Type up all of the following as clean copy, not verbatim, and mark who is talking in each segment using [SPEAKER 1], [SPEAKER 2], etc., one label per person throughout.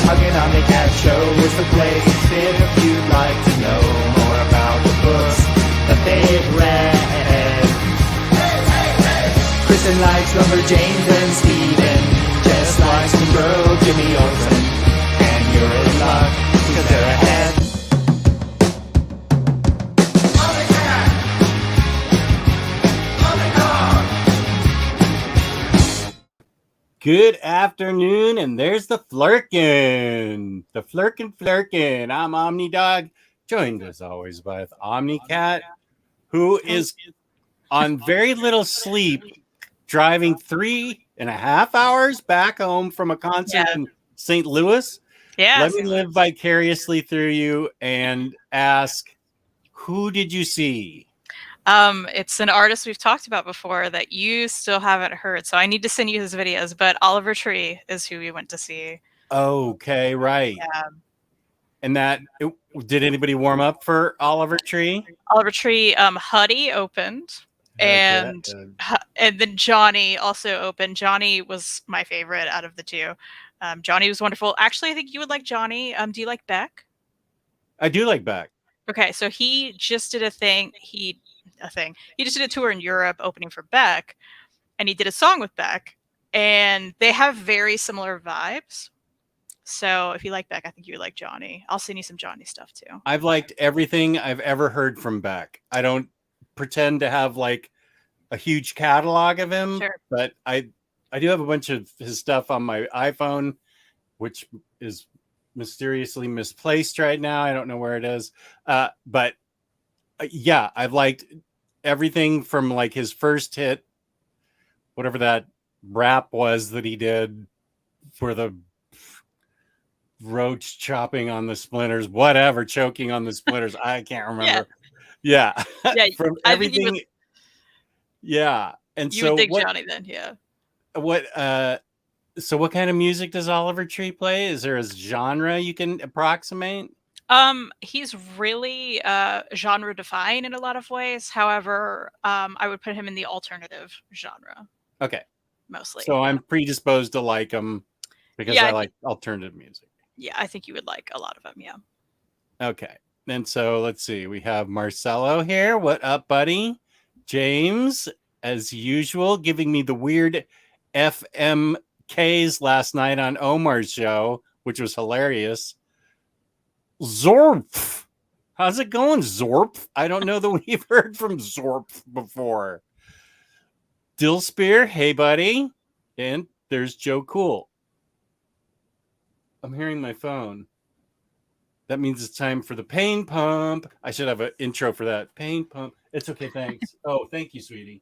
[SPEAKER 1] Fucking OmniCat show is the place to sit if you'd like to know more about the books that they've read. Kristen likes Lumberjanes and Steven just likes to grow Jimmy Olsen. And you're in luck, because they're ahead.
[SPEAKER 2] Good afternoon, and there's the Flirkin. The Flirkin. I'm OmniDog, joined as always by OmniCat, who is on very little sleep, driving 3.5 hours back home from a concert in St. Louis.
[SPEAKER 3] Yeah.
[SPEAKER 2] Let me live vicariously through you and ask, who did you see?
[SPEAKER 3] It's an artist we've talked about before that you still haven't heard, so I need to send you his videos, but Oliver Tree is who we went to see.
[SPEAKER 2] Okay, right.
[SPEAKER 3] Yeah.
[SPEAKER 2] And did anybody warm up for Oliver Tree?
[SPEAKER 3] Oliver Tree, Huddy opened, and then Johnny also opened. Johnny was my favorite out of the two. Johnny was wonderful. Actually, I think you would like Johnny. Do you like Beck?
[SPEAKER 2] I do like Beck.
[SPEAKER 3] Okay, so he just did a thing. He just did a tour in Europe opening for Beck, and he did a song with Beck, and they have very similar vibes. So if you like Beck, I think you would like Johnny. I'll send you some Johnny stuff too.
[SPEAKER 2] I've liked everything I've ever heard from Beck. I don't pretend to have like a huge catalog of him, but I do have a bunch of his stuff on my iPhone, which is mysteriously misplaced right now. I don't know where it is. But yeah, I've liked everything from like his first hit, whatever that rap was that he did for the roach chopping on the splinters, whatever, choking on the splinters. I can't remember. Yeah. From everything. Yeah. And
[SPEAKER 3] you would dig Johnny then. Yeah.
[SPEAKER 2] So what kind of music does Oliver Tree play? Is there a genre you can approximate?
[SPEAKER 3] He's really genre defying in a lot of ways. However, I would put him in the alternative genre.
[SPEAKER 2] Okay.
[SPEAKER 3] Mostly.
[SPEAKER 2] So I'm predisposed to like him because I like alternative music.
[SPEAKER 3] Yeah, I think you would like a lot of them, yeah.
[SPEAKER 2] Okay. And so let's see. We have Marcelo here. What up, buddy? James, as usual, giving me the weird FMKs last night on Omar's show, which was hilarious. Zorp. How's it going, Zorp? I don't know that we've heard from Zorp before. Dillspear, hey, buddy. And there's Joe Cool. I'm hearing my phone. That means it's time for the pain pump. I should have an intro for that. Pain pump. It's okay, thanks. Oh, thank you, sweetie.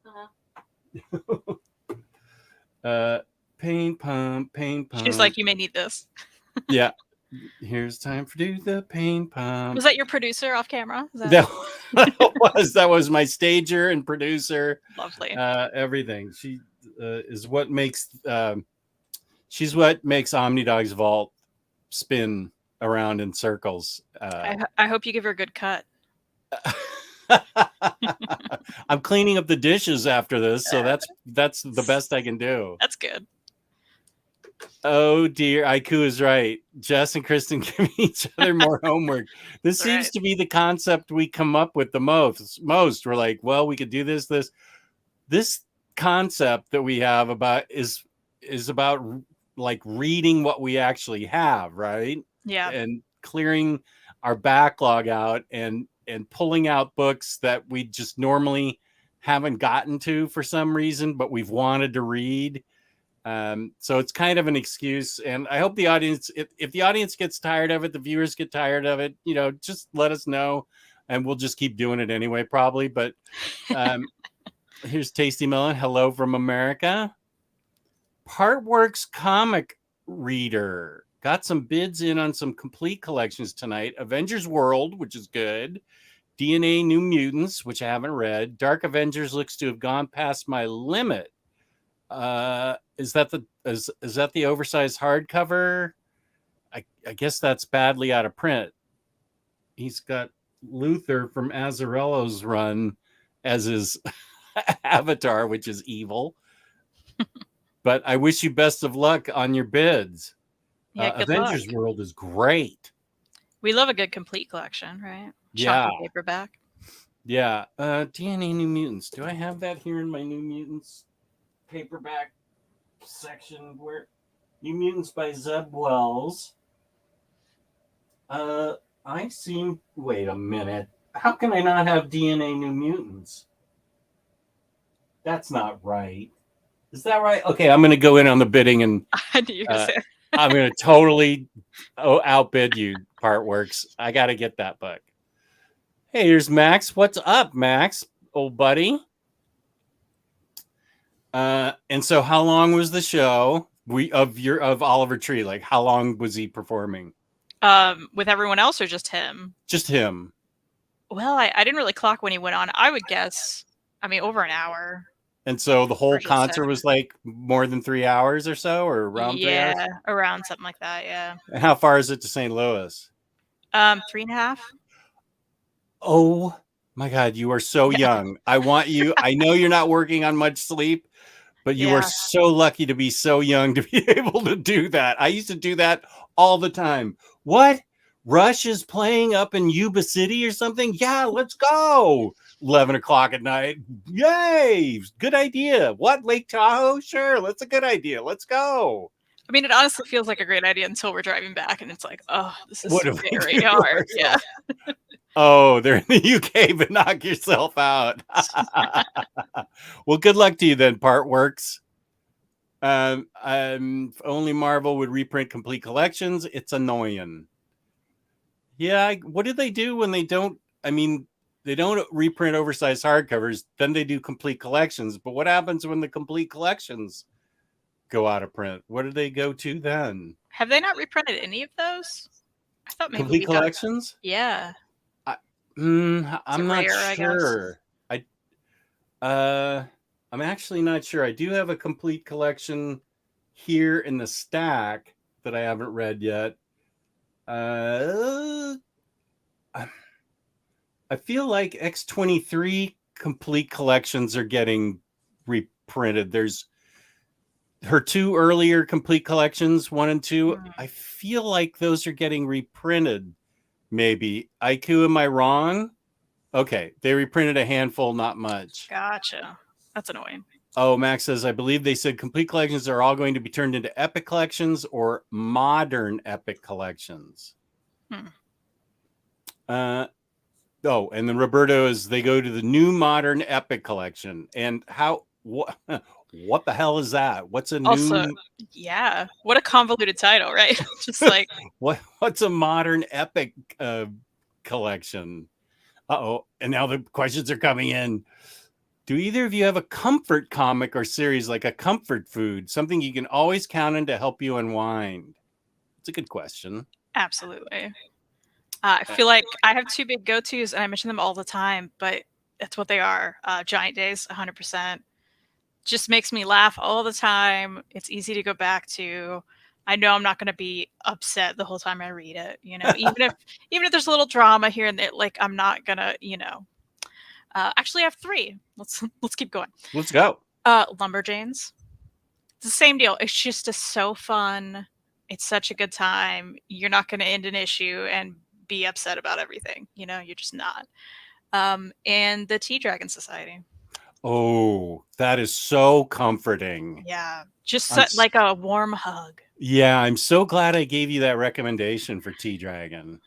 [SPEAKER 2] Pain pump, pain pump.
[SPEAKER 3] She's like, you may need this.
[SPEAKER 2] Yeah. Here's time for do the pain pump.
[SPEAKER 3] Was that your producer off camera?
[SPEAKER 2] That was my stager and producer.
[SPEAKER 3] Lovely.
[SPEAKER 2] Everything. She is what makes she's what makes OmniDog's vault spin around in circles.
[SPEAKER 3] I hope you give her a good cut.
[SPEAKER 2] I'm cleaning up the dishes after this, so that's the best I can do.
[SPEAKER 3] That's good.
[SPEAKER 2] Oh dear, Aiku is right. Jess and Kristen give each other more homework. This seems to be the concept we come up with the most. We're like, well, we could do this. This concept that we have about is about like reading what we actually have, right?
[SPEAKER 3] Yeah.
[SPEAKER 2] And clearing our backlog out and pulling out books that we just normally haven't gotten to for some reason, but we've wanted to read. So it's kind of an excuse, and I hope the audience, if the audience gets tired of it, the viewers get tired of it, just let us know, and we'll just keep doing it anyway, probably. But here's Tasty Melon. Hello from America. Partworks comic reader. Got some bids in on some complete collections tonight. Avengers World, which is good. DNA New Mutants, which I haven't read. Dark Avengers looks to have gone past my limit. Is that the oversized hardcover? I guess that's badly out of print. He's got Luther from Azzarello's run as his avatar, which is evil. But I wish you best of luck on your bids.
[SPEAKER 3] Yeah, good luck.
[SPEAKER 2] Avengers World is great.
[SPEAKER 3] We love a good complete collection, right?
[SPEAKER 2] Yeah.
[SPEAKER 3] Chunky paperback.
[SPEAKER 2] Yeah. DNA New Mutants. Do I have that here in my New Mutants paperback section? Where New Mutants by Zeb Wells. I seem. Wait a minute. How can I not have DNA New Mutants? That's not right. Is that right? Okay, I'm going to go in on the bidding and
[SPEAKER 3] I knew you were going to say.
[SPEAKER 2] I'm going to totally outbid you, Partworks. I got to get that book. Hey, here's Max. What's up, Max, old buddy? And so how long was the show of Oliver Tree? Like, how long was he performing?
[SPEAKER 3] With everyone else or just him?
[SPEAKER 2] Just him.
[SPEAKER 3] Well, I didn't really clock when he went on. I would guess, over an hour.
[SPEAKER 2] And so the whole
[SPEAKER 3] Or just
[SPEAKER 2] concert
[SPEAKER 3] 7.
[SPEAKER 2] was like more than 3 hours or so, or around 3 hours?
[SPEAKER 3] Yeah, around something like that, yeah.
[SPEAKER 2] And how far is it to St. Louis?
[SPEAKER 3] 3.5.
[SPEAKER 2] Oh my God, you are so young. I want you. I know you're not working on much sleep, but you are
[SPEAKER 3] Yeah.
[SPEAKER 2] so lucky to be so young to be able to do that. I used to do that all the time. What? Rush is playing up in Yuba City or something? Yeah, let's go. 11 o'clock at night. Yay. Good idea. What? Lake Tahoe? Sure. That's a good idea. Let's go.
[SPEAKER 3] I mean, it honestly feels like a great idea until we're driving back and it's like, oh, this is
[SPEAKER 2] What if we
[SPEAKER 3] very
[SPEAKER 2] do
[SPEAKER 3] hard. Yeah.
[SPEAKER 2] Oh, they're in the UK, but knock yourself out. Well, good luck to you then, Partworks. Only Marvel would reprint complete collections. It's annoying. Yeah, what do they do when they don't? I mean, they don't reprint oversized hardcovers. Then they do complete collections. But what happens when the complete collections go out of print? What do they go to then?
[SPEAKER 3] Have they not reprinted any of those? I thought maybe
[SPEAKER 2] Complete
[SPEAKER 3] we got-
[SPEAKER 2] collections?
[SPEAKER 3] Yeah.
[SPEAKER 2] I'm not
[SPEAKER 3] rare,
[SPEAKER 2] sure. I'm actually not sure. I do have a complete collection here in the stack that I haven't read yet. I feel like X-23 complete collections are getting reprinted. There's her 2 earlier complete collections, 1 and 2. I feel like those are getting reprinted. Maybe. IQ, am I wrong? Okay, they reprinted a handful, not much.
[SPEAKER 3] Gotcha. That's annoying.
[SPEAKER 2] Oh, Max says, I believe they said complete collections are all going to be turned into epic collections or modern epic collections. And then Roberto is they go to the new modern epic collection. And what the hell is that? What's a
[SPEAKER 3] Also,
[SPEAKER 2] new?
[SPEAKER 3] Yeah, what a convoluted title, right? Just like
[SPEAKER 2] What's a modern epic collection? Uh-oh, and now the questions are coming in. Do either of you have a comfort comic or series, like a comfort food, something you can always count on to help you unwind? It's a good question.
[SPEAKER 3] Absolutely. I feel like I have 2 big go-tos, and I mention them all the time, but that's what they are. Giant Days, 100%. Just makes me laugh all the time. It's easy to go back to. I know I'm not going to be upset the whole time I read it. Even if there's a little drama here and there, like I'm not gonna, actually, I have 3. Let's keep going.
[SPEAKER 2] Let's go.
[SPEAKER 3] Lumberjanes. It's the same deal. It's just so fun. It's such a good time. You're not going to end an issue and be upset about everything. You're just not. And the Tea Dragon Society.
[SPEAKER 2] Oh, that is so comforting.
[SPEAKER 3] Yeah, just like a warm hug.
[SPEAKER 2] Yeah, I'm so glad I gave you that recommendation for Tea Dragon.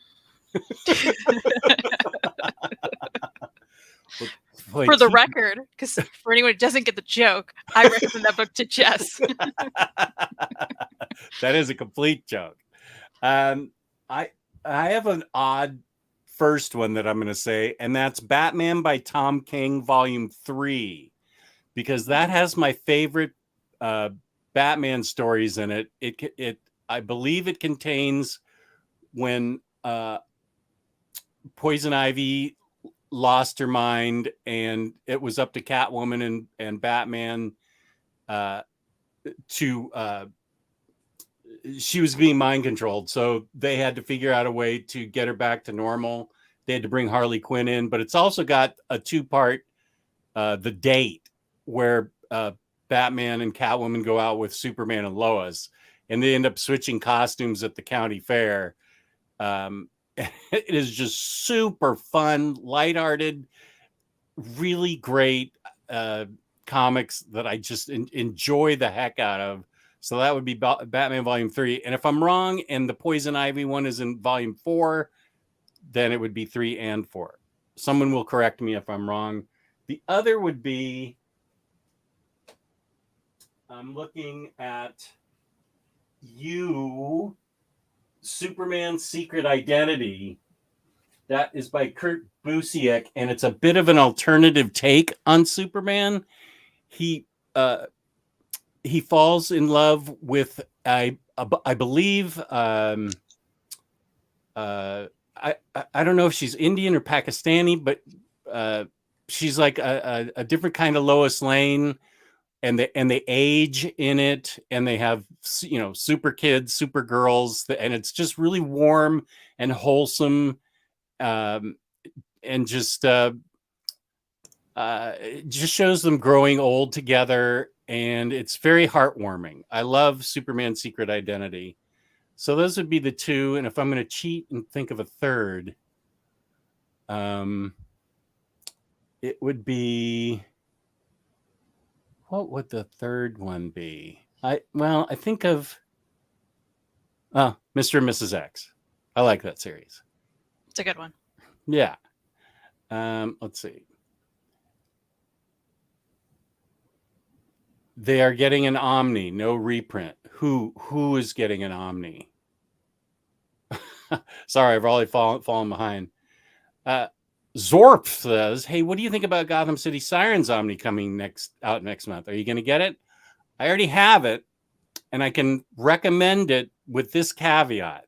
[SPEAKER 3] For the record, because for anyone who doesn't get the joke, I recommend that book to Jess.
[SPEAKER 2] That is a complete joke. I have an odd first one that I'm going to say, and that's Batman by Tom King, Volume 3, because that has my favorite Batman stories in it. I believe it contains when Poison Ivy lost her mind, and it was up to Catwoman and Batman she was being mind controlled, so they had to figure out a way to get her back to normal. They had to bring Harley Quinn in, but it's also got a 2-part The Date, where Batman and Catwoman go out with Superman and Lois, and they end up switching costumes at the county fair. It is just super fun, lighthearted, really great comics that I just enjoy the heck out of. So that would be Batman Volume 3. And if I'm wrong and the Poison Ivy one is in Volume 4, then it would be 3 and 4. Someone will correct me if I'm wrong. The other would be, I'm looking at Superman's Secret Identity. That is by Kurt Busiek, and it's a bit of an alternative take on Superman. He falls in love with I believe I don't know if she's Indian or Pakistani, but she's like a different kind of Lois Lane, and they age in it, and they have, you know, super kids, super girls, and it's just really warm and wholesome, and just it just shows them growing old together, and it's very heartwarming. I love Superman's Secret Identity. So those would be the two, and if I'm going to cheat and think of a third, it would be, what would the third one be? I think of Mr. and Mrs. X. I like that series.
[SPEAKER 3] It's a good one.
[SPEAKER 2] Yeah. Let's see. They are getting an Omni, no reprint. Who is getting an Omni? Sorry, I've already fallen behind. Zorp says, "Hey, what do you think about Gotham City Sirens Omni coming out next month? Are you going to get it? I already have it, and I can recommend it with this caveat.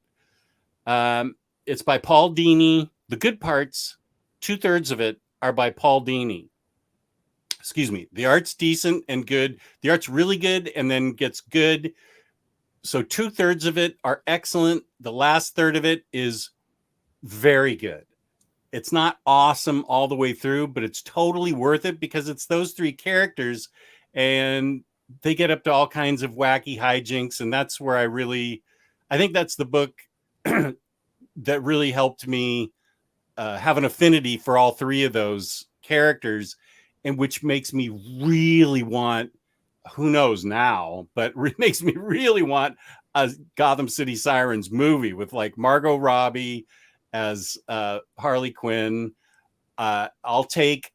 [SPEAKER 2] It's by Paul Dini. The good parts, 2/3 of it, are by Paul Dini. Excuse me. The art's decent and good. The art's really good and then gets good. So 2/3 of it are excellent. The last third of it is very good. It's not awesome all the way through, but it's totally worth it because it's those three characters and they get up to all kinds of wacky hijinks. And that's where I think that's the book that really helped me have an affinity for all three of those characters, and which makes me really want, who knows now, but it makes me really want a Gotham City Sirens movie with like Margot Robbie as Harley Quinn. I'll take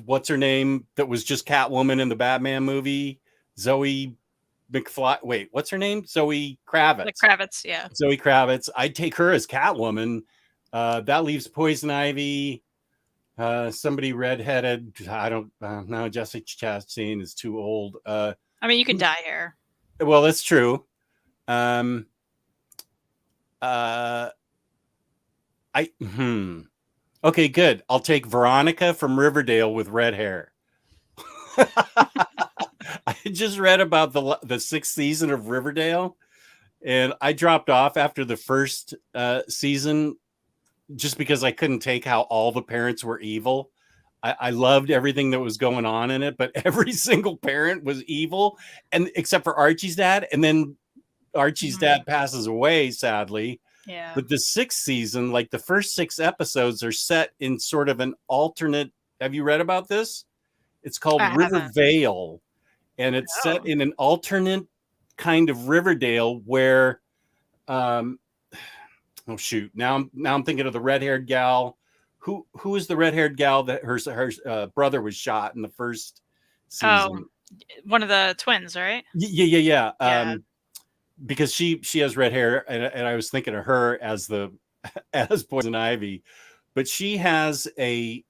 [SPEAKER 2] what's her name that was just Catwoman in the Batman movie, Zoe McFly. Wait, what's her name? Zoe Kravitz.
[SPEAKER 3] Like Kravitz, yeah.
[SPEAKER 2] Zoe Kravitz. I'd take her as Catwoman. That leaves Poison Ivy. Somebody redheaded. I don't know. Jessica Chastain is too old.
[SPEAKER 3] I mean, you can dye hair.
[SPEAKER 2] Well, that's true. Okay, good. I'll take Veronica from Riverdale with red hair. I just read about the 6th season of Riverdale, and I dropped off after the first season just because I couldn't take how all the parents were evil. I loved everything that was going on in it, but every single parent was evil, and except for Archie's dad. And then Archie's dad passes away, sadly.
[SPEAKER 3] Yeah.
[SPEAKER 2] But the 6th season, like the first 6 episodes, are set in sort of an alternate. Have you read about this? It's called Riverdale, and it's set in an alternate kind of Riverdale where, oh shoot! Now I'm thinking of the red-haired gal. Who is the red-haired gal that her brother was shot in the first season?
[SPEAKER 3] One of the twins, right?
[SPEAKER 2] Yeah. Because she has red hair, and I was thinking of her as Poison Ivy, but she has it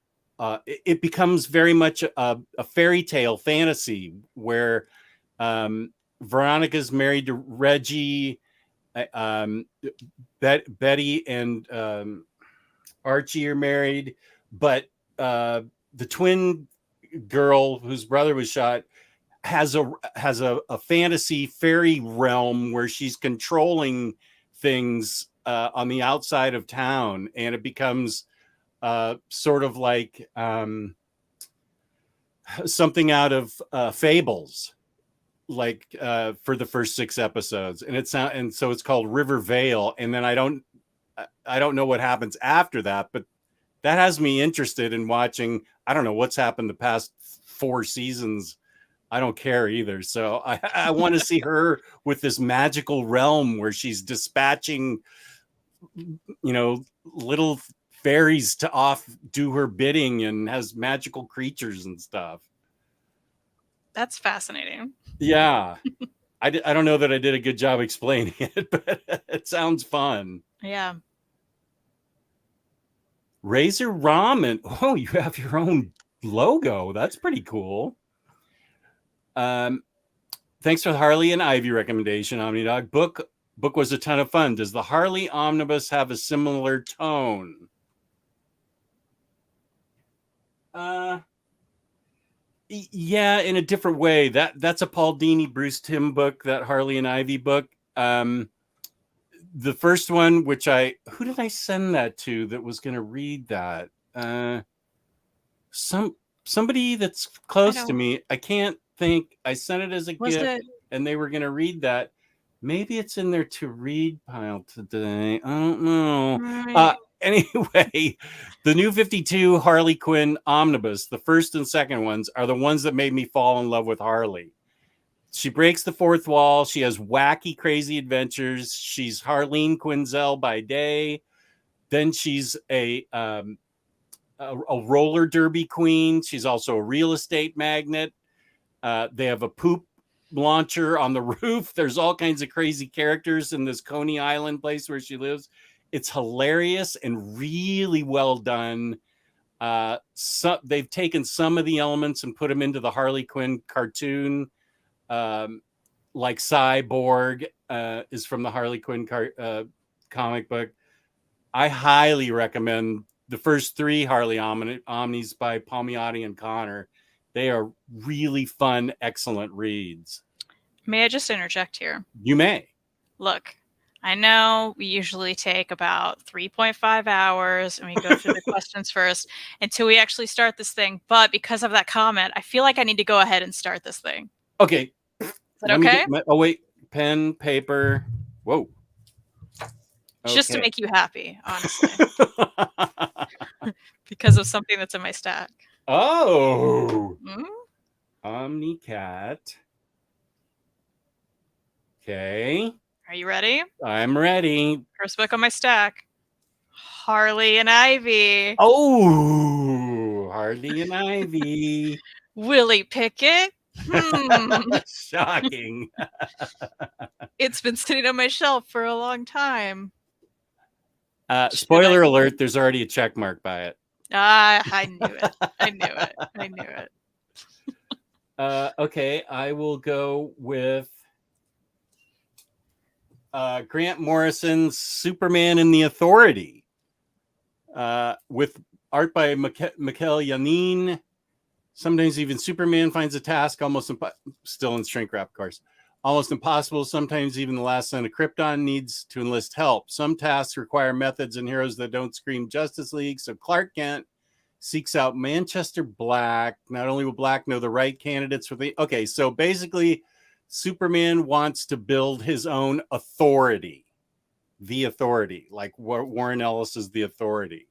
[SPEAKER 2] becomes very much a fairy tale fantasy where Veronica's married to Reggie, Betty and Archie are married, but the twin girl whose brother was shot has a fantasy fairy realm where she's controlling things on the outside of town, and it becomes sort of like something out of Fables. for the first 6 episodes, and so it's called Riverdale, and then I don't know what happens after that, but that has me interested in watching. I don't know what's happened the past 4 seasons. I don't care either. So I want to see her with this magical realm where she's dispatching, little fairies to off do her bidding and has magical creatures and stuff.
[SPEAKER 3] That's fascinating.
[SPEAKER 2] Yeah. I don't know that I did a good job explaining it, but it sounds fun.
[SPEAKER 3] Yeah.
[SPEAKER 2] Razor Ramen. Oh, you have your own logo. That's pretty cool. Thanks for the Harley and Ivy recommendation, OmniDog. Book was a ton of fun. Does the Harley Omnibus have a similar tone? Yeah, in a different way. That's a Paul Dini, Bruce Timm book, that Harley and Ivy book. The first one, who did I send that to that was going to read that? Somebody that's close to me. I can't think. I sent it as a gift, and they were going to read that. Maybe it's in their to read pile today. I don't know.
[SPEAKER 3] Right.
[SPEAKER 2] Anyway, the New 52 Harley Quinn Omnibus, the first and second ones, are the ones that made me fall in love with Harley. She breaks the fourth wall. She has wacky, crazy adventures. She's Harleen Quinzel by day. Then she's a roller derby queen. She's also a real estate magnate. They have a poop launcher on the roof. There's all kinds of crazy characters in this Coney Island place where she lives. It's hilarious and really well done. They've taken some of the elements and put them into the Harley Quinn cartoon. Like Cyborg is from the Harley Quinn comic book. I highly recommend the first 3 Harley Omnis by Palmiotti and Connor. They are really fun, excellent reads.
[SPEAKER 3] May I just interject here?
[SPEAKER 2] You may.
[SPEAKER 3] Look, I know we usually take about 3.5 hours and we go through the questions first until we actually start this thing. But because of that comment, I feel like I need to go ahead and start this thing.
[SPEAKER 2] Okay.
[SPEAKER 3] Is that okay?
[SPEAKER 2] Wait. Pen, paper. Whoa. Okay.
[SPEAKER 3] Just to make you happy, honestly. Because of something that's in my stack.
[SPEAKER 2] Oh. OmniCat. Okay.
[SPEAKER 3] Are you ready?
[SPEAKER 2] I'm ready.
[SPEAKER 3] First book on my stack. Harley and Ivy.
[SPEAKER 2] Oh, Harley and Ivy.
[SPEAKER 3] Willie Pickett.
[SPEAKER 2] Shocking.
[SPEAKER 3] It's been sitting on my shelf for a long time.
[SPEAKER 2] Spoiler alert, there's already a check mark by it.
[SPEAKER 3] I knew it. I knew it.
[SPEAKER 2] Okay, I will go with Grant Morrison's Superman and the Authority, with art by Mikel Janin. Sometimes even Superman finds a task still in shrink wrap, of course, almost impossible. Sometimes even the last son of Krypton needs to enlist help. Some tasks require methods and heroes that don't scream Justice League. So Clark Kent seeks out Manchester Black. Not only will Black know the right candidates for okay, so basically Superman wants to build his own authority. The Authority, like Warren Ellis is the Authority.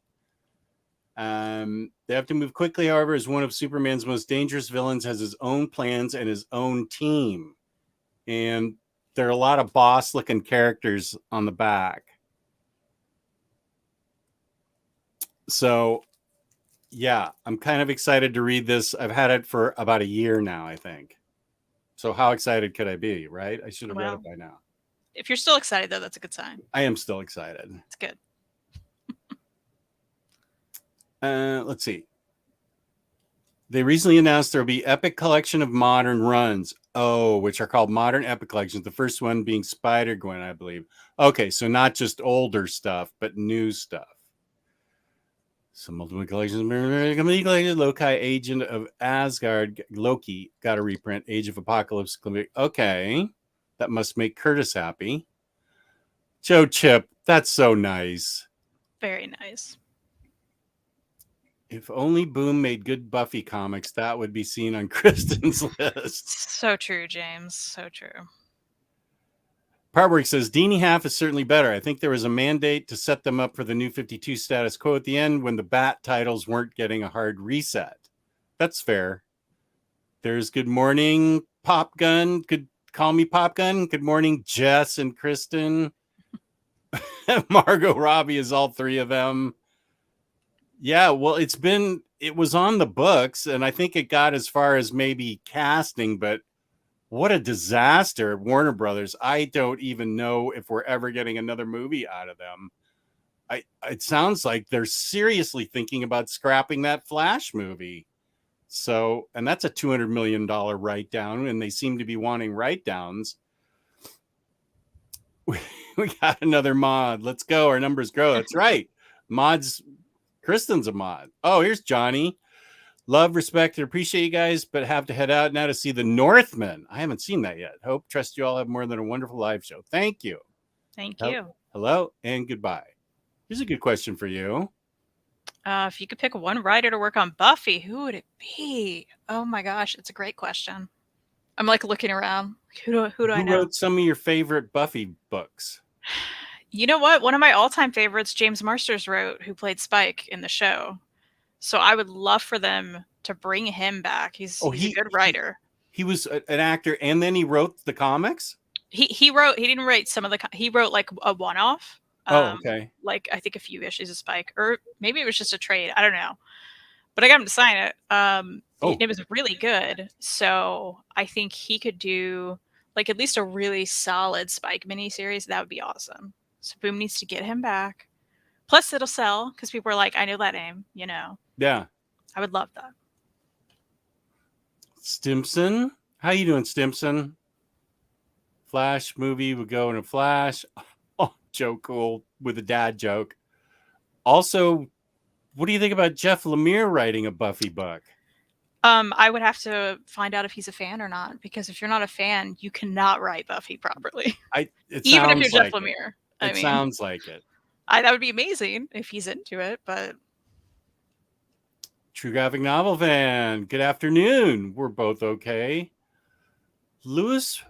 [SPEAKER 2] They have to move quickly, however, as one of Superman's most dangerous villains has his own plans and his own team. And there are a lot of boss-looking characters on the back. So, yeah, I'm kind of excited to read this. I've had it for about a year now, I think. So how excited could I be, right? I should have read it by now.
[SPEAKER 3] If you're still excited, though, that's a good sign.
[SPEAKER 2] I am still excited.
[SPEAKER 3] It's good.
[SPEAKER 2] Let's see. They recently announced there will be epic collection of modern runs. Oh, which are called modern epic collections. The first one being Spider-Gwen, I believe. Okay, so not just older stuff, but new stuff. So multiple collections. Loki, Agent of Asgard. Loki got a reprint. Age of Apocalypse. Okay, that must make Curtis happy. Joe Chip, that's so nice.
[SPEAKER 3] Very nice.
[SPEAKER 2] If only Boom made good Buffy comics, that would be seen on Kristen's list.
[SPEAKER 3] So true, James. So true.
[SPEAKER 2] Partwork says Deanie Half is certainly better. I think there was a mandate to set them up for the new 52 status quo at the end when the Bat titles weren't getting a hard reset. That's fair. There's Good Morning Pop Gun. Could call me Pop Gun. Good morning, Jess and Kristen. Margot Robbie is all three of them. Yeah, well, it was on the books, and I think it got as far as maybe casting, but what a disaster, Warner Brothers. I don't even know if we're ever getting another movie out of them. It sounds like they're seriously thinking about scrapping that Flash movie. So, and that's a $200 million write down, and they seem to be wanting write downs. We got another mod. Let's go. Our numbers grow. That's right. Kristen's a mod. Oh, here's Johnny. Love, respect, and appreciate you guys, but have to head out now to see The Northman. I haven't seen that yet. Hope, trust you all have more than a wonderful live show. Thank you.
[SPEAKER 3] Thank you.
[SPEAKER 2] Hello and goodbye. Here's a good question for you.
[SPEAKER 3] If you could pick one writer to work on Buffy, who would it be? Oh my gosh, it's a great question. I'm like looking around. Who do I know?
[SPEAKER 2] Who wrote some of your favorite Buffy books?
[SPEAKER 3] You know what? One of my all-time favorites, James Marsters wrote, who played Spike in the show. So I would love for them to bring him back. He's a good writer.
[SPEAKER 2] He was an actor, and then he wrote the comics?
[SPEAKER 3] He didn't write some of the... He wrote like a one-off.
[SPEAKER 2] Okay.
[SPEAKER 3] Like, I think a few issues of Spike. Or maybe it was just a trade. I don't know. But I got him to sign it. It was really good. So I think he could do like at least a really solid Spike miniseries. That would be awesome. So Boom needs to get him back. Plus it'll sell because people are like, I know that name, you know.
[SPEAKER 2] Yeah.
[SPEAKER 3] I would love that.
[SPEAKER 2] Stimson. How you doing, Stimson? Flash movie would go in a flash. Oh, Joe Cool with a dad joke. Also, what do you think about Jeff Lemire writing a Buffy book?
[SPEAKER 3] I would have to find out if he's a fan or not, because if you're not a fan, you cannot write Buffy properly. Even if you're Jeff Lemire.
[SPEAKER 2] It sounds like it.
[SPEAKER 3] That would be amazing if he's into it, but...
[SPEAKER 2] True Graphic Novel fan, good afternoon. We're both okay. Louis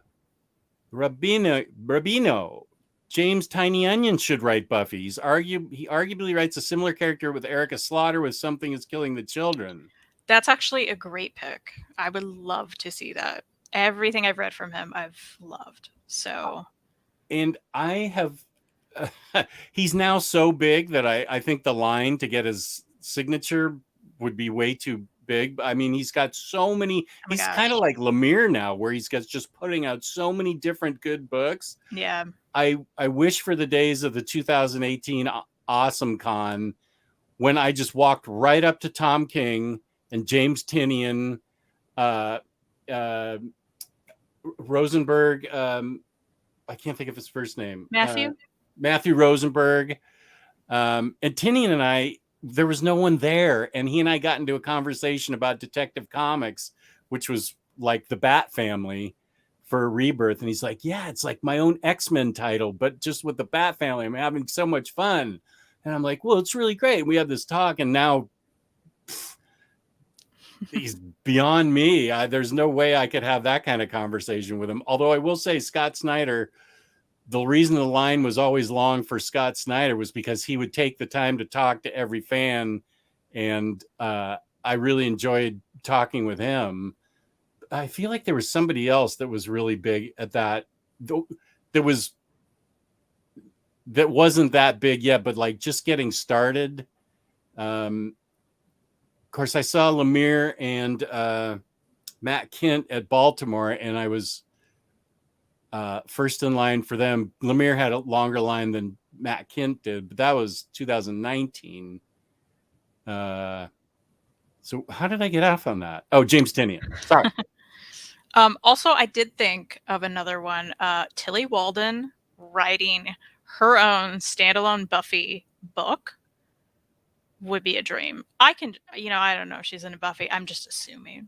[SPEAKER 2] Rabino. James Tiny Onion should write Buffy. He arguably writes a similar character with Erica Slaughter with Something is Killing the Children.
[SPEAKER 3] That's actually a great pick. I would love to see that. Everything I've read from him, I've loved. So...
[SPEAKER 2] And I have... he's now so big that I think the line to get his signature would be way too big. I mean, he's got so many... he's kind of like Lemire now, where he's just putting out so many different good books.
[SPEAKER 3] Yeah.
[SPEAKER 2] I wish for the days of the 2018 Awesome Con when I just walked right up to Tom King and James Tinian, Rosenberg. I can't think of his first name. Matthew Rosenberg. And Tinian and I, there was no one there. And he and I got into a conversation about Detective Comics, which was like the Bat Family for Rebirth. And he's like, yeah, it's like my own X-Men title, but just with the Bat Family. I'm having so much fun. And I'm like, well, it's really great. We had this talk, and now he's beyond me. There's no way I could have that kind of conversation with him. Although I will say Scott Snyder, the reason the line was always long for Scott Snyder was because he would take the time to talk to every fan. And I really enjoyed talking with him. I feel like there was somebody else that was really big at that. That wasn't that big yet, but like just getting started. Of course, I saw Lemire and Matt Kent at Baltimore, and I was first in line for them. Lemire had a longer line than Matt Kent did, but that was 2019. So how did I get off on that? Oh, James Tinian. Sorry.
[SPEAKER 3] Also, I did think of another one. Tilly Walden writing her own standalone Buffy book would be a dream. I don't know if she's into Buffy. I'm just assuming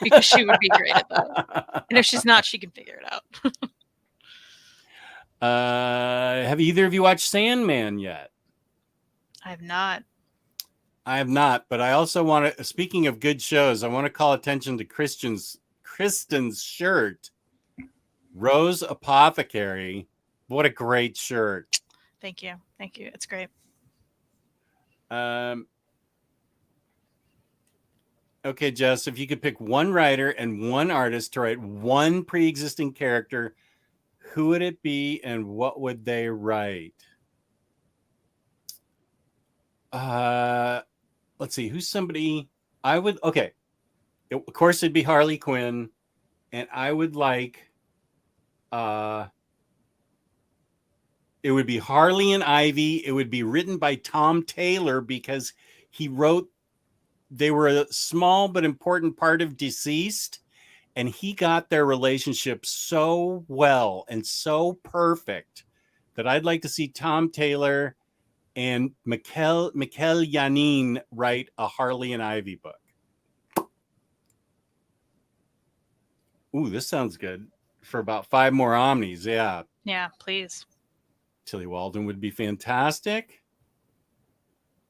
[SPEAKER 3] because she would be great at that. And if she's not, she can figure it out.
[SPEAKER 2] Have either of you watched Sandman yet?
[SPEAKER 3] I have not.
[SPEAKER 2] I have not, but I also want to, speaking of good shows, I want to call attention to Kristen's shirt. Rose Apothecary. What a great shirt.
[SPEAKER 3] Thank you. Thank you. It's great.
[SPEAKER 2] Okay, Jess, if you could pick one writer and one artist to write one pre-existing character, who would it be and what would they write? Let's see. Who's somebody I would... Okay. Of course, it'd be Harley Quinn. And I would like... it would be Harley and Ivy. It would be written by Tom Taylor because he wrote... They were a small but important part of Deceased. And he got their relationship so well and so perfect that I'd like to see Tom Taylor and Mikel Janin write a Harley and Ivy book. Ooh, this sounds good. For about 5 more Omnis, yeah.
[SPEAKER 3] Yeah, please.
[SPEAKER 2] Tilly Walden would be fantastic.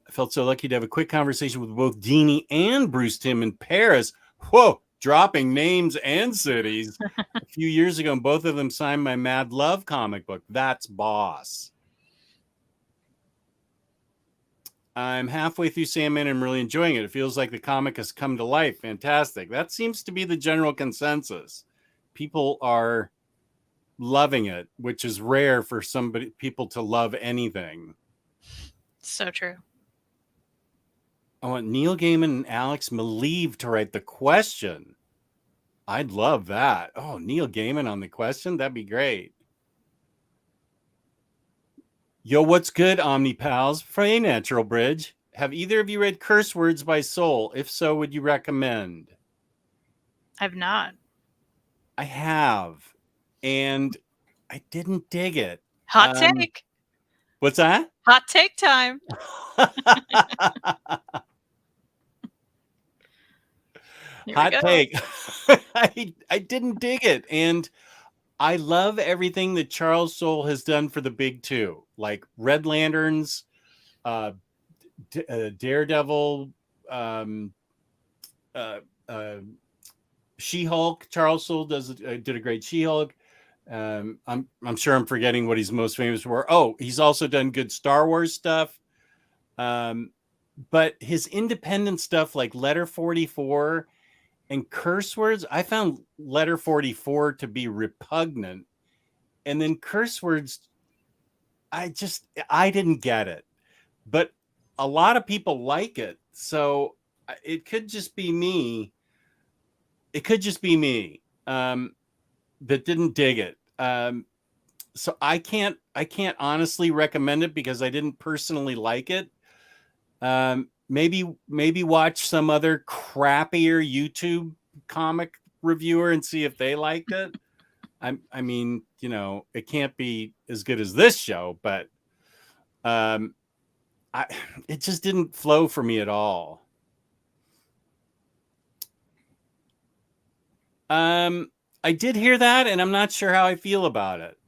[SPEAKER 2] I felt so lucky to have a quick conversation with both Dini and Bruce Timm in Paris. Whoa, dropping names and cities. A few years ago, and both of them signed my Mad Love comic book. That's boss. I'm halfway through Sandman and I'm really enjoying it. It feels like the comic has come to life. Fantastic. That seems to be the general consensus. People are loving it, which is rare for people to love anything.
[SPEAKER 3] So true.
[SPEAKER 2] I want Neil Gaiman and Alex Maleev to write the Question. I'd love that. Oh, Neil Gaiman on the Question? That'd be great. Yo, what's good, Omni Pals? Frey Natural Bridge. Have either of you read Curse Words by Soul? If so, would you recommend?
[SPEAKER 3] I've not.
[SPEAKER 2] I have. And I didn't dig it.
[SPEAKER 3] Hot take.
[SPEAKER 2] What's that?
[SPEAKER 3] Hot take time.
[SPEAKER 2] Hot take. I didn't dig it. And I love everything that Charles Soule has done for the big two, like Red Lanterns, Daredevil, She-Hulk. Charles Soule did a great She-Hulk. I'm sure I'm forgetting what he's most famous for. Oh, he's also done good Star Wars stuff. But his independent stuff like Letter 44 and Curse Words, I found Letter 44 to be repugnant. And then Curse Words, I didn't get it. But a lot of people like it. So it could just be me. It could just be me that didn't dig it. So I can't honestly recommend it because I didn't personally like it. Maybe watch some other crappier YouTube comic reviewer and see if they liked it. I mean, you know, it can't be as good as this show, but it just didn't flow for me at all. I did hear that, and I'm not sure how I feel about it.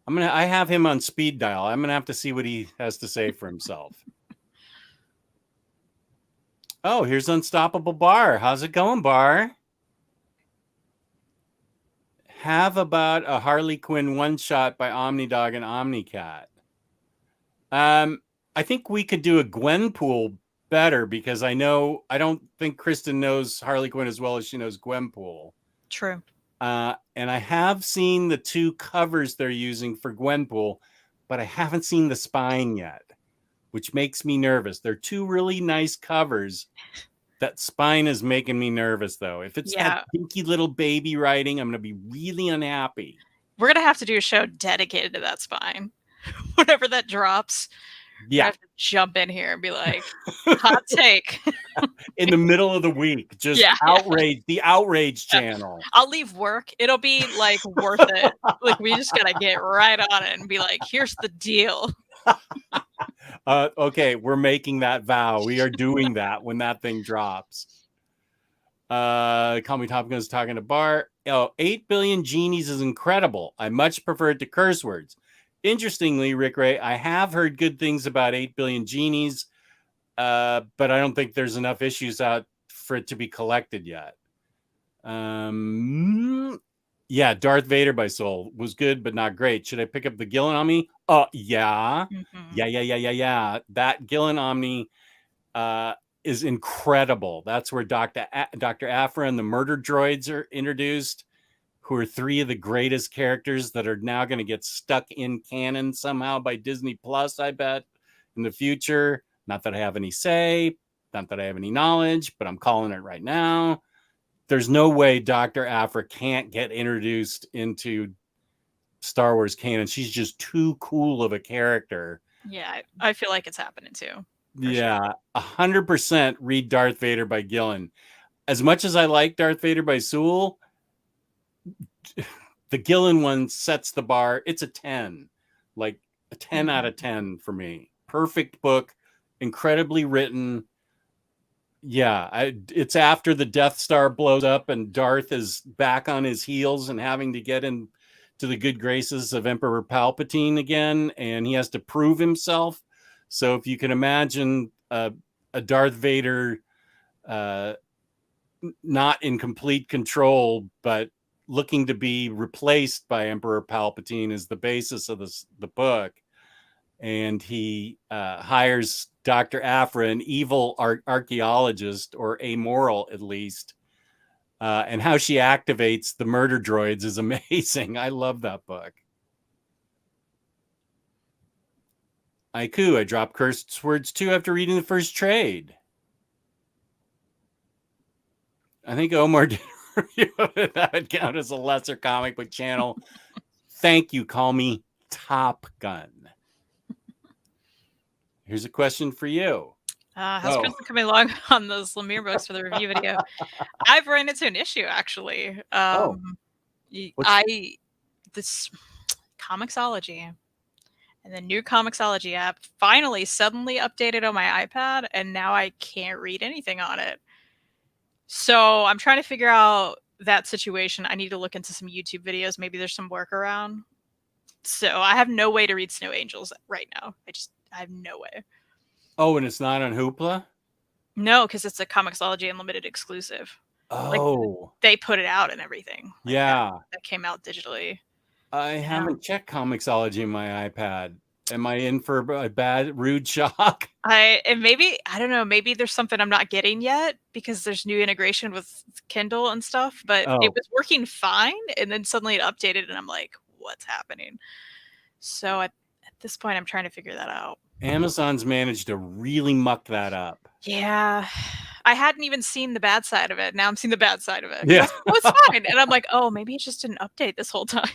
[SPEAKER 2] I have him on speed dial. I'm gonna have to see what he has to say for himself. Oh, here's Unstoppable Bar. How's it going, Bar? Have about a Harley Quinn one-shot by OmniDog and OmniCat. I think we could do a Gwenpool better because I don't think Kristen knows Harley Quinn as well as she knows Gwenpool.
[SPEAKER 3] True.
[SPEAKER 2] And I have seen the 2 covers they're using for Gwenpool, but I haven't seen the spine yet, which makes me nervous. They're 2 really nice covers. That spine is making me nervous, though. If it's that pinky little baby writing, I'm going to be really unhappy.
[SPEAKER 3] We're going to have to do a show dedicated to that spine. Whenever that drops,
[SPEAKER 2] yeah,
[SPEAKER 3] I have to jump in here and be like, hot take.
[SPEAKER 2] In the middle of the week, just outrage, the outrage channel.
[SPEAKER 3] I'll leave work. It'll be like worth it. Like we just got to get right on it and be like, here's the deal.
[SPEAKER 2] Okay, we're making that vow. We are doing that when that thing drops. Call Me Topic is talking to Bar. 8 billion genies is incredible. I much prefer it to Curse Words. Interestingly, Rick Ray, I have heard good things about 8 billion genies. but I don't think there's enough issues out for it to be collected yet. Yeah, Darth Vader by Soul was good, but not great. Should I pick up the Gillen Omni? Yeah. Yeah. That Gillen Omni is incredible. That's where Dr. Aphra and the murder droids are introduced, who are 3 of the greatest characters that are now going to get stuck in canon somehow by Disney Plus, I bet, in the future. Not that I have any say, not that I have any knowledge, but I'm calling it right now. There's no way Dr. Aphra can't get introduced into Star Wars canon. She's just too cool of a character.
[SPEAKER 3] Yeah, I feel like it's happening too.
[SPEAKER 2] Yeah, 100% read Darth Vader by Gillen. As much as I like Darth Vader by Sewell, the Gillen one sets the bar. It's a 10, like a 10 out of 10 for me. Perfect book, incredibly written. Yeah, it's after the Death Star blows up and Darth is back on his heels and having to get into the good graces of Emperor Palpatine again, and he has to prove himself. So if you can imagine a Darth Vader not in complete control, but looking to be replaced by Emperor Palpatine is the basis of the book. And he hires Dr. Aphra, an evil archaeologist, or amoral at least. And how she activates the murder droids is amazing. I love that book. Aiku, I dropped Cursed Words 2 after reading the first trade. I think Omar did a review of it. That would count as a lesser comic book channel. Thank you. Call me Top Gun. Here's a question for you.
[SPEAKER 3] How's Kristen coming along on those Lemire books for the review video? I've run into an issue, actually. This Comixology and the new Comixology app finally suddenly updated on my iPad, and now I can't read anything on it. So I'm trying to figure out that situation. I need to look into some YouTube videos. Maybe there's some workaround. So I have no way to read Snow Angels right now. I have no way.
[SPEAKER 2] Oh, and it's not on Hoopla?
[SPEAKER 3] No, because it's a Comixology Unlimited exclusive.
[SPEAKER 2] Oh.
[SPEAKER 3] Like, they put it out and everything. Like
[SPEAKER 2] yeah.
[SPEAKER 3] That came out digitally.
[SPEAKER 2] I haven't checked Comixology in my iPad. Am I in for a bad, rude shock?
[SPEAKER 3] Maybe, I don't know, maybe there's something I'm not getting yet because there's new integration with Kindle and stuff, but it was working fine. And then suddenly it updated and I'm like, what's happening? So at this point, I'm trying to figure that out.
[SPEAKER 2] Amazon's managed to really muck that up.
[SPEAKER 3] Yeah. I hadn't even seen the bad side of it. Now I'm seeing the bad side of it.
[SPEAKER 2] Yeah.
[SPEAKER 3] It's fine. And I'm like, oh, maybe it just didn't update this whole time.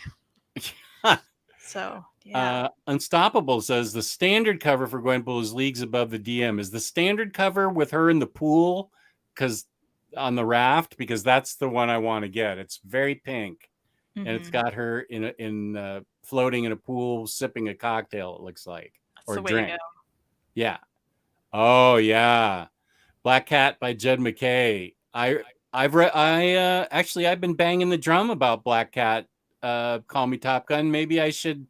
[SPEAKER 3] So, yeah.
[SPEAKER 2] Unstoppable says the standard cover for Gwenpool is leagues above the DM. Is the standard cover with her in the pool because on the raft? Because that's the one I want to get. It's very pink. And it's got her in floating in a pool, sipping a cocktail, it looks like.
[SPEAKER 3] That's the way to go.
[SPEAKER 2] Yeah. Oh, yeah. Black Cat by Jed McKay. Actually, I've been banging the drum about Black Cat. Call me Top Gun. Maybe I should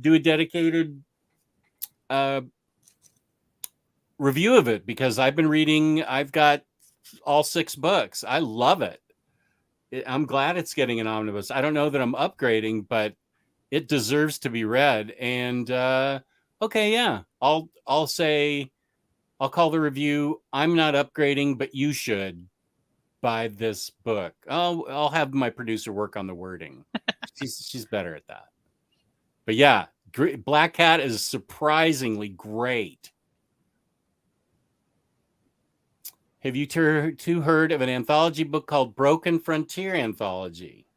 [SPEAKER 2] do a dedicated review of it because I've been reading. I've got all 6 books. I love it. I'm glad it's getting an omnibus. I don't know that I'm upgrading, but it deserves to be read. And okay, yeah, I'll call the review. I'm not upgrading, but you should buy this book. I'll have my producer work on the wording. She's better at that. But yeah, Black Cat is surprisingly great. Have you two heard of an anthology book called Broken Frontier Anthology?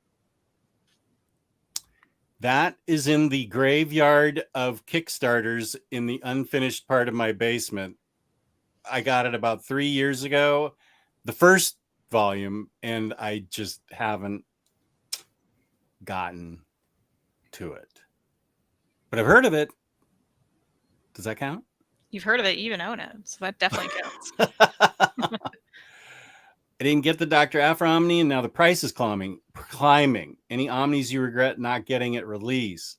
[SPEAKER 2] That is in the graveyard of Kickstarters in the unfinished part of my basement. I got it about 3 years ago, the first volume, and I just haven't gotten to it. But I've heard of it. Does that count?
[SPEAKER 3] You've heard of it, you even own it, so that definitely counts.
[SPEAKER 2] I didn't get the Dr. Aphra Omni, and now the price is climbing. Any Omnis you regret not getting at release?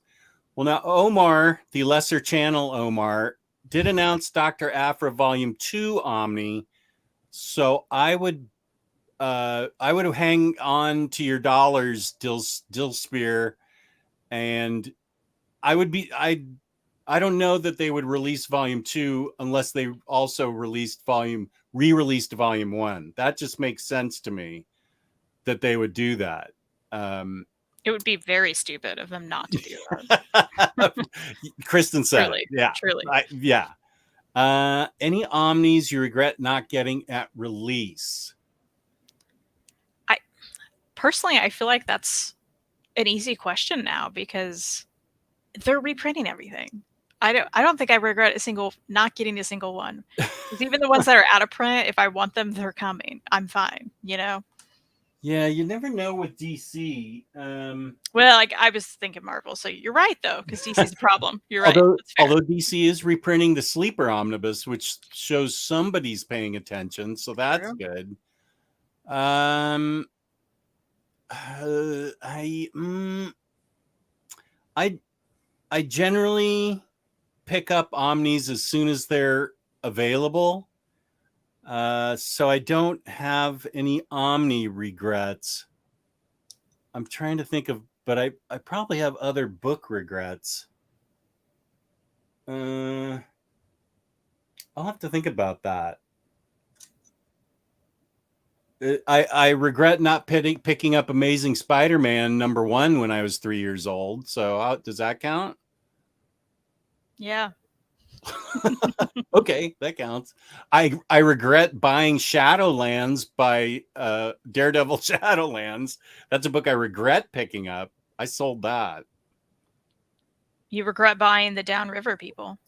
[SPEAKER 2] Well, now Omar, the lesser channel Omar, did announce Dr. Aphra Volume 2 Omni, so I would hang on to your dollars, Dill Spear, and I don't know that they would release Volume 2 unless they also re-released Volume 1. That just makes sense to me that they would do that.
[SPEAKER 3] It would be very stupid of them not to do that.
[SPEAKER 2] Kristen said,
[SPEAKER 3] Truly,
[SPEAKER 2] yeah,
[SPEAKER 3] truly.
[SPEAKER 2] yeah. Any Omnis you regret not getting at release?
[SPEAKER 3] Personally, I feel like that's an easy question now because they're reprinting everything. I don't think I regret not getting a single one. 'Cause even the ones that are out of print, if I want them, they're coming. I'm fine, you know?
[SPEAKER 2] Yeah, you never know with DC.
[SPEAKER 3] Well, like I was thinking Marvel, so you're right though, because DC's a problem. You're right.
[SPEAKER 2] Although DC is reprinting the Sleeper Omnibus, which shows somebody's paying attention, so that's good. I generally pick up Omnis as soon as they're available. So I don't have any Omni regrets. I'm trying to think of, but I probably have other book regrets. I'll have to think about that. I regret not picking up Amazing Spider-Man #1 when I was 3 years old. So does that count?
[SPEAKER 3] Yeah.
[SPEAKER 2] Okay, that counts. I regret buying Shadowlands by Daredevil Shadowlands. That's a book I regret picking up. I sold that.
[SPEAKER 3] You regret buying the Downriver People.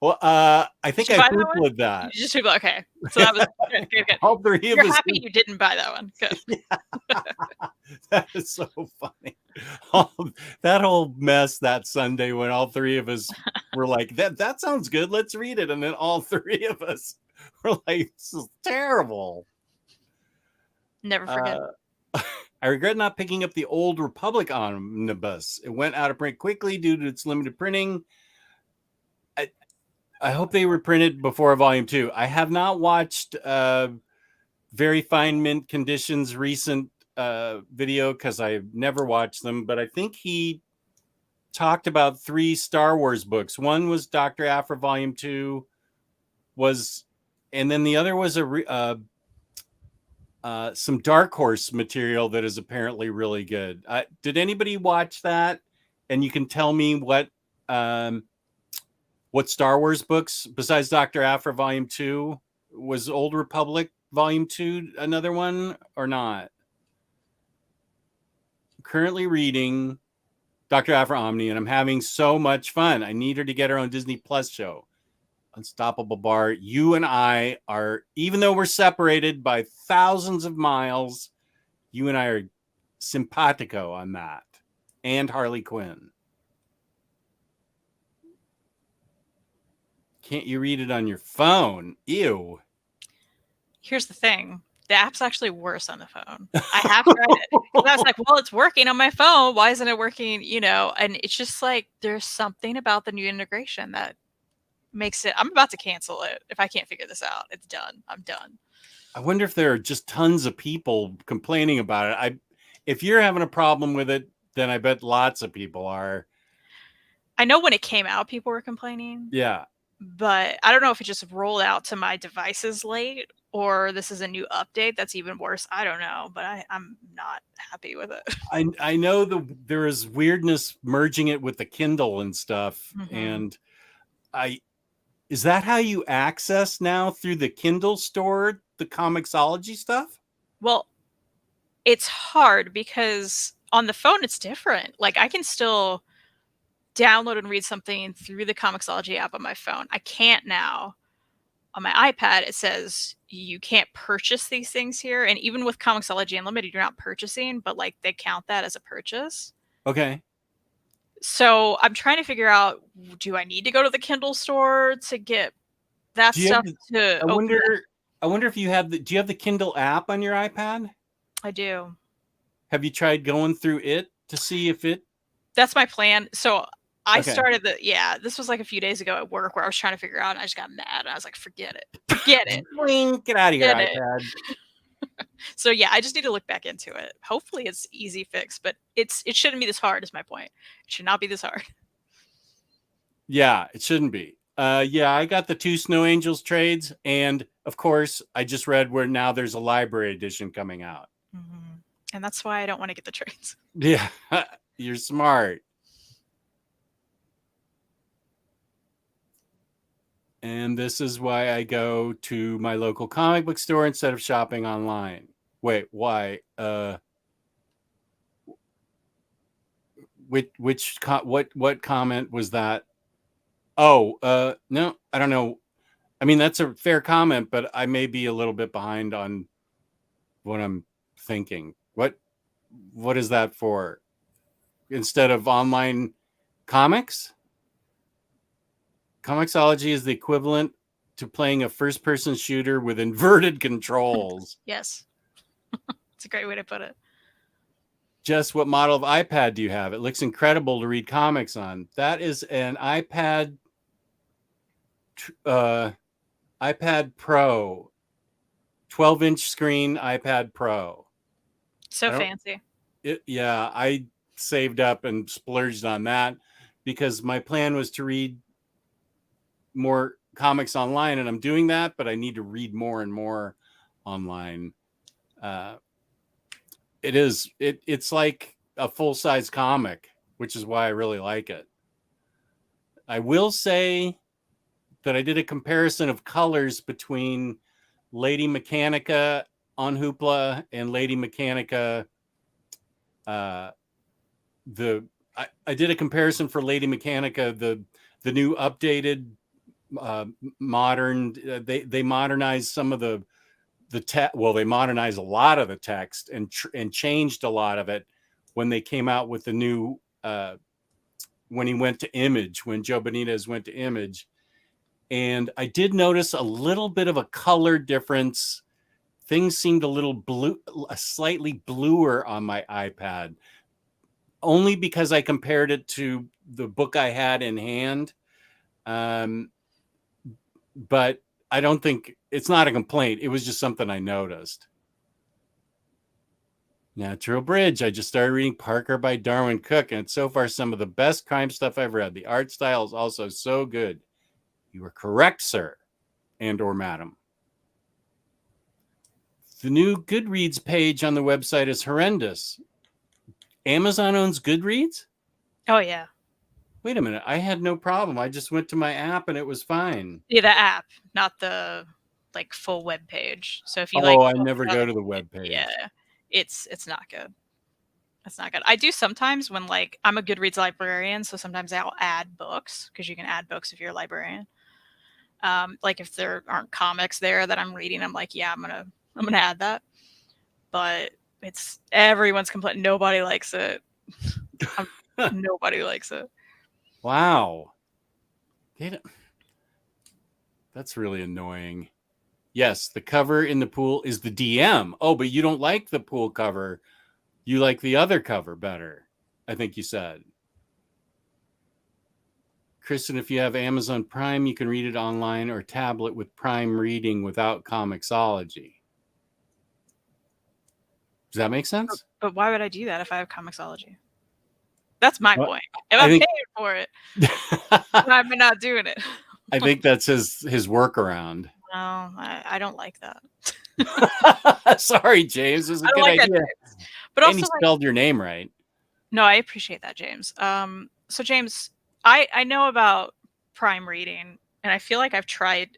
[SPEAKER 2] Well, I think I Googled that.
[SPEAKER 3] You just okay. So that was good.
[SPEAKER 2] All three of us.
[SPEAKER 3] You're happy you didn't buy that one. Good.
[SPEAKER 2] Yeah. That is so funny. That whole mess that Sunday when all three of us were like, that sounds good. Let's read it. And then all three of us were like, this is terrible.
[SPEAKER 3] Never forget.
[SPEAKER 2] I regret not picking up the Old Republic Omnibus. It went out of print quickly due to its limited printing. I hope they reprint it before Volume 2. I have not watched Very Fine Mint Conditions' recent video because I've never watched them, but I think he talked about 3 Star Wars books. One was Dr. Aphra Volume 2, and then the other was some Dark Horse material that is apparently really good. Did anybody watch that? And you can tell me what Star Wars books besides Dr. Aphra Volume 2 was Old Republic Volume 2 another one or not? Currently reading Dr. Aphra Omni, and I'm having so much fun. I need her to get her own Disney Plus show. Unstoppable Bar. You and I are, even though we're separated by thousands of miles, you and I are simpatico on that. And Harley Quinn. Can't you read it on your phone? Ew.
[SPEAKER 3] Here's the thing. The app's actually worse on the phone. I have tried it. I was like, well, it's working on my phone. Why isn't it working? You know, and it's just like there's something about the new integration that makes it. I'm about to cancel it if I can't figure this out. It's done. I'm done.
[SPEAKER 2] I wonder if there are just tons of people complaining about it. If you're having a problem with it, then I bet lots of people are.
[SPEAKER 3] I know when it came out, people were complaining.
[SPEAKER 2] Yeah.
[SPEAKER 3] But I don't know if it just rolled out to my devices late or this is a new update that's even worse. I don't know, but I'm not happy with it.
[SPEAKER 2] I know there is weirdness merging it with the Kindle and stuff.
[SPEAKER 3] Mm-hmm.
[SPEAKER 2] And is that how you access now through the Kindle store, the Comixology stuff?
[SPEAKER 3] Well, it's hard because on the phone, it's different. Like I can still download and read something through the Comixology app on my phone. I can't now. On my iPad, it says you can't purchase these things here. And even with Comixology Unlimited, you're not purchasing, but like they count that as a purchase.
[SPEAKER 2] Okay.
[SPEAKER 3] So I'm trying to figure out, do I need to go to the Kindle store to get that stuff to open?
[SPEAKER 2] I wonder if do you have the Kindle app on your iPad?
[SPEAKER 3] I do.
[SPEAKER 2] Have you tried going through it to see if it?
[SPEAKER 3] That's my plan. So I
[SPEAKER 2] Okay.
[SPEAKER 3] started this was like a few days ago at work where I was trying to figure out and I just got mad and I was like, forget it. Forget it.
[SPEAKER 2] Boing, get out of here,
[SPEAKER 3] Forget it.
[SPEAKER 2] iPad.
[SPEAKER 3] So yeah, I just need to look back into it. Hopefully it's easy fix, but it shouldn't be this hard is my point. It should not be this hard.
[SPEAKER 2] Yeah, it shouldn't be. Yeah, I got the 2 Snow Angels trades, and of course, I just read where now there's a library edition coming out.
[SPEAKER 3] Mm-hmm. And that's why I don't want to get the trades.
[SPEAKER 2] Yeah, you're smart. And this is why I go to my local comic book store instead of shopping online. Wait, why? What comment was that? Oh, no, I don't know. I mean, that's a fair comment, but I may be a little bit behind on what I'm thinking. What is that for? Instead of online comics? Comixology is the equivalent to playing a first-person shooter with inverted controls.
[SPEAKER 3] Yes. It's a great way to put it.
[SPEAKER 2] Just what model of iPad do you have? It looks incredible to read comics on. That is an iPad Pro, 12-inch screen iPad Pro.
[SPEAKER 3] So fancy.
[SPEAKER 2] Yeah, I saved up and splurged on that because my plan was to read more comics online, and I'm doing that, but I need to read more and more online. It's like a full-size comic, which is why I really like it. I will say that I did a comparison of colors between Lady Mechanica on Hoopla and Lady Mechanica. I did a comparison for Lady Mechanica, the new updated modern. They modernized some of the text. Well, they modernized a lot of the text and changed a lot of it when they came out with the new. When he went to Image, when Joe Benitez went to Image. And I did notice a little bit of a color difference. Things seemed a little blue, slightly bluer on my iPad, only because I compared it to the book I had in hand. But I don't think it's not a complaint. It was just something I noticed. Natural Bridge. I just started reading Parker by Darwin Cook, and it's so far some of the best crime stuff I've read. The art style is also so good. You are correct, sir, and or madam. The new Goodreads page on the website is horrendous. Amazon owns Goodreads?
[SPEAKER 3] Oh, yeah.
[SPEAKER 2] Wait a minute. I had no problem. I just went to my app and it was fine.
[SPEAKER 3] Yeah, the app, not the like full web page. So if you
[SPEAKER 2] I never go to the web page.
[SPEAKER 3] Yeah, it's not good. It's not good. I do sometimes when like I'm a Goodreads librarian, so sometimes I'll add books because you can add books if you're a librarian. Like if there aren't comics there that I'm reading, I'm like, yeah, I'm gonna add that. But it's everyone's complaining. Nobody likes it. Nobody likes it.
[SPEAKER 2] Wow. That's really annoying. Yes, the cover in the pool is the DM. Oh, but you don't like the pool cover. You like the other cover better, I think you said. Kristen, if you have Amazon Prime, you can read it online or tablet with Prime Reading without Comixology. Does that make sense?
[SPEAKER 3] But why would I do that if I have Comixology? That's my point. If I'm paying for it, why am I not doing it?
[SPEAKER 2] I think that's his workaround.
[SPEAKER 3] No, I don't like that.
[SPEAKER 2] Sorry, James. It was a good idea.
[SPEAKER 3] But
[SPEAKER 2] and
[SPEAKER 3] also,
[SPEAKER 2] he spelled your name right.
[SPEAKER 3] No, I appreciate that, James. So James, I know about Prime Reading, and I feel like I've tried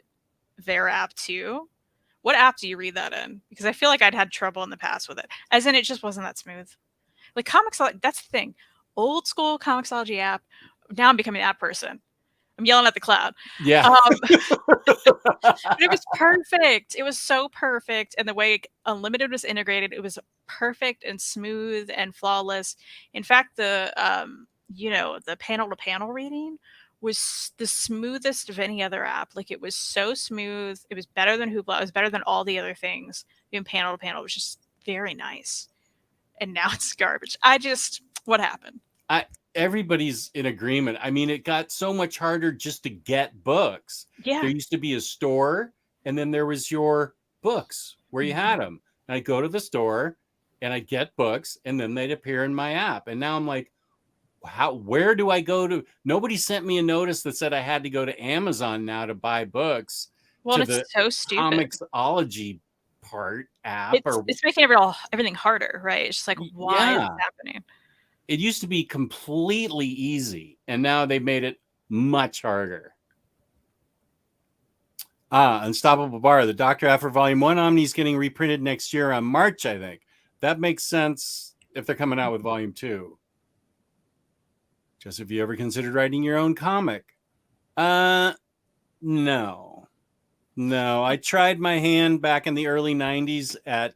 [SPEAKER 3] their app too. What app do you read that in? Because I feel like I'd had trouble in the past with it. As in, it just wasn't that smooth. Like Comixology, that's the thing. Old school Comixology app. Now I'm becoming an app person. I'm yelling at the cloud.
[SPEAKER 2] Yeah.
[SPEAKER 3] But it was perfect. It was so perfect. And the way Unlimited was integrated, it was perfect and smooth and flawless. In fact, the panel to panel reading was the smoothest of any other app. Like it was so smooth. It was better than Hoopla. It was better than all the other things. Even panel to panel was just very nice. And now it's garbage. What happened?
[SPEAKER 2] everybody's in agreement. I mean, it got so much harder just to get books.
[SPEAKER 3] Yeah.
[SPEAKER 2] There used to be a store, and then there was your books where you had them. And I'd go to the store and I'd get books, and then they'd appear in my app. And now I'm like, where do I go to? Nobody sent me a notice that said I had to go to Amazon now to buy books.
[SPEAKER 3] Well,
[SPEAKER 2] to
[SPEAKER 3] it's
[SPEAKER 2] the
[SPEAKER 3] so stupid.
[SPEAKER 2] Comixology app.
[SPEAKER 3] It's making everything harder, right? It's just like, why is this happening?
[SPEAKER 2] It used to be completely easy, and now they've made it much harder. Unstoppable Bar, the Dr. Aphra Volume 1 Omni's getting reprinted next year on March, I think. That makes sense if they're coming out with Volume 2. Just have you ever considered writing your own comic? No. I tried my hand back in the early 90s at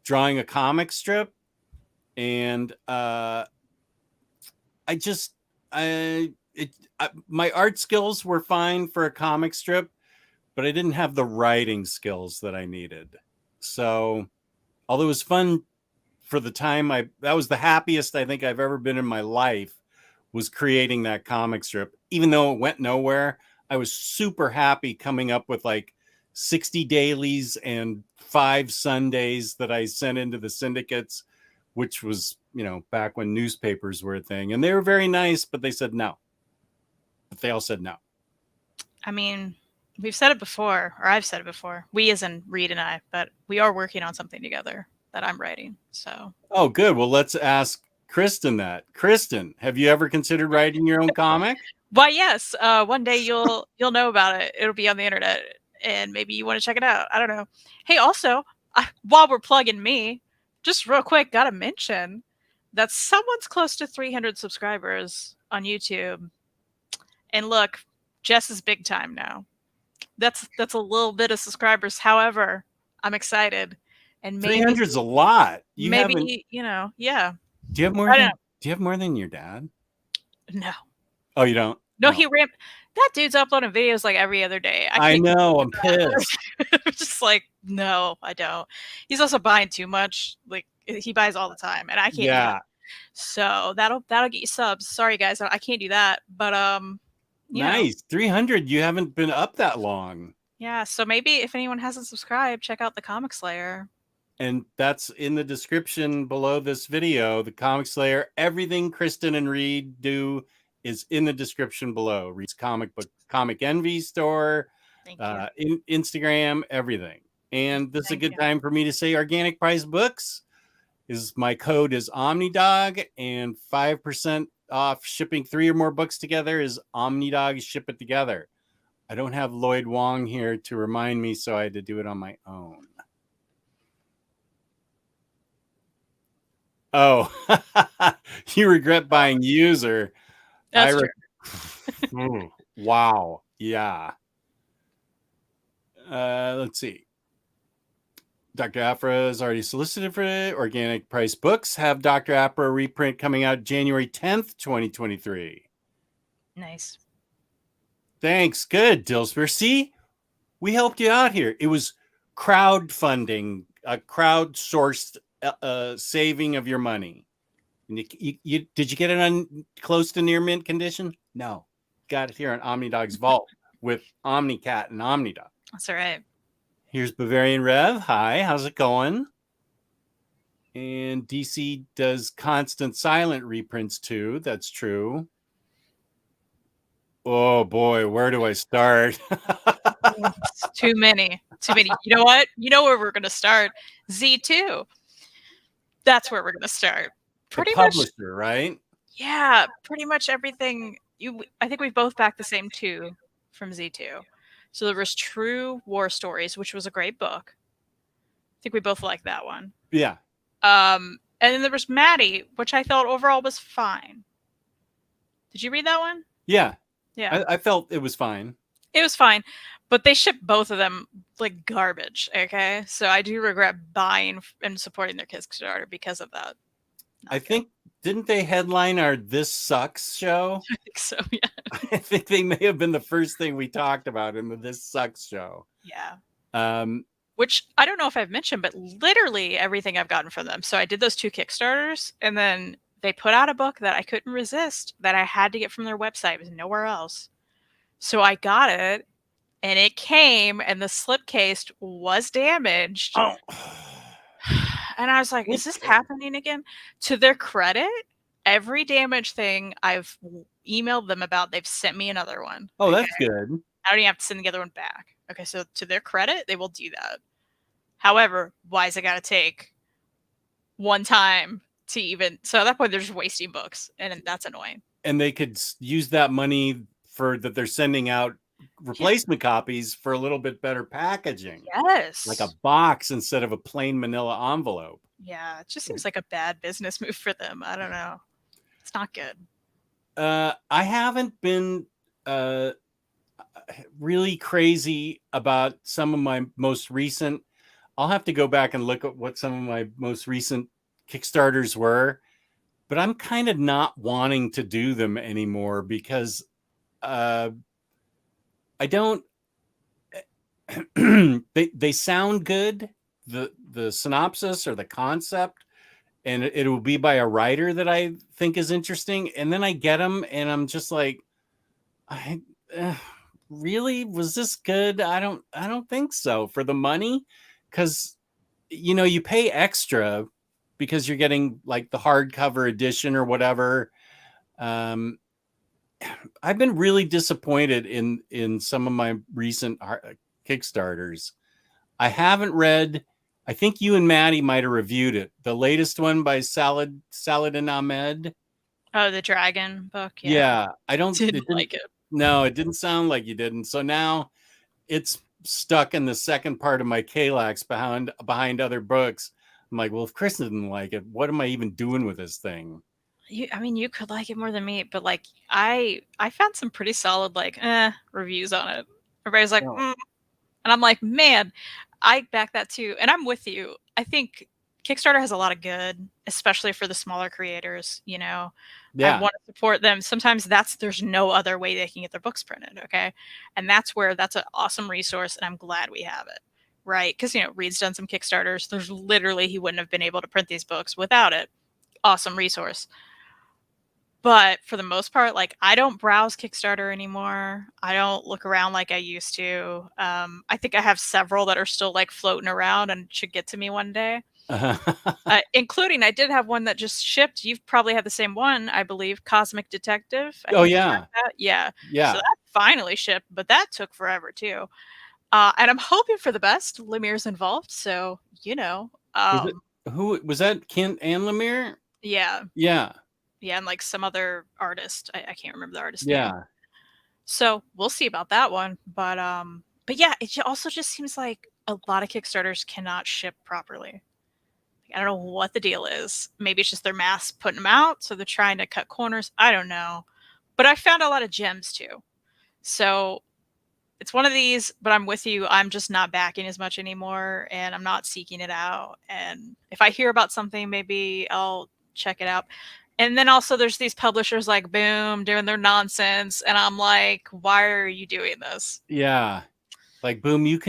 [SPEAKER 2] drawing a comic strip, and my art skills were fine for a comic strip, but I didn't have the writing skills that I needed. So, although it was fun for the time, that was the happiest I think I've ever been in my life, was creating that comic strip. Even though it went nowhere, I was super happy coming up with like 60 dailies and 5 Sundays that I sent into the syndicates, which was, back when newspapers were a thing. And they were very nice, but they said no. But they all said no.
[SPEAKER 3] I mean, we've said it before, or I've said it before. We as in Reed and I, but we are working on something together that I'm writing. So.
[SPEAKER 2] Oh, good. Well, let's ask Kristen that. Kristen, have you ever considered writing your own comic?
[SPEAKER 3] Why, yes. One day you'll know about it. It'll be on the internet, and maybe you want to check it out. I don't know. Hey, also, while we're plugging me, just real quick, gotta mention that someone's close to 300 subscribers on YouTube. And look, Jess is big time now. That's a little bit of subscribers. However, I'm excited, and maybe
[SPEAKER 2] 300's a lot.
[SPEAKER 3] yeah.
[SPEAKER 2] Do you have more? Do you have more than your dad?
[SPEAKER 3] No.
[SPEAKER 2] Oh, you don't?
[SPEAKER 3] No, he ran. That dude's uploading videos like every other day.
[SPEAKER 2] I know. I'm pissed.
[SPEAKER 3] Just like, no, I don't. He's also buying too much. Like, he buys all the time, and I can't.
[SPEAKER 2] Yeah.
[SPEAKER 3] So that'll get you subs. Sorry, guys, I can't do that. But
[SPEAKER 2] nice. 300. You haven't been up that long.
[SPEAKER 3] Yeah. So maybe if anyone hasn't subscribed, check out the Comic Slayer.
[SPEAKER 2] And that's in the description below this video. The Comic Slayer. Everything Kristen and Reed do is in the description below. Reed's comic envy store, Instagram, everything. And this is a good time for me to say organic price books my code is OmniDog, and 5% off shipping 3 or more books together is OmniDog Ship It Together. I don't have Lloyd Wong here to remind me, so I had to do it on my own. Oh, you regret buying user.
[SPEAKER 3] That's true.
[SPEAKER 2] Wow. Yeah. Let's see. Dr. Aphra has already solicited for it. Organic price books have Dr. Aphra reprint coming out January 10th, 2023.
[SPEAKER 3] Nice.
[SPEAKER 2] Thanks. Good, Dillsbury. See, we helped you out here. It was crowdfunding, a crowdsourced saving of your money. And did you get it on close to near mint condition? No. Got it here on OmniDog's Vault with OmniCat and OmniDog.
[SPEAKER 3] That's all right.
[SPEAKER 2] Here's Bavarian Rev. Hi, how's it going? And DC does constant silent reprints too. That's true. Oh boy, where do I start?
[SPEAKER 3] Too many. You know what? You know where we're going to start? Z2. That's where we're going to start. Pretty much.
[SPEAKER 2] Publisher, right?
[SPEAKER 3] Yeah, pretty much everything. I think we've both backed the same 2 from Z2. So there was True War Stories, which was a great book. I think we both liked that one.
[SPEAKER 2] Yeah.
[SPEAKER 3] And then there was Maddie, which I thought overall was fine. Did you read that one?
[SPEAKER 2] Yeah.
[SPEAKER 3] Yeah.
[SPEAKER 2] I felt it was fine.
[SPEAKER 3] It was fine, but they shipped both of them like garbage. Okay, so I do regret buying and supporting their Kickstarter because of that.
[SPEAKER 2] I think, didn't they headline our This Sucks show?
[SPEAKER 3] I think so, yeah.
[SPEAKER 2] I think they may have been the first thing we talked about in the This Sucks show.
[SPEAKER 3] Yeah. Which I don't know if I've mentioned, but literally everything I've gotten from them. So I did those 2 Kickstarters, and then they put out a book that I couldn't resist, that I had to get from their website. It was nowhere else. So I got it, and it came, and the slipcase was damaged.
[SPEAKER 2] Oh,
[SPEAKER 3] And I was like, is this happening again? To their credit, every damaged thing I've emailed them about, they've sent me another one.
[SPEAKER 2] oh, that's good.
[SPEAKER 3] I don't even have to send the other one back. Okay, so to their credit, they will do that. However, why is it got to take one time to even... So at that point, they're just wasting books, and that's annoying.
[SPEAKER 2] And they could use that money for that they're sending out replacement copies for a little bit better packaging.
[SPEAKER 3] Yes.
[SPEAKER 2] Like a box instead of a plain manila envelope.
[SPEAKER 3] Yeah, it just seems like a bad business move for them. I don't know. It's not good.
[SPEAKER 2] I haven't been really crazy about some of my most recent. I'll have to go back and look at what some of my most recent Kickstarters were, but I'm kind of not wanting to do them anymore because I don't. they sound good, the synopsis or the concept, and it will be by a writer that I think is interesting, and then I get them and I'm just like, really, was this good? I don't think so for the money, because you pay extra because you're getting like the hardcover edition or whatever. I've been really disappointed in some of my recent Kickstarters. I haven't read. I think you and Maddie might have reviewed it. The latest one by Saladin Ahmed.
[SPEAKER 3] Oh, the dragon book.
[SPEAKER 2] Yeah, I
[SPEAKER 3] didn't like it.
[SPEAKER 2] No, it didn't sound like you didn't. So now it's stuck in the second part of my Kalax behind other books. I'm like, well, if Chris didn't like it, what am I even doing with this thing?
[SPEAKER 3] You could like it more than me, but like I found some pretty solid reviews on it. Everybody's like, and I'm like, man, I back that too, and I'm with you. I think Kickstarter has a lot of good, especially for the smaller creators.
[SPEAKER 2] Yeah.
[SPEAKER 3] I want to support them. Sometimes there's no other way they can get their books printed. Okay, and that's an awesome resource, and I'm glad we have it. Right, because Reed's done some Kickstarters. There's literally he wouldn't have been able to print these books without it. Awesome resource. But for the most part, like, I don't browse Kickstarter anymore. I don't look around like I used to. I think I have several that are still like floating around and should get to me one day. Including, I did have one that just shipped. You've probably had the same one, I believe, Cosmic Detective.
[SPEAKER 2] Oh yeah,
[SPEAKER 3] yeah.
[SPEAKER 2] So
[SPEAKER 3] that finally shipped, but that took forever too. And I'm hoping for the best. Lemire's involved, so
[SPEAKER 2] who was that? Kent and Lemire?
[SPEAKER 3] Yeah.
[SPEAKER 2] Yeah,
[SPEAKER 3] and like some other artist. I can't remember the artist
[SPEAKER 2] name.
[SPEAKER 3] So we'll see about that one. But yeah, it also just seems like a lot of Kickstarters cannot ship properly. I don't know what the deal is. Maybe it's just their mass putting them out, so they're trying to cut corners. I don't know. But I found a lot of gems too. So it's one of these, but I'm with you. I'm just not backing as much anymore, and I'm not seeking it out. And if I hear about something, maybe I'll check it out. And then also there's these publishers like Boom doing their nonsense. And I'm like, why are you doing this?
[SPEAKER 2] Yeah. Like Boom, you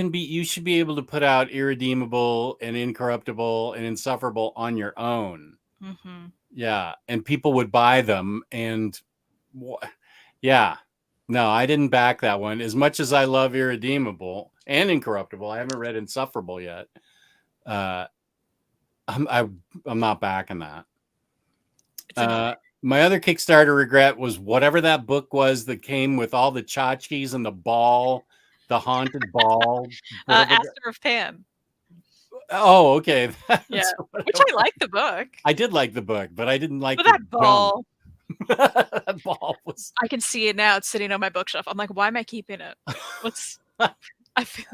[SPEAKER 2] should be able to put out Irredeemable and Incorruptible and Insufferable on your own.
[SPEAKER 3] Mm-hmm.
[SPEAKER 2] Yeah. And people would buy them. And yeah, no, I didn't back that one. As much as I love Irredeemable and Incorruptible, I haven't read Insufferable yet. I'm not backing that. My other Kickstarter regret was whatever that book was that came with all the tchotchkes and the ball, the haunted ball.
[SPEAKER 3] Aster of Pan.
[SPEAKER 2] Oh, okay.
[SPEAKER 3] Yeah, which I like the book.
[SPEAKER 2] I did like the book, but I didn't like
[SPEAKER 3] that ball.
[SPEAKER 2] That ball was.
[SPEAKER 3] I can see it now. It's sitting on my bookshelf. I'm like, why am I keeping it? I feel.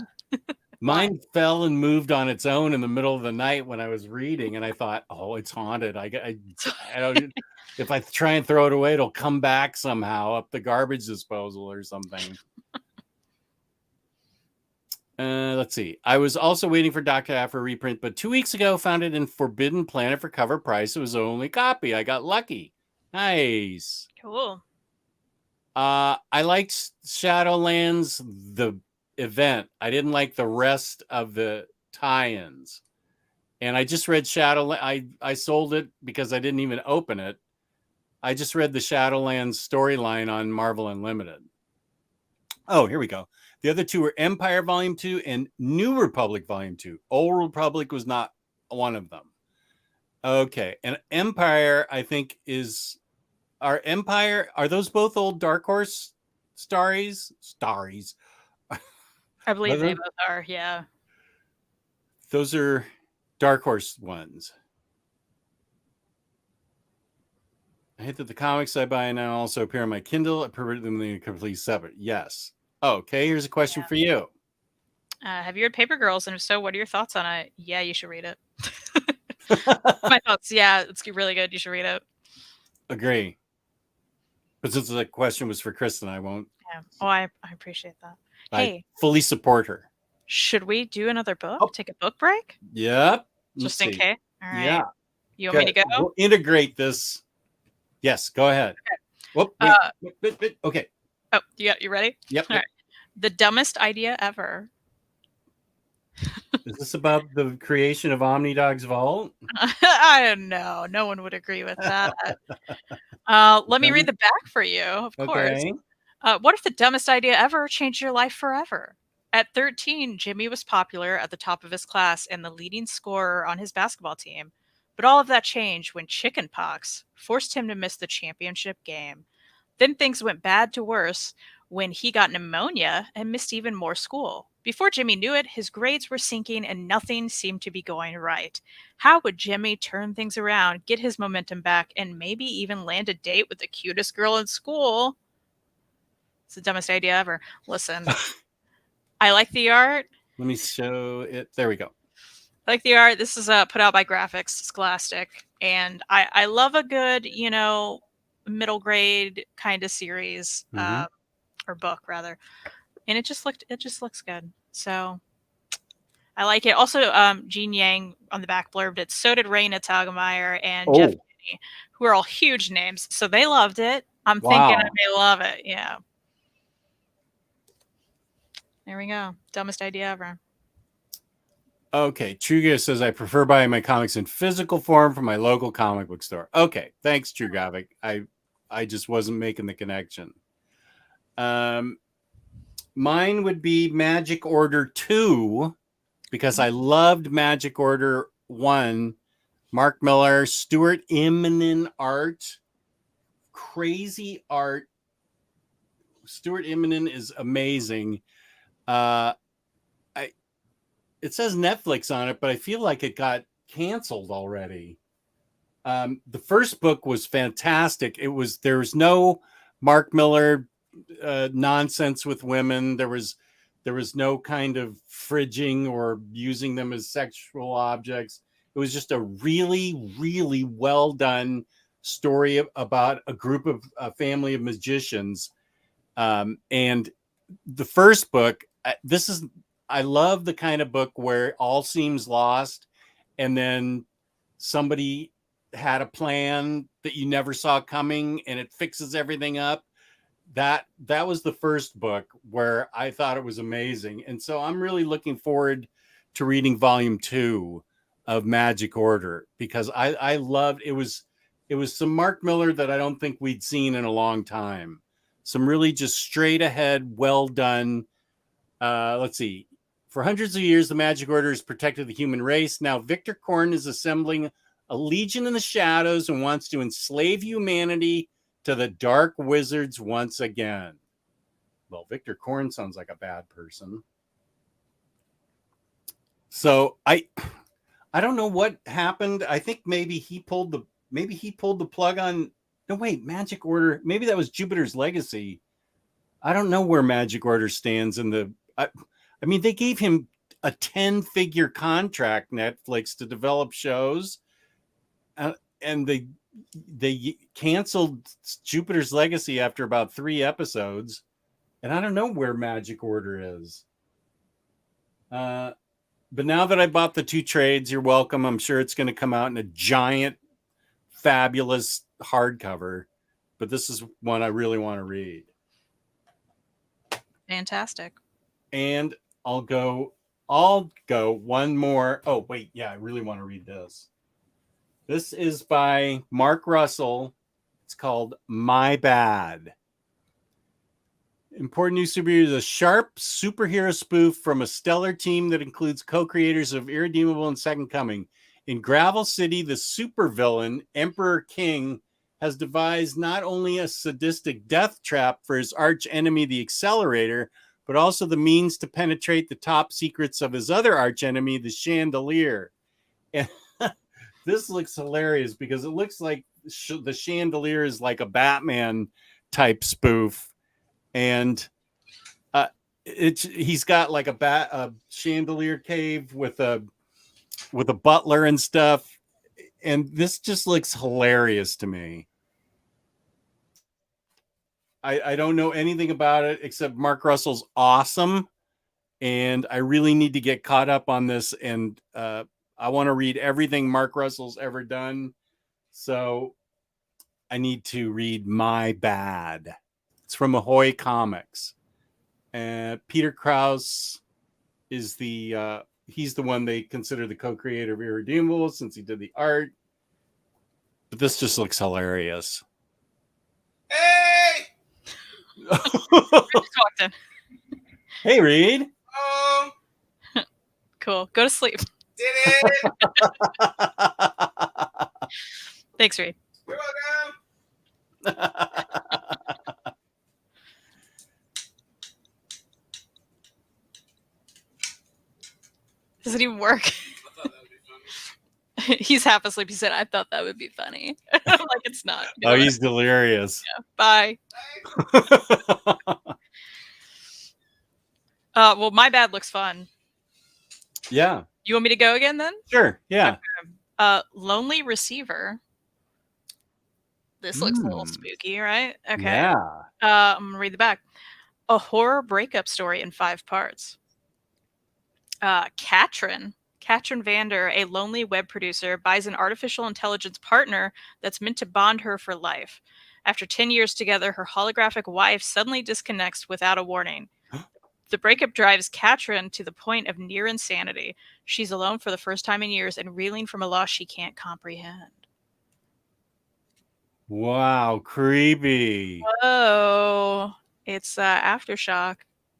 [SPEAKER 2] Mine fell and moved on its own in the middle of the night when I was reading, and I thought, "Oh, it's haunted." I don't. If I try and throw it away, it'll come back somehow up the garbage disposal or something. Let's see. I was also waiting for Dr. F for a reprint, but 2 weeks ago found it in Forbidden Planet for cover price. It was the only copy. I got lucky. Nice.
[SPEAKER 3] Cool.
[SPEAKER 2] I liked Shadowlands, the event. I didn't like the rest of the tie-ins, and I just read Shadowlands. I sold it because I didn't even open it, I just read the Shadowlands storyline on Marvel Unlimited. Oh, here we go. The other two were Empire Volume 2 and New Republic Volume 2. Old Republic was not one of them. Okay. And Empire, I think, is our Empire. Are those both old Dark Horse stories? Stories.
[SPEAKER 3] I believe they both are. Yeah.
[SPEAKER 2] Those are Dark Horse ones. I hate that the comics I buy now also appear on my Kindle. I prefer them to complete separate. Yes. Okay, here's a question for you.
[SPEAKER 3] Have you read Paper Girls? And if so, what are your thoughts on it? Yeah, you should read it. My thoughts. Yeah, it's really good. You should read it.
[SPEAKER 2] Agree. But since the question was for Kristen, I won't.
[SPEAKER 3] Yeah. Oh, I appreciate that.
[SPEAKER 2] I fully support her.
[SPEAKER 3] Should we do another book? Take a book break?
[SPEAKER 2] Yep.
[SPEAKER 3] Just in case. All right.
[SPEAKER 2] Yeah.
[SPEAKER 3] You want me to go?
[SPEAKER 2] We'll integrate this. Yes, go ahead.
[SPEAKER 3] Okay.
[SPEAKER 2] Whoop, wait. Okay.
[SPEAKER 3] Oh, you ready?
[SPEAKER 2] Yep.
[SPEAKER 3] All right. The dumbest idea ever.
[SPEAKER 2] Is this about the creation of OmniDog's vault?
[SPEAKER 3] I don't know. No one would agree with that. Let me read the back for you, of course. What if the dumbest idea ever changed your life forever? At 13, Jimmy was popular at the top of his class and the leading scorer on his basketball team. But all of that changed when chickenpox forced him to miss the championship game. Then things went bad to worse when he got pneumonia and missed even more school. Before Jimmy knew it, his grades were sinking and nothing seemed to be going right. How would Jimmy turn things around, get his momentum back, and maybe even land a date with the cutest girl in school? It's the dumbest idea ever. Listen, I like the art.
[SPEAKER 2] Let me show it. There we go.
[SPEAKER 3] I like the art. This is put out by Graphics Scholastic. And I love a good, middle grade kind of series, or book rather. And it just looks good. So I like it. Also, Gene Yang on the back blurbed it. So did Raina Tagemeyer and Jeff Kinney, who are all huge names. So they loved it. I'm thinking I may love it. Yeah. There we go. Dumbest idea ever.
[SPEAKER 2] Okay. Truga says, I prefer buying my comics in physical form from my local comic book store. Okay. Thanks, Trugavic. I just wasn't making the connection. Mine would be Magic Order 2 because I loved Magic Order 1. Mark Millar, Stuart Immonen art. Crazy art. Stuart Immonen is amazing. It says Netflix on it, but I feel like it got canceled already. The first book was fantastic. There was no Mark Millar nonsense with women. There was no kind of fridging or using them as sexual objects. It was just a really, really well done story about a group of family of magicians. And the first book, I love the kind of book where all seems lost and then somebody had a plan that you never saw coming and it fixes everything up. That was the first book where I thought it was amazing. And so I'm really looking forward to reading volume 2 of Magic Order because I loved it. It was some Mark Millar that I don't think we'd seen in a long time. Some really just straight ahead, well done. Let's see. For hundreds of years, the Magic Order has protected the human race. Now Victor Korn is assembling a legion in the shadows and wants to enslave humanity to the dark wizards once again. Well, Victor Korn sounds like a bad person. So I don't know what happened. I think maybe he pulled the plug on. No, wait, Magic Order. Maybe that was Jupiter's Legacy. I don't know where Magic Order stands in the. I mean, they gave him a 10-figure contract, Netflix, to develop shows, and they canceled Jupiter's Legacy after about 3 episodes, and I don't know where Magic Order is. But now that I bought the 2 trades, you're welcome. I'm sure it's going to come out in a giant, fabulous hardcover, but this is one I really want to read.
[SPEAKER 3] Fantastic.
[SPEAKER 2] And I'll go one more. Oh, wait. Yeah, I really want to read this. This is by Mark Russell, It's called My Bad. Important New Superhero is a sharp superhero spoof from a stellar team that includes co-creators of Irredeemable and Second Coming. In Gravel City, the supervillain, Emperor King, has devised not only a sadistic death trap for his arch enemy, the Accelerator, but also the means to penetrate the top secrets of his other arch enemy, the Chandelier. And this looks hilarious because it looks like the Chandelier is like a Batman type spoof. And he's got like a chandelier cave with a butler and stuff, and this just looks hilarious to me. I don't know anything about it except Mark Russell's awesome, and I really need to get caught up on this. And I want to read everything Mark Russell's ever done, so I need to read My Bad. It's from Ahoy Comics. Peter Krause is he's the one they consider the co-creator of Irredeemable since he did the art. But this just looks hilarious.
[SPEAKER 4] Hey!
[SPEAKER 3] Just walked in.
[SPEAKER 2] Hey, Reed.
[SPEAKER 3] Cool. Go to sleep.
[SPEAKER 4] Did it!
[SPEAKER 3] Thanks, Reed.
[SPEAKER 4] You're welcome.
[SPEAKER 3] Does it even work?
[SPEAKER 4] I thought that would be funny.
[SPEAKER 3] He's half asleep. He said, I thought that would be funny. I'm like, it's not.
[SPEAKER 2] Oh, he's delirious.
[SPEAKER 3] Yeah. Bye. Well, My Bad looks fun.
[SPEAKER 2] Yeah.
[SPEAKER 3] You want me to go again then?
[SPEAKER 2] Sure. Yeah.
[SPEAKER 3] Lonely Receiver. This looks a little spooky, right? Okay.
[SPEAKER 2] Yeah.
[SPEAKER 3] I'm going to read the back. A horror breakup story in 5 parts. Katrin Vander, a lonely web producer, buys an artificial intelligence partner that's meant to bond her for life. After 10 years together, her holographic wife suddenly disconnects without a warning. The breakup drives Katrin to the point of near insanity. She's alone for the first time in years and reeling from a loss she can't comprehend.
[SPEAKER 2] Wow, creepy.
[SPEAKER 3] Whoa. It's Aftershock,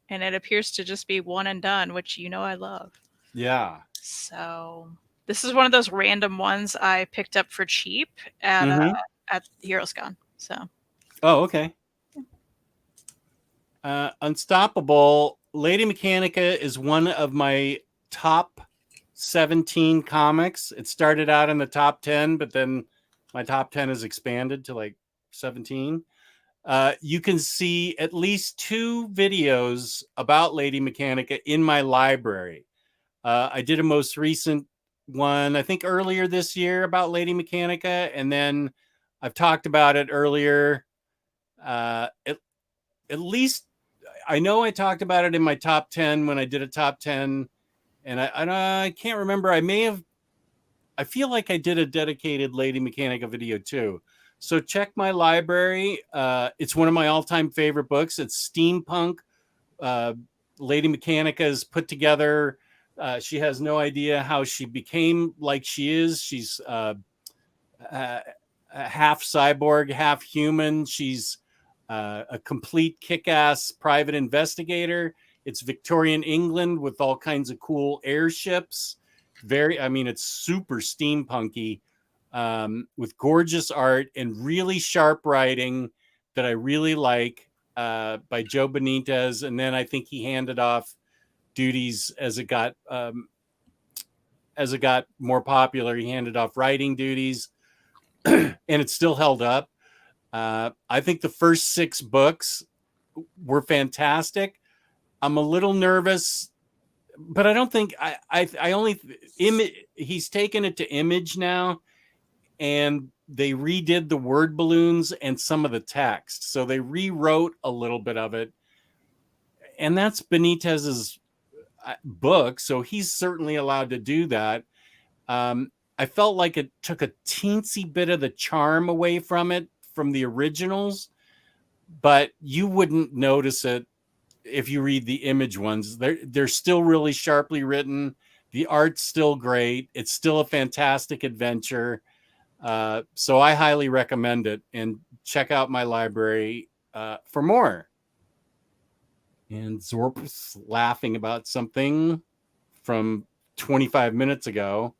[SPEAKER 3] and it appears to just be one and done, which you know I love.
[SPEAKER 2] Yeah.
[SPEAKER 3] So this is one of those random ones I picked up for cheap at HeroesCon. So.
[SPEAKER 2] Oh, okay. Unstoppable. Lady Mechanica is one of my top 17 comics. It started out in the top 10, but then my top 10 has expanded to like 17. You can see at least 2 videos about Lady Mechanica in my library. I did a most recent one, I think earlier this year, about Lady Mechanica, and then I've talked about it earlier. At least I know I talked about it in my top 10 when I did a top 10, and I can't remember. I feel like I did a dedicated Lady Mechanica video too. So check my library. It's one of my all-time favorite books. It's steampunk. Lady Mechanica is put together. She has no idea how she became like she is. She's half cyborg, half human. She's a complete kick-ass private investigator. It's Victorian England with all kinds of cool airships. It's super steampunky, with gorgeous art and really sharp writing that I really like, by Joe Benitez. And then I think he handed off duties as it got more popular. He handed off writing duties, and it's still held up. I think the first 6 books were fantastic. I'm a little nervous, but I don't think he's taken it to Image now, and they redid the word balloons and some of the text. So they rewrote a little bit of it, and that's Benitez's book, so he's certainly allowed to do that. I felt like it took a teensy bit of the charm away from it, from the originals, but you wouldn't notice it if you read the Image ones. They're still really sharply written. The art's still great. It's still a fantastic adventure. So I highly recommend it, and check out my library for more. And Zorp's laughing about something from 25 minutes ago.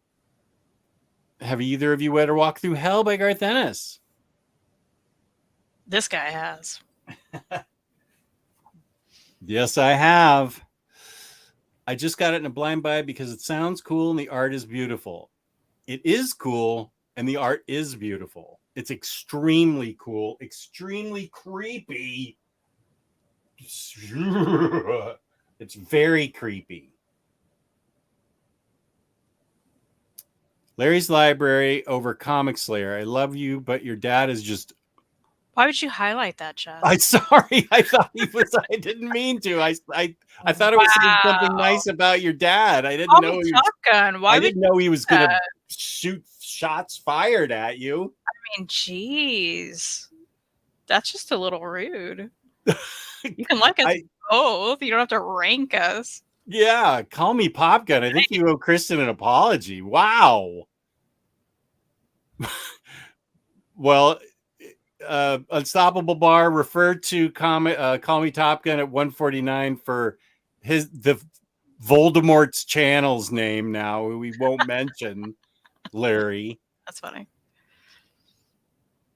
[SPEAKER 2] Have either of you read or Walk Through Hell by Garth Ennis?
[SPEAKER 3] This guy has.
[SPEAKER 2] Yes, I have. I just got it in a blind buy because it sounds cool and the art is beautiful. It is cool and the art is beautiful. It's extremely cool, extremely creepy. It's very creepy. Larry's Library over Comic Slayer. I love you, but your dad is just...
[SPEAKER 3] Why would you highlight that, Chad?
[SPEAKER 2] I'm sorry. I thought he was... I didn't mean to. I thought it was saying something nice about your dad. I didn't know he was...
[SPEAKER 3] Top Gun. Why
[SPEAKER 2] I
[SPEAKER 3] would
[SPEAKER 2] didn't know he was going to shoot shots fired at you.
[SPEAKER 3] I mean, jeez. That's just a little rude. You can like us both. You don't have to rank us.
[SPEAKER 2] Yeah, call me Pop Gun. I think you owe Kristen an apology. Wow. Well, Unstoppable Bar referred to Call Me Top Gun at 149 for the Voldemort's channel's name. Now we won't mention Larry.
[SPEAKER 3] That's funny.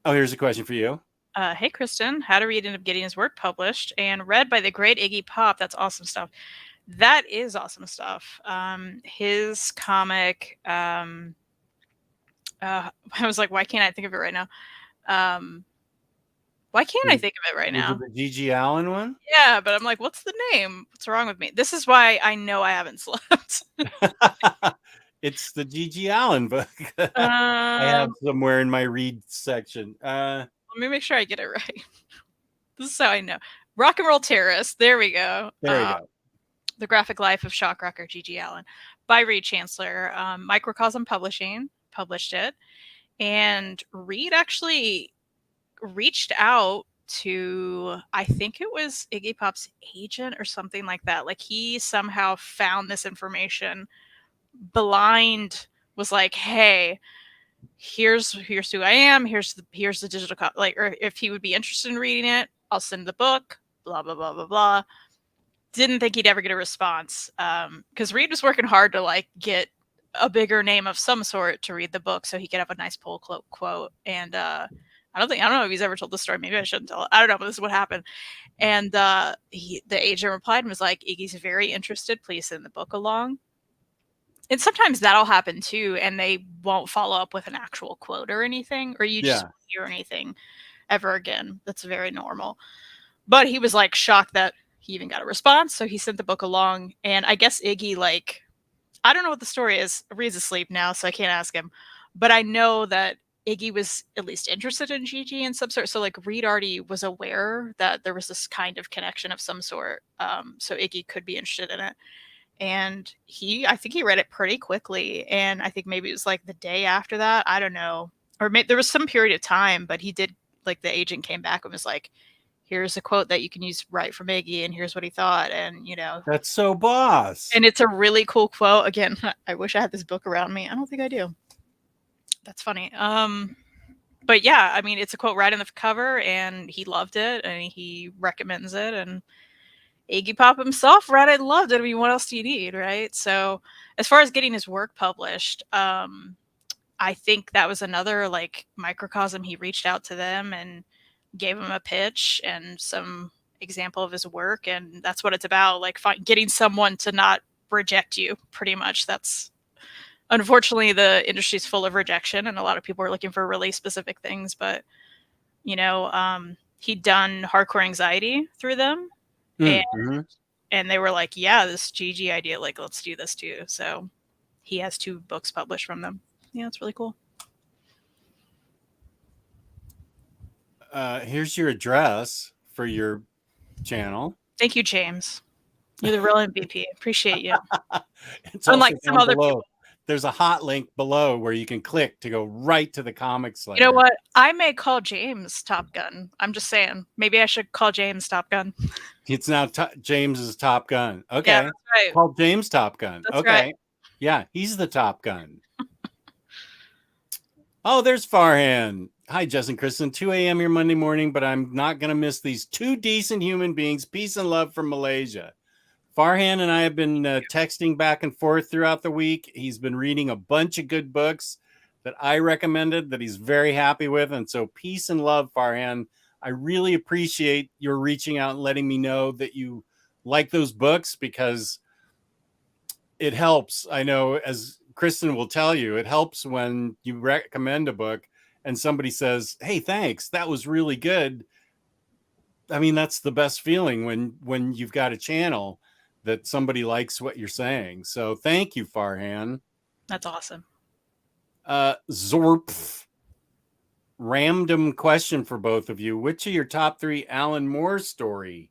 [SPEAKER 2] Oh, here's a question for you.
[SPEAKER 3] Hey, Kristen, how to read end up getting his work published and read by the great Iggy Pop. That's awesome stuff. That is awesome stuff. His comic, I was like, why can't I think of it right now? Why can't I think of it right now?
[SPEAKER 2] The G.G. Allen one?
[SPEAKER 3] Yeah, but I'm like, what's the name? What's wrong with me? This is why I know I haven't slept.
[SPEAKER 2] It's the G.G. Allen book. I have somewhere in my read section.
[SPEAKER 3] Let me make sure I get it right. This is how I know. Rock and Roll Terrorist. There we go.
[SPEAKER 2] There we go.
[SPEAKER 3] The Graphic Life of Shock Rocker G.G. Allen by Reed Chancellor. Microcosm Publishing published it. And Reed actually reached out to, I think it was Iggy Pop's agent or something like that. Like he somehow found this information. Blind was like, hey, here's who I am. Here's the digital copy. Like, or if he would be interested in reading it, I'll send the book. Blah blah blah blah blah. Didn't think he'd ever get a response because Reed was working hard to like get a bigger name of some sort to read the book so he could have a nice pull quote. And I don't know if he's ever told the story. Maybe I shouldn't tell it. I don't know, but this is what happened. And the agent replied and was like, Iggy's very interested. Please send the book along. And sometimes that'll happen too, and they won't follow up with an actual quote or anything, or you just won't hear anything ever again. That's very normal. But he was like shocked that he even got a response, so he sent the book along. And I guess Iggy, like, I don't know what the story is. Reed's asleep now, so I can't ask him. But I know that Iggy was at least interested in Gigi in some sort. So like Reed already was aware that there was this kind of connection of some sort. So Iggy could be interested in it. And I think he read it pretty quickly. And I think maybe it was like the day after that. I don't know. Or maybe there was some period of time, but he did, like the agent came back and was like, here's a quote that you can use right from Iggy, and here's what he thought. And, you know.
[SPEAKER 2] That's so boss.
[SPEAKER 3] And it's a really cool quote. Again, I wish I had this book around me. I don't think I do. That's funny. But yeah, I mean, it's a quote right on the cover, and he loved it, and he recommends it, and Iggy Pop himself read it, loved it. I mean, what else do you need, right? So as far as getting his work published, I think that was another like microcosm. He reached out to them and gave him a pitch and some example of his work, and that's what it's about, like getting someone to not reject you, pretty much. That's unfortunately the industry's full of rejection, and a lot of people are looking for really specific things. But you know, he'd done Hardcore Anxiety through them. And they were like, yeah, this GG idea, like, let's do this too. So he has 2 books published from them. Yeah, it's really cool.
[SPEAKER 2] Here's your address for your channel.
[SPEAKER 3] Thank you, James. You're the real MVP. Appreciate you.
[SPEAKER 2] It's
[SPEAKER 3] unlike some other people.
[SPEAKER 2] There's a hot link below where you can click to go right to the comics.
[SPEAKER 3] You know what? I may call James Top Gun. I'm just saying. Maybe I should call James Top Gun.
[SPEAKER 2] It's now James's Top Gun. Okay.
[SPEAKER 3] Yeah, that's right.
[SPEAKER 2] Call James Top Gun.
[SPEAKER 3] That's
[SPEAKER 2] okay.
[SPEAKER 3] Right.
[SPEAKER 2] Yeah, he's the Top Gun. Oh, there's Farhan. Hi, Justin Kristen. 2 a.m. here Monday morning, but I'm not going to miss these two decent human beings. Peace and love from Malaysia. Farhan and I have been texting back and forth throughout the week. He's been reading a bunch of good books that I recommended that he's very happy with. And so peace and love, Farhan. I really appreciate your reaching out and letting me know that you like those books, because it helps. I know, as Kristen will tell you, it helps when you recommend a book and somebody says, hey, thanks, that was really good. I mean, that's the best feeling when you've got a channel that somebody likes what you're saying. So thank you, Farhan.
[SPEAKER 3] That's awesome.
[SPEAKER 2] Zorp. Random question for both of you. Which are your top 3 Alan Moore story?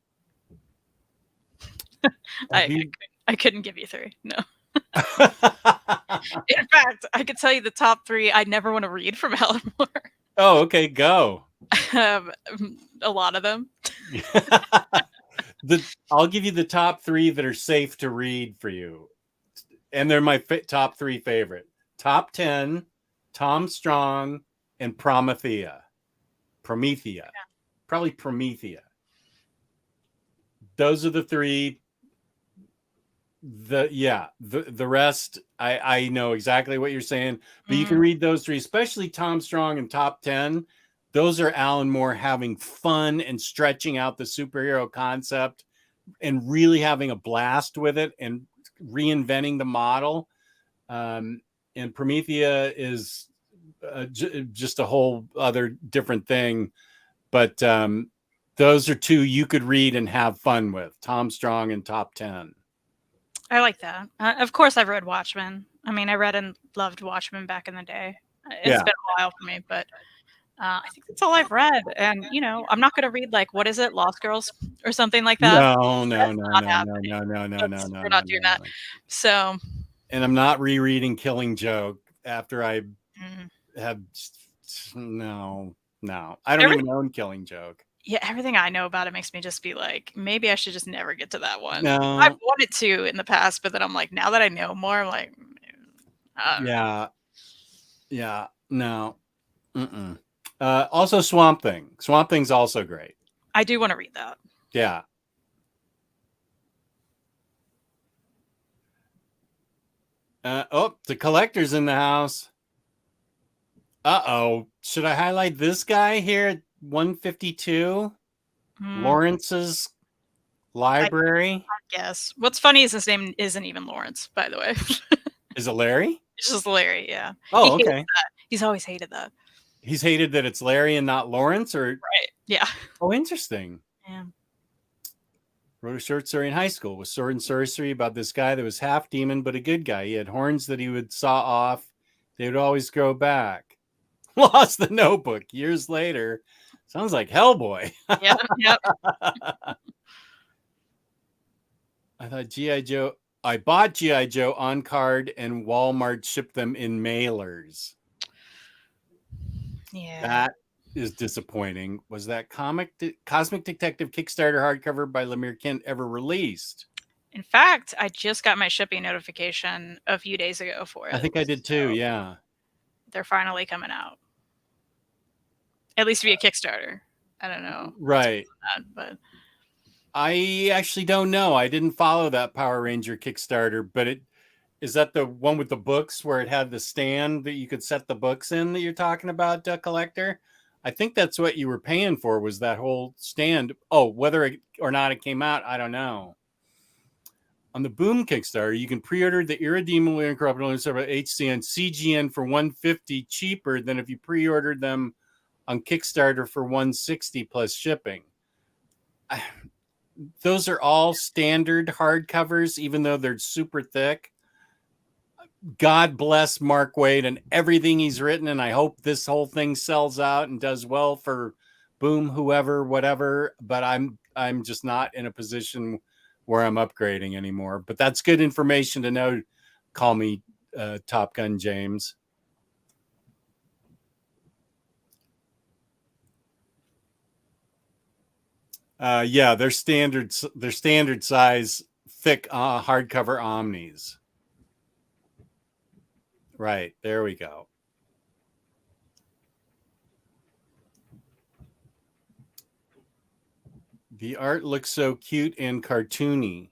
[SPEAKER 3] I couldn't give you 3. No. In fact, I could tell you the top 3 I never want to read from Alan Moore.
[SPEAKER 2] Oh, okay, go.
[SPEAKER 3] A lot of them.
[SPEAKER 2] I'll give you the top 3 that are safe to read for you, and they're my top 3 favorite. Top 10, Tom Strong, and Promethea. Yeah. Probably Promethea. Those are the 3. The rest, I know exactly what you're saying, but you can read those 3, especially Tom Strong and top 10. Those are Alan Moore having fun and stretching out the superhero concept and really having a blast with it and reinventing the model. And Promethea is just a whole other different thing. But those are 2 you could read and have fun with, Tom Strong and top 10.
[SPEAKER 3] I like that. Of course, I've read Watchmen. I mean, I read and loved Watchmen back in the day. It's been a while for me, but I think that's all I've read. And, you know, I'm not going to read, like, what is it, Lost Girls or something like that.
[SPEAKER 2] No.
[SPEAKER 3] We're not doing that. So.
[SPEAKER 2] And I'm not rereading Killing Joke after I have. No. I don't even own Killing Joke.
[SPEAKER 3] Yeah, everything I know about it makes me just be like, maybe I should just never get to that one.
[SPEAKER 2] No.
[SPEAKER 3] I've wanted to in the past, but then I'm like, now that I know more, I'm like,
[SPEAKER 2] no. Also Swamp Thing. Swamp Thing's also great.
[SPEAKER 3] I do want to read that.
[SPEAKER 2] Yeah. The collector's in the house. Should I highlight this guy here at 152? Lawrence's library?
[SPEAKER 3] I guess. What's funny is his name isn't even Lawrence, by the way.
[SPEAKER 2] Is it Larry?
[SPEAKER 3] It's just Larry, yeah.
[SPEAKER 2] Oh, okay.
[SPEAKER 3] He's always hated that.
[SPEAKER 2] He's hated that it's Larry and not Lawrence, or
[SPEAKER 3] right? Yeah.
[SPEAKER 2] Oh, interesting.
[SPEAKER 3] Yeah.
[SPEAKER 2] Wrote a short story in high school with sword and sorcery about this guy that was half demon but a good guy. He had horns that he would saw off. They would always grow back. Lost the notebook years later. Sounds like Hellboy.
[SPEAKER 3] Yep.
[SPEAKER 2] I thought G.I. Joe. I bought G.I. Joe on card and Walmart shipped them in mailers.
[SPEAKER 3] Yeah.
[SPEAKER 2] That is disappointing. Was that Cosmic Detective Kickstarter hardcover by Lemire Kent ever released?
[SPEAKER 3] In fact, I just got my shipping notification a few days ago for it.
[SPEAKER 2] I think I did too, yeah.
[SPEAKER 3] They're finally coming out. At least via Kickstarter. I don't know.
[SPEAKER 2] Right.
[SPEAKER 3] But
[SPEAKER 2] I actually don't know. I didn't follow that Power Ranger Kickstarter, but is that the one with the books where it had the stand that you could set the books in that you're talking about, Collector? I think that's what you were paying for, was that whole stand. Oh, whether or not it came out, I don't know. On the Boom Kickstarter, you can pre-order the Irredeemable, Incorruptible, and HCN CGN for $150 cheaper than if you pre-ordered them on Kickstarter for $160 plus shipping. Those are all standard hardcovers, even though they're super thick. God bless Mark Waid and everything he's written, and I hope this whole thing sells out and does well for Boom, whoever, whatever. But I'm just not in a position where I'm upgrading anymore. But that's good information to know. Call me Top Gun James. Yeah, they're standard size, thick hardcover omnis. Right, there we go. The art looks so cute and cartoony.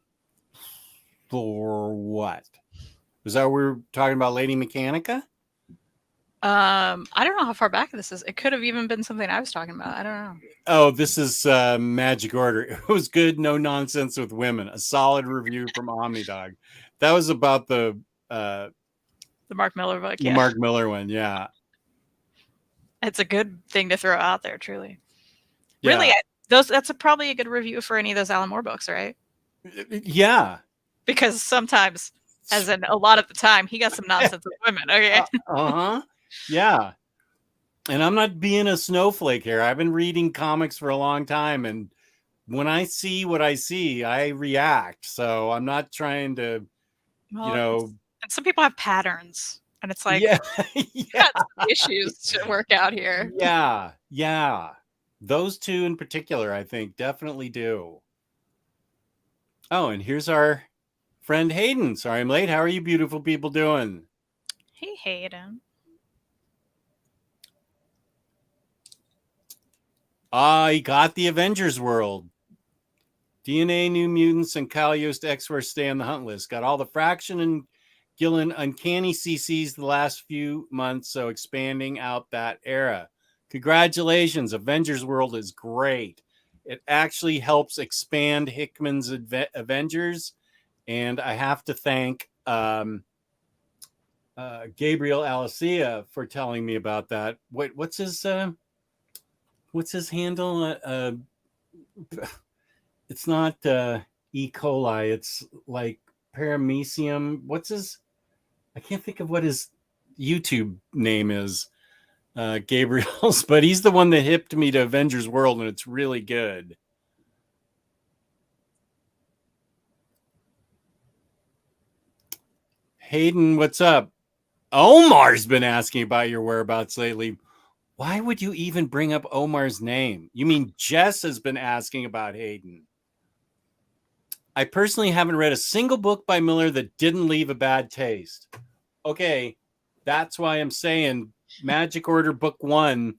[SPEAKER 2] For what? Was that what we were talking about, Lady Mechanica?
[SPEAKER 3] I don't know how far back this is. It could have even been something I was talking about. I don't know.
[SPEAKER 2] Oh, this is Magic Order. It was good, no nonsense with women. A solid review from OmniDog. That was about the
[SPEAKER 3] Mark Miller book.
[SPEAKER 2] the
[SPEAKER 3] Yeah,
[SPEAKER 2] Mark Miller one. Yeah.
[SPEAKER 3] it's a good thing to throw out there. Truly,
[SPEAKER 2] Yeah.
[SPEAKER 3] really, that's probably a good review for any of those Alan Moore books, right?
[SPEAKER 2] Yeah.
[SPEAKER 3] Because sometimes, as in a lot of the time, he got some nonsense with women. Okay.
[SPEAKER 2] Uh-huh. Yeah. And I'm not being a snowflake here. I've been reading comics for a long time, and when I see what I see, I react. So I'm not trying to,
[SPEAKER 3] Well, and some people have patterns, and it's like,
[SPEAKER 2] yeah,
[SPEAKER 3] you got some issues to work out here.
[SPEAKER 2] yeah. Those two in particular, I think, definitely do. Oh, and here's our friend Hayden. Sorry I'm late. How are you beautiful people doing?
[SPEAKER 3] Hey, Hayden.
[SPEAKER 2] I got the Avengers world. DNA, New Mutants, and Kyle Yost X-Force stay on the hunt list. Got all the Fraction and Gillen Uncanny CCs the last few months, so expanding out that era. Congratulations. Avengers world is great. It actually helps expand Hickman's Avengers, and I have to thank Gabriel Alicia for telling me about that. What's his handle? It's not E. coli. It's like paramecium. What's his? I can't think of what his YouTube name is. Gabriel's, but he's the one that hipped me to Avengers World, and it's really good. Hayden, what's up? Omar's been asking about your whereabouts lately. Why would you even bring up Omar's name? You mean Jess has been asking about Hayden? I personally haven't read a single book by Miller that didn't leave a bad taste. Okay, that's why I'm saying Magic Order Book 1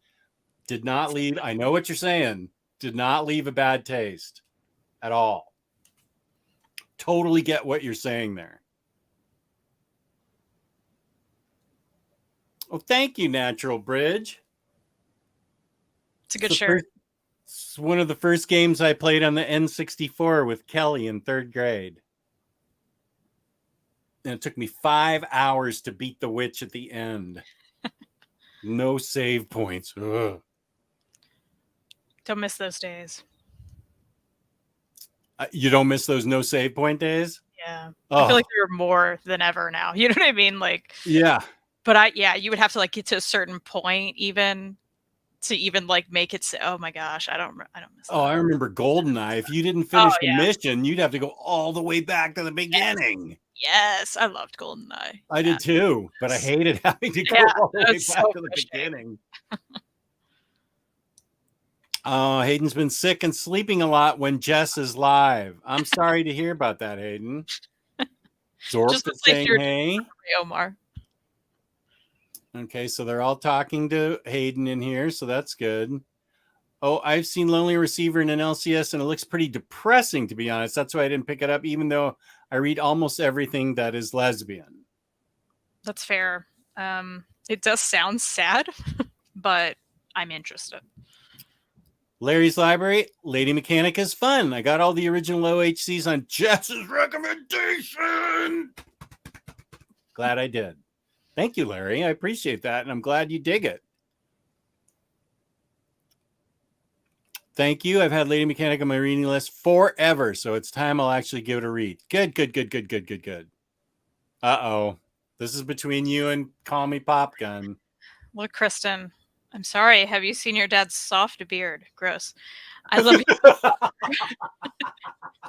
[SPEAKER 2] did not leave, I know what you're saying, did not leave a bad taste at all. Totally get what you're saying there. Oh, thank you, Natural Bridge.
[SPEAKER 3] It's a good shirt.
[SPEAKER 2] It's one of the first games I played on the N64 with Kelly in 3rd grade. And it took me 5 hours to beat the witch at the end. No save points. Ugh.
[SPEAKER 3] Don't miss those days.
[SPEAKER 2] You don't miss those no save point days?
[SPEAKER 3] Yeah.
[SPEAKER 2] Oh.
[SPEAKER 3] I feel like they're more than ever now. You know what I mean? Like,
[SPEAKER 2] yeah.
[SPEAKER 3] But you would have to like get to a certain point even to even like make it say, oh my gosh, I don't miss that.
[SPEAKER 2] Oh, I remember GoldenEye. If you didn't finish the mission, you'd have to go all the way back to the beginning.
[SPEAKER 3] Yes, I loved GoldenEye.
[SPEAKER 2] I did too, but I hated having to go all the way back to the beginning. Hayden's been sick and sleeping a lot when Jess is live. I'm sorry to hear about that, Hayden. Zorp is saying hey.
[SPEAKER 3] Omar.
[SPEAKER 2] Okay, so they're all talking to Hayden in here, so that's good. Oh, I've seen Lonely Receiver in an LCS, and it looks pretty depressing, to be honest. That's why I didn't pick it up, even though I read almost everything that is lesbian.
[SPEAKER 3] That's fair. It does sound sad, but I'm interested.
[SPEAKER 2] Larry's Library, Lady Mechanic is fun. I got all the original OHCs on Jess's recommendation. Glad I did. Thank you, Larry. I appreciate that, and I'm glad you dig it. Thank you. I've had Lady Mechanic on my reading list forever, so it's time I'll actually give it a read. Good. Uh-oh. This is between you and Call Me Pop Gun.
[SPEAKER 3] Look, Kristen, I'm sorry. Have you seen your dad's soft beard? Gross. I love you.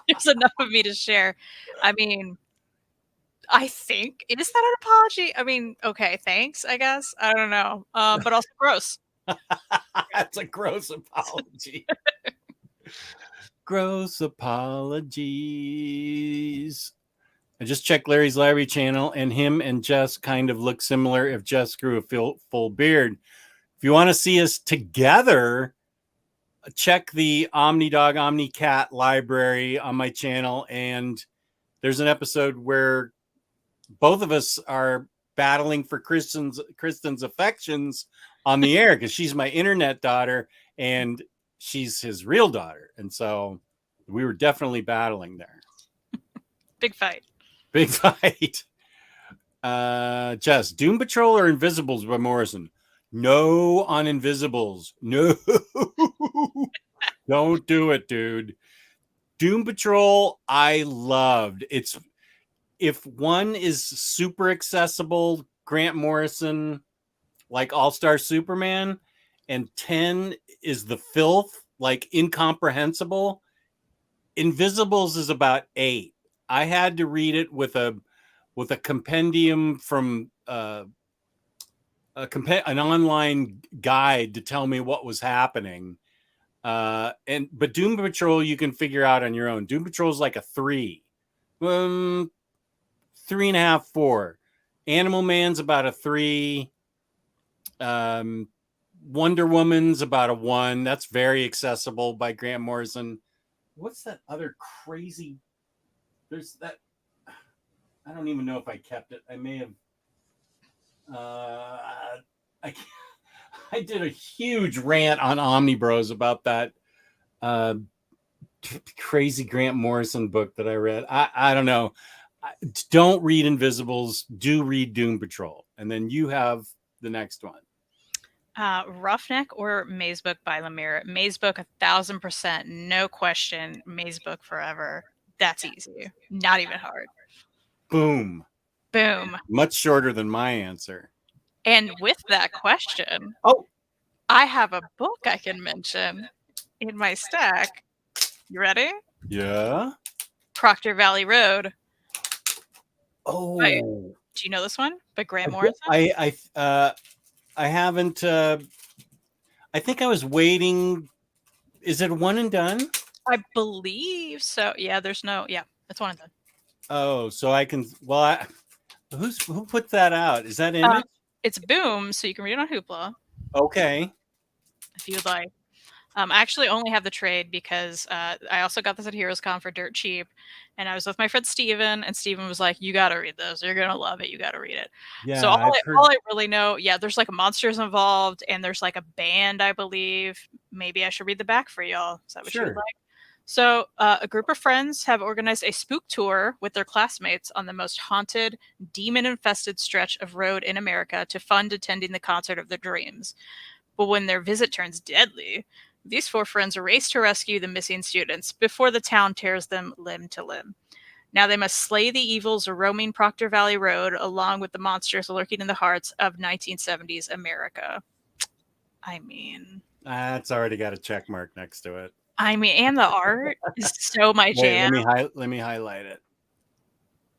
[SPEAKER 3] There's enough of me to share. I mean, I think, is that an apology? I mean, okay, thanks, I guess. I don't know. But also gross.
[SPEAKER 2] That's a gross apology. Gross apologies. I just checked Larry's Library channel, and him and Jess kind of look similar if Jess grew a full beard. If you want to see us together, check the OmniDog, OmniCat library on my channel, and there's an episode where both of us are battling for Kristen's affections on the air because she's my internet daughter and she's his real daughter, and so we were definitely battling there.
[SPEAKER 3] Big fight.
[SPEAKER 2] Big fight. Jess, Doom Patrol or Invisibles by Morrison? No on Invisibles. No. Don't do it, dude. Doom Patrol, I loved. It's if one is super accessible, Grant Morrison, like All-Star Superman, and 10 is the filth, like incomprehensible. Invisibles is about 8. I had to read it with a compendium from an online guide to tell me what was happening. But Doom Patrol you can figure out on your own. Doom Patrol is like a 3, 3.5, 4. Animal Man's about a 3. Wonder Woman's about a 1. That's very accessible by Grant Morrison. What's that other crazy? There's that. I don't even know if I kept it. I may have. I did a huge rant on Omnibros about that crazy Grant Morrison book that I read. I don't know. Don't read Invisibles. Do read Doom Patrol, and then you have the next one.
[SPEAKER 3] Roughneck or Maze Book by Lemire. Maze Book 1000%, no question. Maze Book forever. That's easy. Not even hard.
[SPEAKER 2] Boom.
[SPEAKER 3] Boom.
[SPEAKER 2] Much shorter than my answer.
[SPEAKER 3] And with that question, I have a book I can mention in my stack. You ready?
[SPEAKER 2] Yeah.
[SPEAKER 3] Proctor Valley Road.
[SPEAKER 2] Oh.
[SPEAKER 3] Right. Do you know this one? By Grant Morrison?
[SPEAKER 2] I haven't. I think I was waiting. Is it one and done?
[SPEAKER 3] I believe so. Yeah, it's one and done.
[SPEAKER 2] Oh, so I can. Well, who put that out? Is that Image?
[SPEAKER 3] It's Boom, so you can read it on Hoopla.
[SPEAKER 2] Okay.
[SPEAKER 3] If you would like. I actually only have the trade because I also got this at Heroes Con for dirt cheap. And I was with my friend Steven, and Steven was like, you got to read this. You're going to love it. You got to read it.
[SPEAKER 2] Yeah,
[SPEAKER 3] so all I really know, there's like monsters involved, and there's like a band, I believe. Maybe I should read the back for y'all. Is that what you would like? So a group of friends have organized a spook tour with their classmates on the most haunted, demon-infested stretch of road in America to fund attending the concert of their dreams. But when their visit turns deadly, these 4 friends race to rescue the missing students before the town tears them limb to limb. Now they must slay the evils roaming Proctor Valley Road along with the monsters lurking in the hearts of 1970s America. I mean...
[SPEAKER 2] That's already got a check mark next to it.
[SPEAKER 3] I mean, and the art is so my jam.
[SPEAKER 2] Let me highlight it.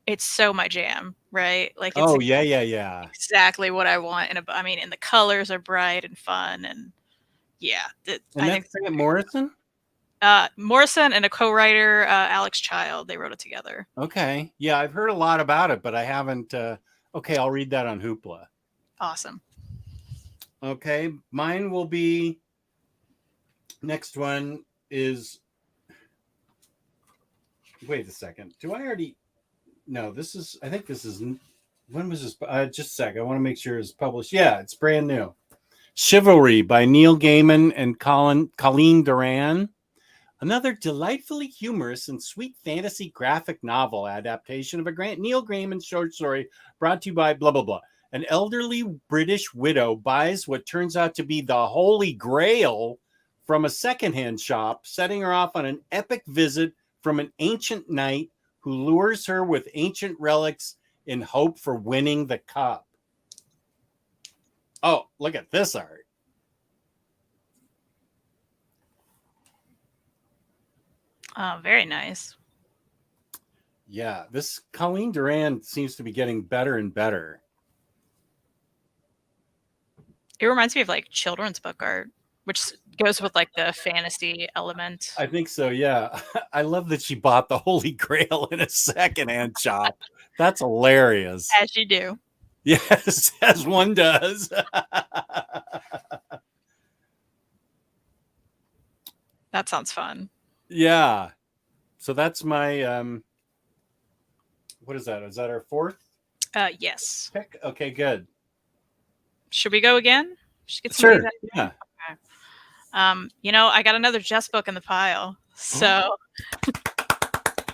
[SPEAKER 3] It's so my jam, right? Like,
[SPEAKER 2] it's yeah.
[SPEAKER 3] Exactly what I want. And the colors are bright and fun, and yeah.
[SPEAKER 2] I think it's Morrison.
[SPEAKER 3] Morrison and a co-writer, Alex Child. They wrote it together.
[SPEAKER 2] Okay, yeah, I've heard a lot about it, but I haven't. Okay, I'll read that on Hoopla.
[SPEAKER 3] Awesome.
[SPEAKER 2] Okay, mine will be. Next one is. Wait a second. Do I already? No, this is. I think this is. When was this? Just a sec. I want to make sure it's published. Yeah, it's brand new. Chivalry by Neil Gaiman and Colleen Doran. Another delightfully humorous and sweet fantasy graphic novel adaptation of a Neil Gaiman short story brought to you by blah, blah, blah. An elderly British widow buys what turns out to be the Holy Grail from a secondhand shop, setting her off on an epic visit from an ancient knight who lures her with ancient relics in hope for winning the cup. Oh, look at this art.
[SPEAKER 3] Oh, very nice.
[SPEAKER 2] Yeah, this Colleen Doran seems to be getting better and better.
[SPEAKER 3] It reminds me of like children's book art, which goes with like the fantasy element.
[SPEAKER 2] I think so, yeah. I love that she bought the Holy Grail in a secondhand shop. That's hilarious.
[SPEAKER 3] As you do.
[SPEAKER 2] Yes, as one does.
[SPEAKER 3] That sounds fun.
[SPEAKER 2] Yeah. So that's my what is that? Is that our fourth
[SPEAKER 3] Yes.
[SPEAKER 2] pick? Okay, good.
[SPEAKER 3] Should we go again? Should get some
[SPEAKER 2] Sure.
[SPEAKER 3] of these out?
[SPEAKER 2] Yeah.
[SPEAKER 3] You know, I got another Jess book in the pile. So,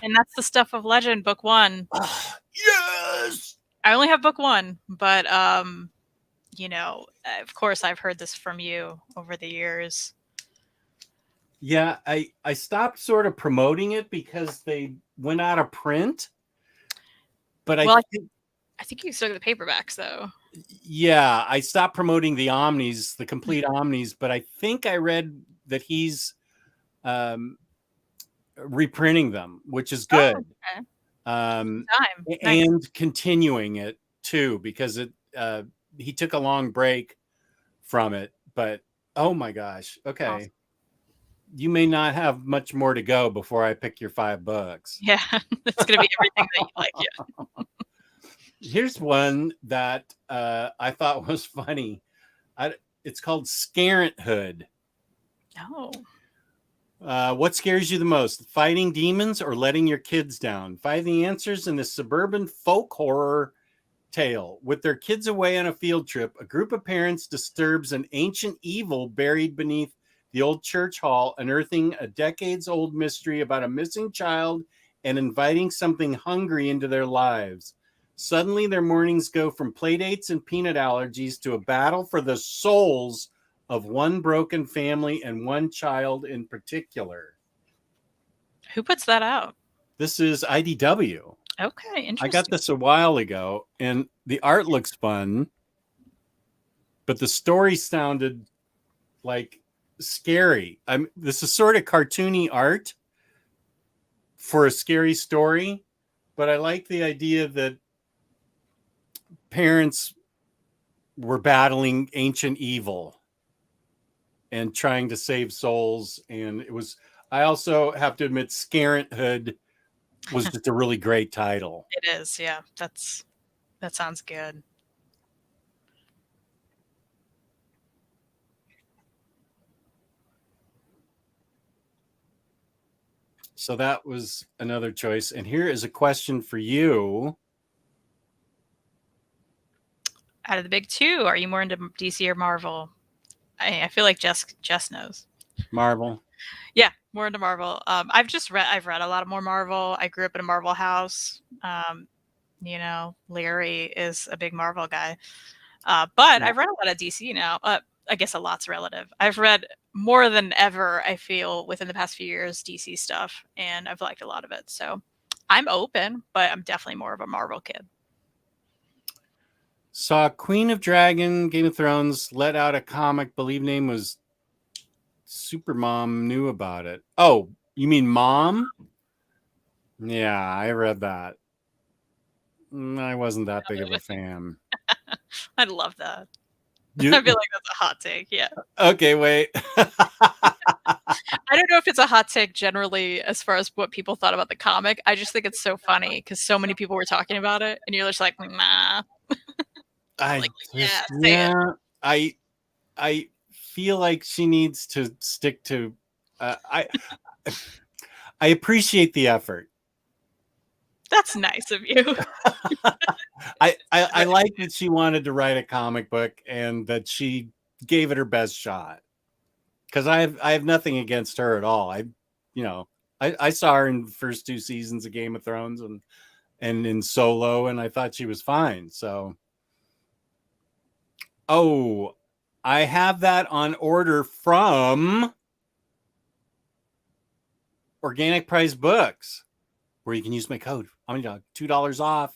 [SPEAKER 3] and that's the Stuff of Legend, book 1.
[SPEAKER 2] Yes.
[SPEAKER 3] I only have book 1, but you know, of course I've heard this from you over the years.
[SPEAKER 2] Yeah, I stopped sort of promoting it because they went out of print. But
[SPEAKER 3] Well,
[SPEAKER 2] I
[SPEAKER 3] think you still get the paperbacks though.
[SPEAKER 2] Yeah, I stopped promoting the Omnis, the complete Omnis, but I think I read that he's reprinting them, which is good.
[SPEAKER 3] Okay.
[SPEAKER 2] Nice.
[SPEAKER 3] Nice.
[SPEAKER 2] Continuing it too, because he took a long break from it. But oh my gosh, okay. Awesome. You may not have much more to go before I pick your 5 books.
[SPEAKER 3] Yeah, it's going to be everything that you like. Yeah.
[SPEAKER 2] Here's one that I thought was funny. It's called Scarenthood.
[SPEAKER 3] Oh.
[SPEAKER 2] What scares you the most? Fighting demons or letting your kids down? Find the answers in this suburban folk horror tale. With their kids away on a field trip, a group of parents disturbs an ancient evil buried beneath the old church hall, unearthing a decades-old mystery about a missing child and inviting something hungry into their lives. Suddenly, their mornings go from playdates and peanut allergies to a battle for the souls of one broken family and one child in particular.
[SPEAKER 3] Who puts that out?
[SPEAKER 2] This is IDW.
[SPEAKER 3] Okay, interesting.
[SPEAKER 2] I got this a while ago, and the art looks fun, but the story sounded like scary. This is sort of cartoony art for a scary story, but I like the idea that parents were battling ancient evil and trying to save souls. And I also have to admit, Scarenthood was just a really great title.
[SPEAKER 3] It is, yeah. That sounds good.
[SPEAKER 2] So that was another choice. And here is a question for you.
[SPEAKER 3] Out of the big 2, are you more into DC or Marvel? I feel like Jess knows.
[SPEAKER 2] Marvel.
[SPEAKER 3] Yeah, more into Marvel. I've read a lot more Marvel. I grew up in a Marvel house. You know, Larry is a big Marvel guy. But I've read a lot of DC now. I guess a lot's relative. I've read more than ever, I feel, within the past few years, DC stuff, and I've liked a lot of it. So I'm open, but I'm definitely more of a Marvel kid.
[SPEAKER 2] Saw Queen of Dragon, Game of Thrones, let out a comic, believe name was Supermom, knew about it. Oh, you mean Mom? Yeah, I read that. I wasn't that big of a fan.
[SPEAKER 3] I'd love that. I feel like that's a hot take. Yeah.
[SPEAKER 2] Okay, wait.
[SPEAKER 3] I don't know if it's a hot take generally as far as what people thought about the comic. I just think it's so funny because so many people were talking about it, and you're just like, nah.
[SPEAKER 2] I feel like she needs to stick to. I appreciate the effort.
[SPEAKER 3] That's nice of you.
[SPEAKER 2] I like that she wanted to write a comic book and that she gave it her best shot. Because I have nothing against her at all. I saw her in the first 2 seasons of Game of Thrones and in Solo, and I thought she was fine. So, I have that on order from Organic Price Books, where you can use my code OmniDog, $2 off.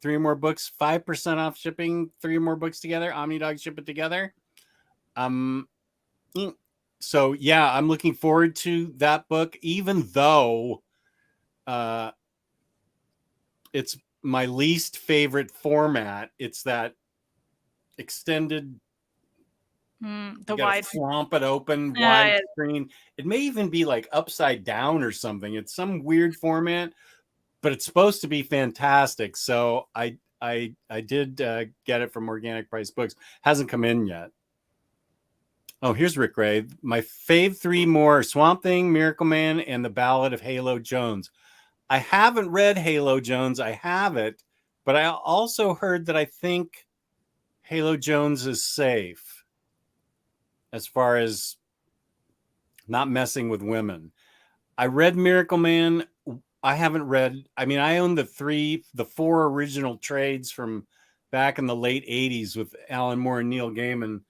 [SPEAKER 2] 3 or more books, 5% off shipping. 3 or more books together, OmniDog ship it together. So yeah, I'm looking forward to that book, even though it's my least favorite format. It's that extended,
[SPEAKER 3] the wide,
[SPEAKER 2] flomp it open, wide screen. It may even be like upside down or something. It's some weird format, but it's supposed to be fantastic. So I did get it from Organic Price Books. Hasn't come in yet. Oh, here's Rick Ray. My fave 3 more: Swamp Thing, Miracle Man, and The Ballad of Halo Jones. I haven't read Halo Jones. I have it, but I also heard that I think Halo Jones is safe as far as not messing with women. I read Miracle Man. I haven't read, I mean, I own the 4 original trades from back in the late 80s with Alan Moore and Neil Gaiman.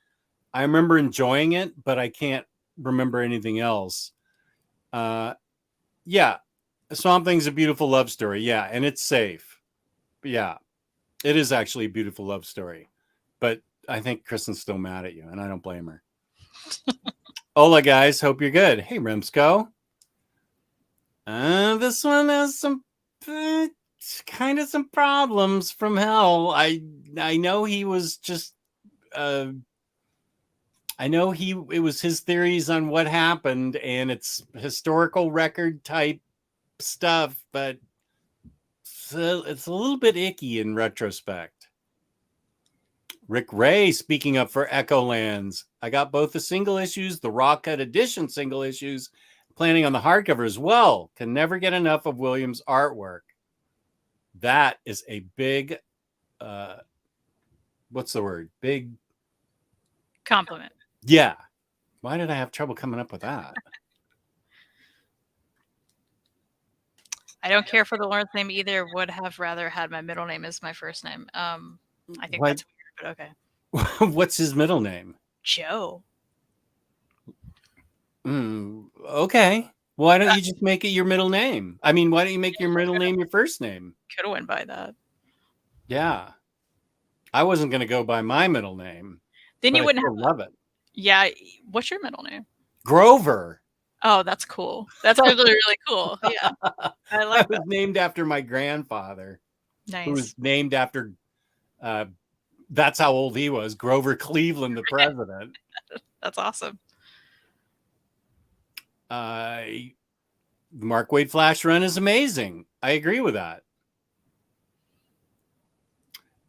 [SPEAKER 2] I remember enjoying it, but I can't remember anything else. Yeah, Swamp Thing's a beautiful love story. Yeah, and it's safe. Yeah, it is actually a beautiful love story. But I think Kristen's still mad at you, and I don't blame her. Hola, guys. Hope you're good. Hey, Remsco. This one has some kind of some problems from hell. I know he was just I know it was his theories on what happened, and it's historical record type stuff, but it's a little bit icky in retrospect. Rick Ray, speaking up for Echolands. I got both the single issues, the raw cut edition single issues, planning on the hardcover as well. Can never get enough of Williams' artwork. That is a big, what's the word? Big
[SPEAKER 3] Compliment.
[SPEAKER 2] Yeah. Why did I have trouble coming up with that?
[SPEAKER 3] I don't care for the Lawrence name either. Would have rather had my middle name as my first name. I think
[SPEAKER 2] What?
[SPEAKER 3] that's weird, but okay.
[SPEAKER 2] What's his middle name?
[SPEAKER 3] Joe.
[SPEAKER 2] Okay. Why don't you just make it your middle name? I mean, why don't you make your middle name your first name?
[SPEAKER 3] Could have went by that.
[SPEAKER 2] Yeah. I wasn't going to go by my middle name.
[SPEAKER 3] Then you wouldn't
[SPEAKER 2] have love it.
[SPEAKER 3] Yeah. What's your middle name?
[SPEAKER 2] Grover.
[SPEAKER 3] Oh, that's cool. That's actually really cool. Yeah. I like
[SPEAKER 2] I was named after my grandfather.
[SPEAKER 3] Nice.
[SPEAKER 2] Who was named after, that's how old he was, Grover Cleveland, the president.
[SPEAKER 3] That's awesome.
[SPEAKER 2] The Mark Waid Flash run is amazing. I agree with that.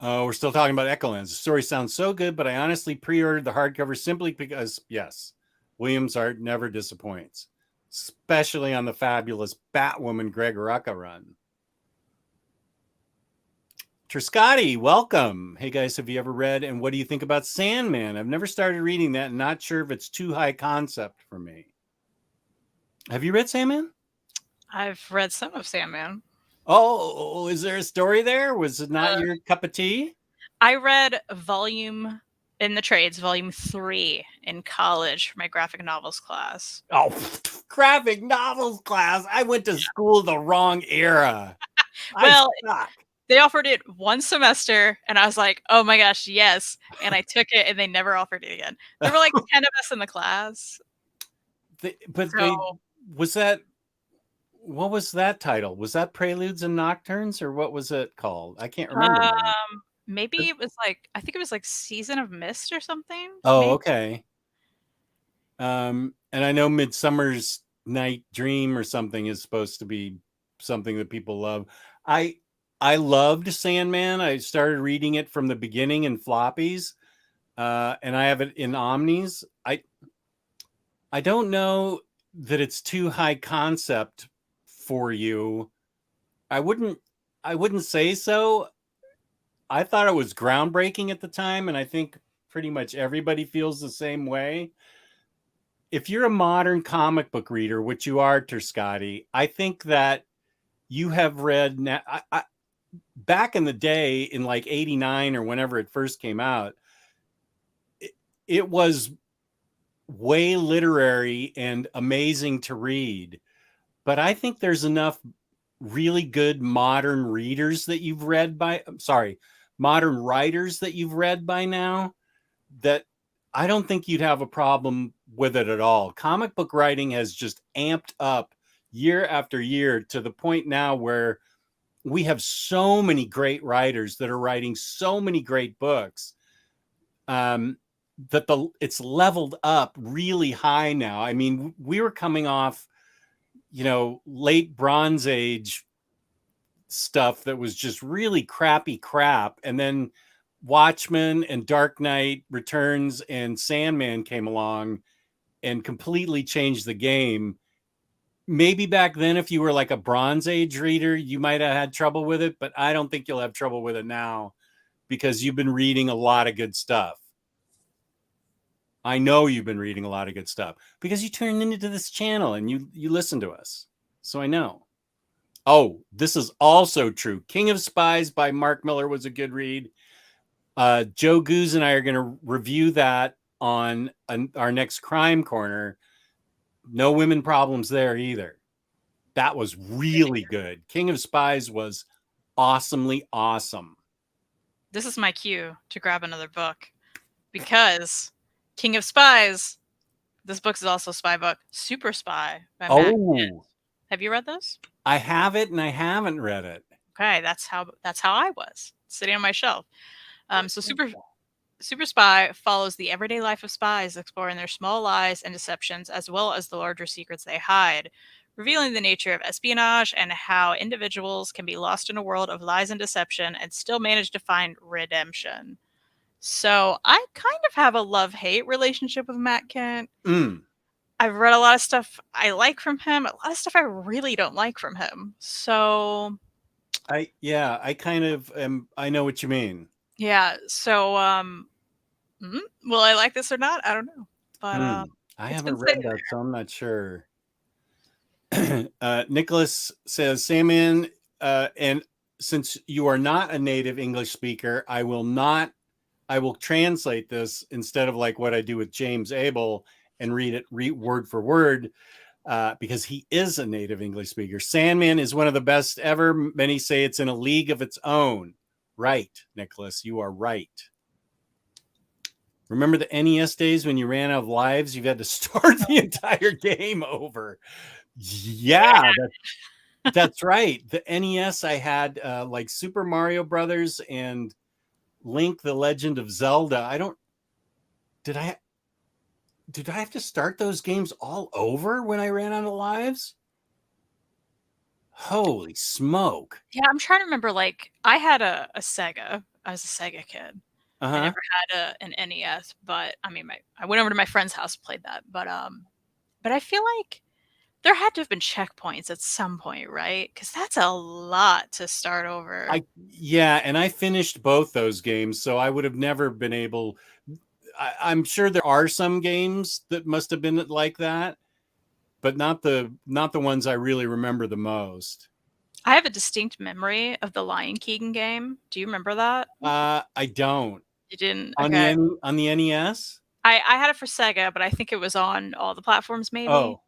[SPEAKER 2] We're still talking about Echolands. The story sounds so good, but I honestly pre-ordered the hardcover simply because, yes, Williams' art never disappoints, especially on the fabulous Batwoman Greg Rucka run. Triscotti, welcome. Hey, guys, have you ever read and what do you think about Sandman? I've never started reading that and not sure if it's too high concept for me. Have you read Sandman?
[SPEAKER 3] I've read some of Sandman.
[SPEAKER 2] Oh, is there a story there? Was it not your cup of tea?
[SPEAKER 3] I read volume 3 in college for my graphic novels class.
[SPEAKER 2] Oh, graphic novels class. I went to school the wrong era.
[SPEAKER 3] Well, they offered it one semester and I was like, oh my gosh, yes. And I took it and they never offered it again. There were like 10 of us in the class.
[SPEAKER 2] What was that title? Was that Preludes and Nocturnes or what was it called? I can't remember.
[SPEAKER 3] Maybe it was like, I think it was like Season of Mist or something.
[SPEAKER 2] Oh,
[SPEAKER 3] maybe.
[SPEAKER 2] Okay. And I know Midsummer's Night Dream or something is supposed to be something that people love. I loved Sandman. I started reading it from the beginning in floppies, and I have it in omnis. I don't know that it's too high concept for you. I wouldn't say so. I thought it was groundbreaking at the time, and I think pretty much everybody feels the same way. If you're a modern comic book reader, which you are, Terscotti, I think that you have read back in the day in like 89 or whenever it first came out, it was way literary and amazing to read. But I think there's enough really good modern readers that you've read modern writers that you've read by now that I don't think you'd have a problem with it at all. Comic book writing has just amped up year after year to the point now where we have so many great writers that are writing so many great books that it's leveled up really high now. I mean, we were coming off, late Bronze Age stuff that was just really crappy crap. And then Watchmen and Dark Knight Returns and Sandman came along and completely changed the game. Maybe back then, if you were like a Bronze Age reader, you might have had trouble with it, but I don't think you'll have trouble with it now because you've been reading a lot of good stuff. I know you've been reading a lot of good stuff because you turned into this channel and you listen to us. So I know. Oh, this is also true. King of Spies by Mark Miller was a good read. Joe Goose and I are going to review that on our next Crime Corner. No women problems there either. That was really good. King of Spies was awesomely awesome.
[SPEAKER 3] This is my cue to grab another book because King of Spies, this book is also a spy book, Super Spy by Matt Quinn. Have you read this?
[SPEAKER 2] I have it and I haven't read it.
[SPEAKER 3] Okay, that's how I was sitting on my shelf. So Super Spy follows the everyday life of spies, exploring their small lies and deceptions, as well as the larger secrets they hide, revealing the nature of espionage and how individuals can be lost in a world of lies and deception and still manage to find redemption. So I kind of have a love-hate relationship with Matt Kent. I've read a lot of stuff I like from him, a lot of stuff I really don't like from him. So
[SPEAKER 2] I kind of am. I know what you mean.
[SPEAKER 3] Yeah. So, will I like this or not? I don't know. But
[SPEAKER 2] I haven't read that, so I'm not sure. Nicholas says, Sandman, and since you are not a native English speaker, I will translate this instead of like what I do with James Abel and read it word for word, because he is a native English speaker. Sandman is one of the best ever. Many say it's in a league of its own. Right, Nicholas, you are right. Remember the NES days when you ran out of lives? You had to start the entire game over. Yeah, that's right. The NES, I had like Super Mario Brothers and Link, the Legend of Zelda. Did I have to start those games all over when I ran out of lives? Holy smoke.
[SPEAKER 3] Yeah, I'm trying to remember, like, I had a Sega. I was a Sega kid. I never had an NES, but I mean, I went over to my friend's house and played that. But I feel like there had to have been checkpoints at some point, right? Because that's a lot to start over.
[SPEAKER 2] And I finished both those games, so I would have never been able. I'm sure there are some games that must have been like that, but not the ones I really remember the most.
[SPEAKER 3] I have a distinct memory of the Lion King game. Do you remember that?
[SPEAKER 2] I don't.
[SPEAKER 3] You didn't?
[SPEAKER 2] Okay.
[SPEAKER 3] Okay.
[SPEAKER 2] On the NES?
[SPEAKER 3] I had it for Sega, but I think it was on all the platforms maybe.
[SPEAKER 2] Oh.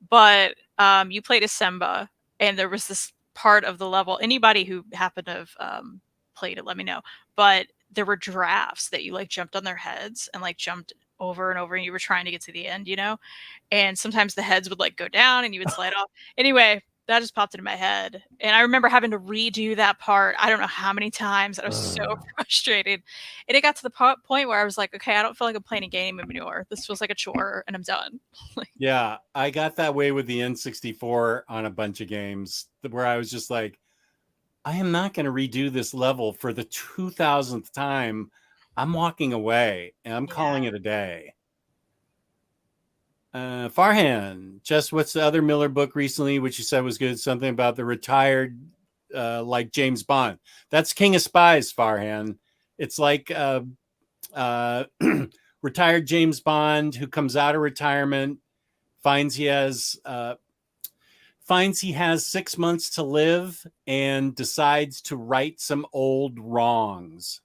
[SPEAKER 3] But you played as Simba, and there was this part of the level. Anybody who happened to have played it, let me know. But there were giraffes that you like jumped on their heads and like jumped over and over, and you were trying to get to the end, you know? And sometimes the heads would like go down and you would slide off. Anyway, that just popped into my head. And I remember having to redo that part. I don't know how many times. I was so frustrated. And it got to the point where I was like, okay, I don't feel like I'm playing a game anymore. This feels like a chore and I'm done.
[SPEAKER 2] Yeah, I got that way with the N64 on a bunch of games where I was just like, I am not going to redo this level for the 2000th time. I'm walking away and I'm calling it a day. Farhan, just what's the other Miller book recently, which you said was good? Something about the retired, like James Bond. That's King of Spies, Farhan. It's like retired James Bond who comes out of retirement, finds he has 6 months to live, and decides to right some old wrongs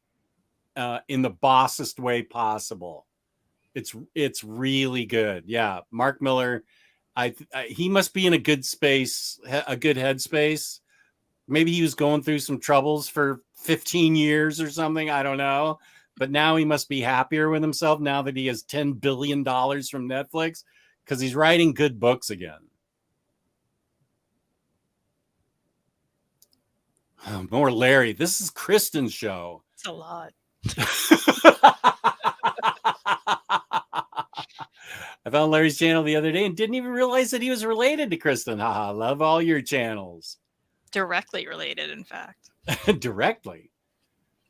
[SPEAKER 2] in the bossest way possible. It's really good. Yeah, Mark Miller, he must be in a good space, a good headspace. Maybe he was going through some troubles for 15 years or something. I don't know. But now he must be happier with himself now that he has $10 billion from Netflix because he's writing good books again. Oh, more Larry. This is Kristen's show.
[SPEAKER 3] It's a lot.
[SPEAKER 2] I found Larry's channel the other day and didn't even realize that he was related to Kristen. Haha, love all your channels.
[SPEAKER 3] Directly related, in fact.
[SPEAKER 2] Directly.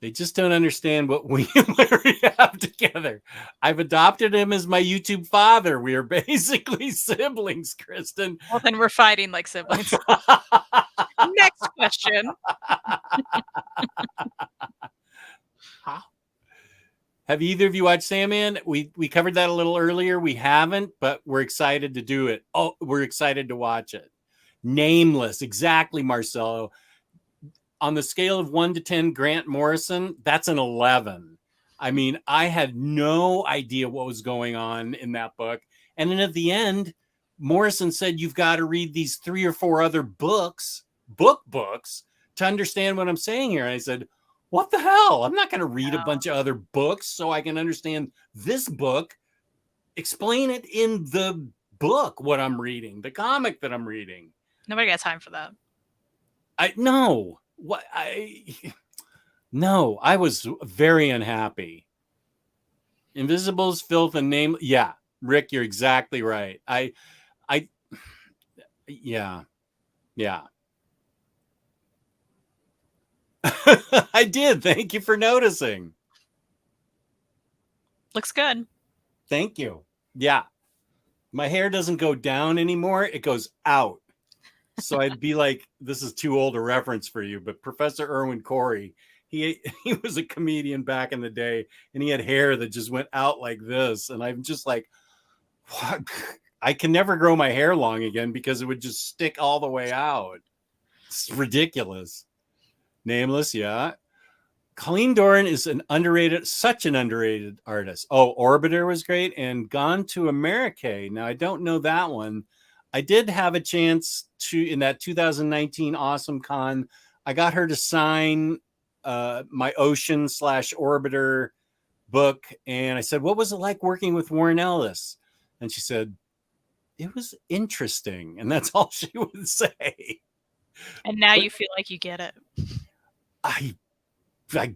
[SPEAKER 2] They just don't understand what we Larry have together. I've adopted him as my YouTube father. We are basically siblings, Kristen.
[SPEAKER 3] Well, then we're fighting like siblings. Next question.
[SPEAKER 2] Have either of you watched Sandman? We covered that a little earlier. We haven't, but we're excited to do it. Oh, we're excited to watch it. Nameless, exactly, Marcelo. On the scale of 1 to 10, Grant Morrison, that's an 11. I mean, I had no idea what was going on in that book. And then at the end, Morrison said, you've got to read these 3 or 4 other books to understand what I'm saying here. And I said, what the hell? I'm not going to read a bunch of other books so I can understand this book. Explain it in the book, what I'm reading, the comic that I'm reading.
[SPEAKER 3] Nobody got time for that.
[SPEAKER 2] I was very unhappy. Invisibles, filth, and name. Yeah, Rick, you're exactly right. Yeah. I did. Thank you for noticing.
[SPEAKER 3] Looks good.
[SPEAKER 2] Thank you. Yeah. My hair doesn't go down anymore. It goes out. So I'd be like, this is too old a reference for you, but Professor Irwin Corey, he was a comedian back in the day, and he had hair that just went out like this. And I'm just like, what? I can never grow my hair long again because it would just stick all the way out. It's ridiculous. Nameless, yeah. Colleen Doran is such an underrated artist. Oh, Orbiter was great, and Gone to America. Now, I don't know that one. I did have a chance to, in that 2019 Awesome Con, I got her to sign my Ocean / Orbiter book. And I said, what was it like working with Warren Ellis? And she said, it was interesting. And that's all she would say.
[SPEAKER 3] And now you feel like you get it.
[SPEAKER 2] I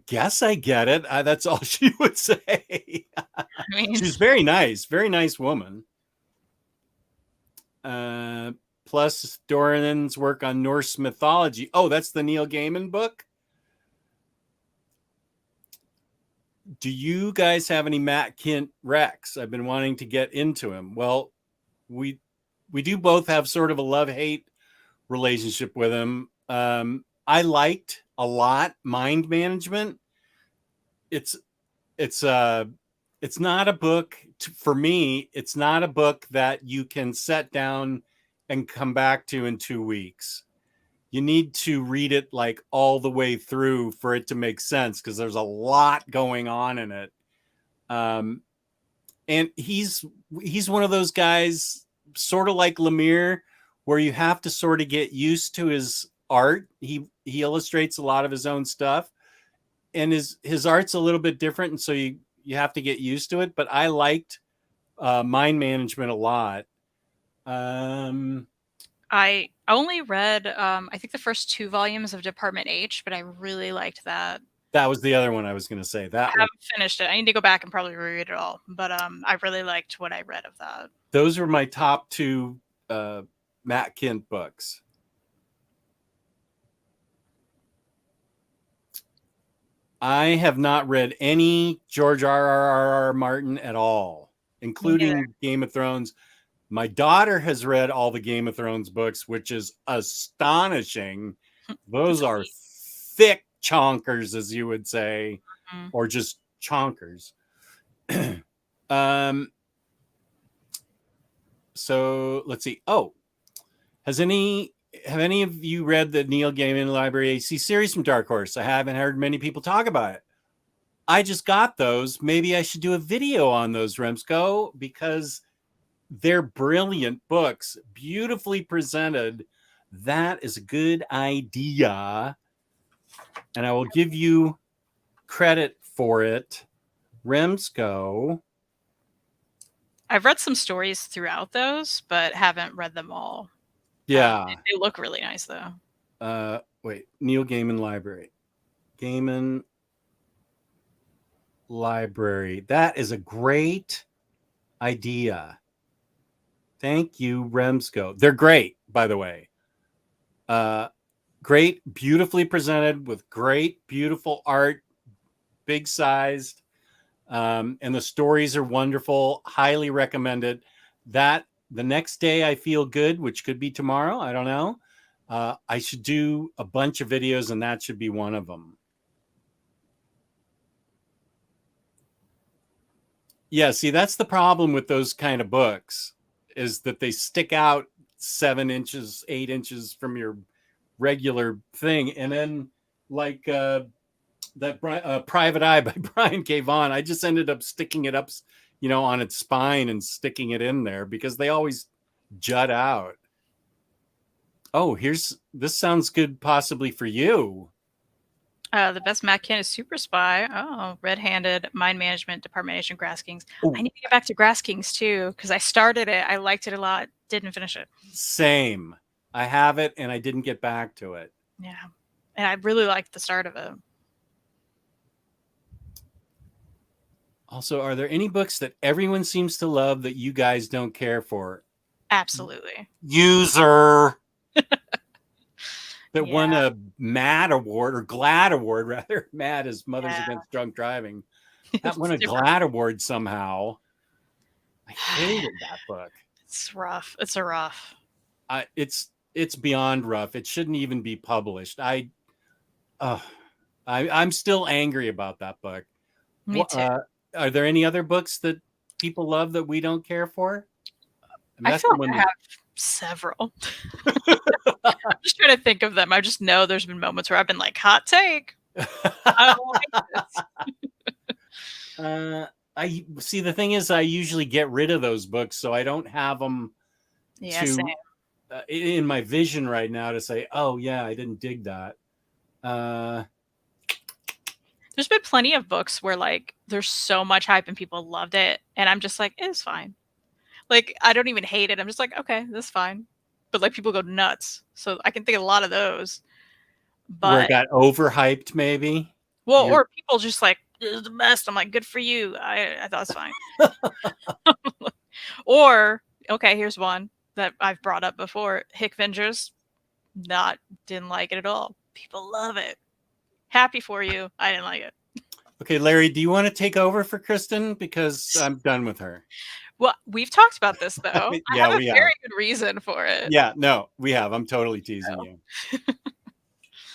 [SPEAKER 2] guess I get it. That's all she would say.
[SPEAKER 3] I mean,
[SPEAKER 2] She's very nice woman. Plus Doran's work on Norse mythology. Oh, that's the Neil Gaiman book. Do you guys have any Matt Kint Rex? I've been wanting to get into him. Well, we do both have sort of a love-hate relationship with him. I liked a lot Mind Management. It's not a book for me. It's not a book that you can set down and come back to in 2 weeks. You need to read it like all the way through for it to make sense, because there's a lot going on in it. And he's one of those guys, sort of like Lemire, where you have to sort of get used to his art. He illustrates a lot of his own stuff, and his art's a little bit different, and so you have to get used to it. But I liked Mind Management a lot.
[SPEAKER 3] I only read, I think, the first 2 volumes of Department H, but I really liked that.
[SPEAKER 2] That was the other one I was going to say.
[SPEAKER 3] I haven't finished it. I need to go back and probably reread it all. But I really liked what I read of that.
[SPEAKER 2] Those were my top 2 Matt Kint books. I have not read any George R.R.R. Martin at all, including Game of Thrones. My daughter has read all the Game of Thrones books, which is astonishing. Those are thick chonkers, as you would say, or just chonkers. So let's see. Oh, have any of you read the Neil Gaiman Library AC series from Dark Horse? I haven't heard many people talk about it. I just got those. Maybe I should do a video on those, Remsko, because they're brilliant books, beautifully presented. That is a good idea. And I will give you credit for it. Remsko.
[SPEAKER 3] I've read some stories throughout those, but haven't read them all.
[SPEAKER 2] Yeah.
[SPEAKER 3] They look really nice, though.
[SPEAKER 2] Wait, Neil Gaiman Library. Gaiman Library. That is a great idea. Thank you, Remsko. They're great, by the way. Great, beautifully presented with great, beautiful art, big sized, and the stories are wonderful. Highly recommend it. That the next day I feel good, which could be tomorrow. I don't know. I should do a bunch of videos, and that should be one of them. Yeah, see, that's the problem with those kind of books, is that they stick out 7 inches, 8 inches from your regular thing. And then like that Private Eye by Brian K. Vaughan, I just ended up sticking it up, on its spine and sticking it in there because they always jut out. Oh, this sounds good possibly for you.
[SPEAKER 3] The best Matt can is Super Spy. Oh, Red-Handed, Mind Management, Departmentation, Grass Kings.
[SPEAKER 2] Ooh.
[SPEAKER 3] I need to get back to Grass Kings too, because I started it. I liked it a lot. Didn't finish it.
[SPEAKER 2] Same. I have it, and I didn't get back to it.
[SPEAKER 3] Yeah. And I really liked the start of it.
[SPEAKER 2] Also, are there any books that everyone seems to love that you guys don't care for?
[SPEAKER 3] Absolutely.
[SPEAKER 2] User. That
[SPEAKER 3] Yeah.
[SPEAKER 2] won a MAD award, or GLAD award, rather. MAD is Mothers
[SPEAKER 3] Yeah.
[SPEAKER 2] Against Drunk Driving. That won a
[SPEAKER 3] It's different.
[SPEAKER 2] GLAD award somehow. I hated that book.
[SPEAKER 3] It's rough. It's a rough.
[SPEAKER 2] It's beyond rough. It shouldn't even be published. I'm still angry about that book.
[SPEAKER 3] Me too.
[SPEAKER 2] Are there any other books that people love that we don't care for?
[SPEAKER 3] I feel like I have several. I'm just trying to think of them. I just know there's been moments where I've been like, hot take. I don't like this.
[SPEAKER 2] I see. The thing is, I usually get rid of those books, so I don't have them
[SPEAKER 3] Same.
[SPEAKER 2] In my vision right now to say, "Oh yeah, I didn't dig that."
[SPEAKER 3] There's been plenty of books where like there's so much hype and people loved it, and I'm just like, it's fine. Like I don't even hate it. I'm just like, okay, that's fine. But like people go nuts, so I can think of a lot of those. But
[SPEAKER 2] where it got overhyped, maybe.
[SPEAKER 3] Well, or people just like, this is the best. I'm like, good for you. I thought it's fine. Or, okay, here's one that I've brought up before. Hickvengers, didn't like it at all. People love it. Happy for you. I didn't like it.
[SPEAKER 2] Okay, Larry, do you want to take over for Kristen? Because I'm done with her.
[SPEAKER 3] Well, we've talked about this, though.
[SPEAKER 2] Yeah,
[SPEAKER 3] I have
[SPEAKER 2] we
[SPEAKER 3] a very good reason for it.
[SPEAKER 2] Yeah, no, we have. I'm totally teasing you.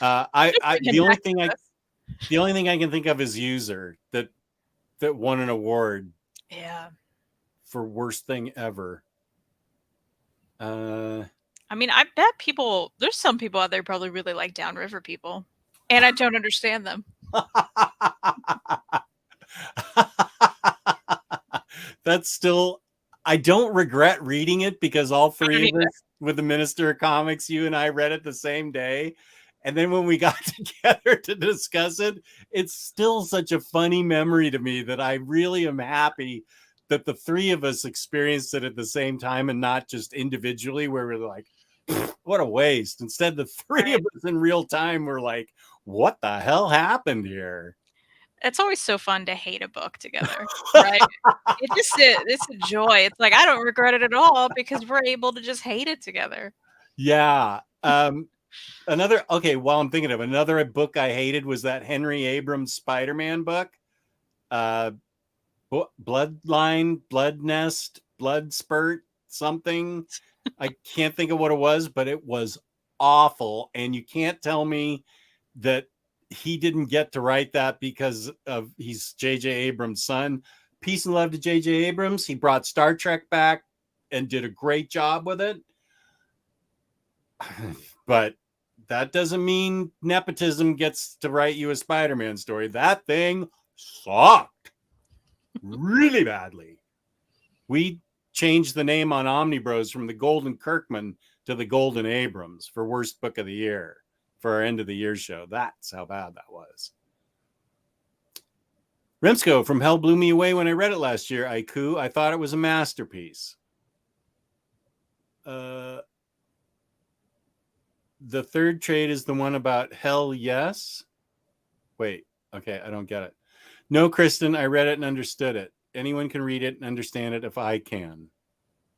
[SPEAKER 2] The only thing I can think of is User that won an award.
[SPEAKER 3] Yeah.
[SPEAKER 2] For worst thing ever.
[SPEAKER 3] I mean, I bet there's some people out there probably really like Downriver people, and I don't understand them.
[SPEAKER 2] That's still, I don't regret reading it because all three of us with the Minister of Comics, you and I read it the same day. And then when we got together to discuss it, it's still such a funny memory to me that I really am happy that the three of us experienced it at the same time and not just individually, where we're like, what a waste. Instead, the three of us in real time were like, what the hell happened here?
[SPEAKER 3] It's always so fun to hate a book together, right? It's a joy. It's like, I don't regret it at all because we're able to just hate it together.
[SPEAKER 2] Yeah. While I'm thinking of another book I hated was that Henry Abrams Spider-Man book. Bloodline, Blood Nest, Blood Spurt, something. I can't think of what it was, but it was awful. And you can't tell me that he didn't get to write that because he's J.J. Abrams' son. Peace and love to J.J. Abrams. He brought Star Trek back and did a great job with it. But that doesn't mean nepotism gets to write you a Spider-Man story. That thing sucked really badly. We changed the name on Omnibros from the Golden Kirkman to the Golden Abrams for worst book of the year for our end of the year show. That's how bad that was. Remsco from Hell blew me away when I read it last year. Aiku, I thought it was a masterpiece. The third trade is the one about Hell Yes. Wait, okay, I don't get it. No, Kristen, I read it and understood it. Anyone can read it and understand it if I can.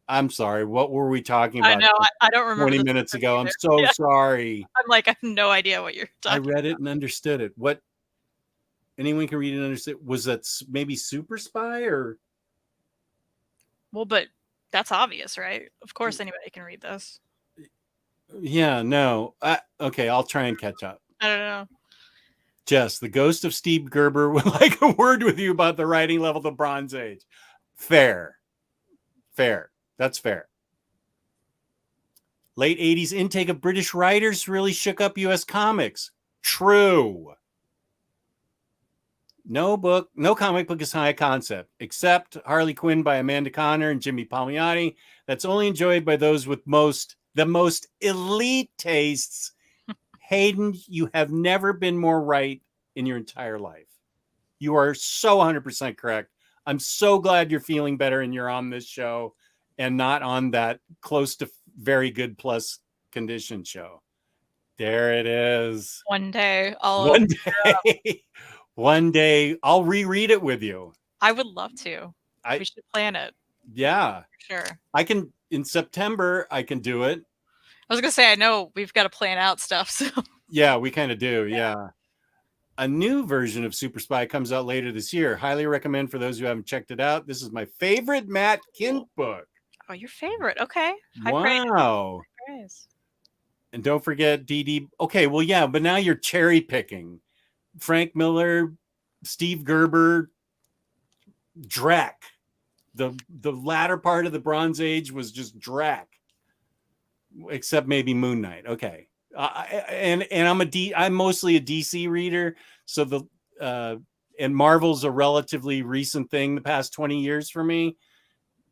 [SPEAKER 2] I'm sorry. What were we talking about?
[SPEAKER 3] I know. I don't remember.
[SPEAKER 2] 20 minutes ago. I'm so sorry.
[SPEAKER 3] I'm like, I have no idea what you're talking about.
[SPEAKER 2] I read it and understood it. What? Anyone can read and understand. Was that maybe Super Spy or?
[SPEAKER 3] Well, but that's obvious, right? Of course, anybody can read this.
[SPEAKER 2] Yeah, no. Okay, I'll try and catch up.
[SPEAKER 3] I don't know.
[SPEAKER 2] Jess, the ghost of Steve Gerber would like a word with you about the writing level of the Bronze Age. Fair. That's fair. Late 80s intake of British writers really shook up US comics. True. No comic book is high concept, except Harley Quinn by Amanda Conner and Jimmy Palmiotti. That's only enjoyed by those with the most elite tastes. Hayden, you have never been more right in your entire life. You are so 100% correct. I'm so glad you're feeling better and you're on this show and not on that close to very good plus condition show. There it is.
[SPEAKER 3] One day
[SPEAKER 2] One day I'll reread it with you.
[SPEAKER 3] I would love to. We should plan it.
[SPEAKER 2] Yeah.
[SPEAKER 3] For sure.
[SPEAKER 2] I can, in September, I can do it.
[SPEAKER 3] I was going to say, I know we've got to plan out stuff. So.
[SPEAKER 2] Yeah, we kind of do. Yeah. A new version of Super Spy comes out later this year. Highly recommend for those who haven't checked it out. This is my favorite Matt Kint book.
[SPEAKER 3] Oh, your favorite. Okay.
[SPEAKER 2] Wow.
[SPEAKER 3] High praise.
[SPEAKER 2] And don't forget DD. Okay, well, yeah, but now you're cherry picking. Frank Miller, Steve Gerber, Drek. The latter part of the Bronze Age was just Drek, except maybe Moon Knight. Okay, and I'm mostly a DC reader, so and Marvel's a relatively recent thing, the past 20 years for me.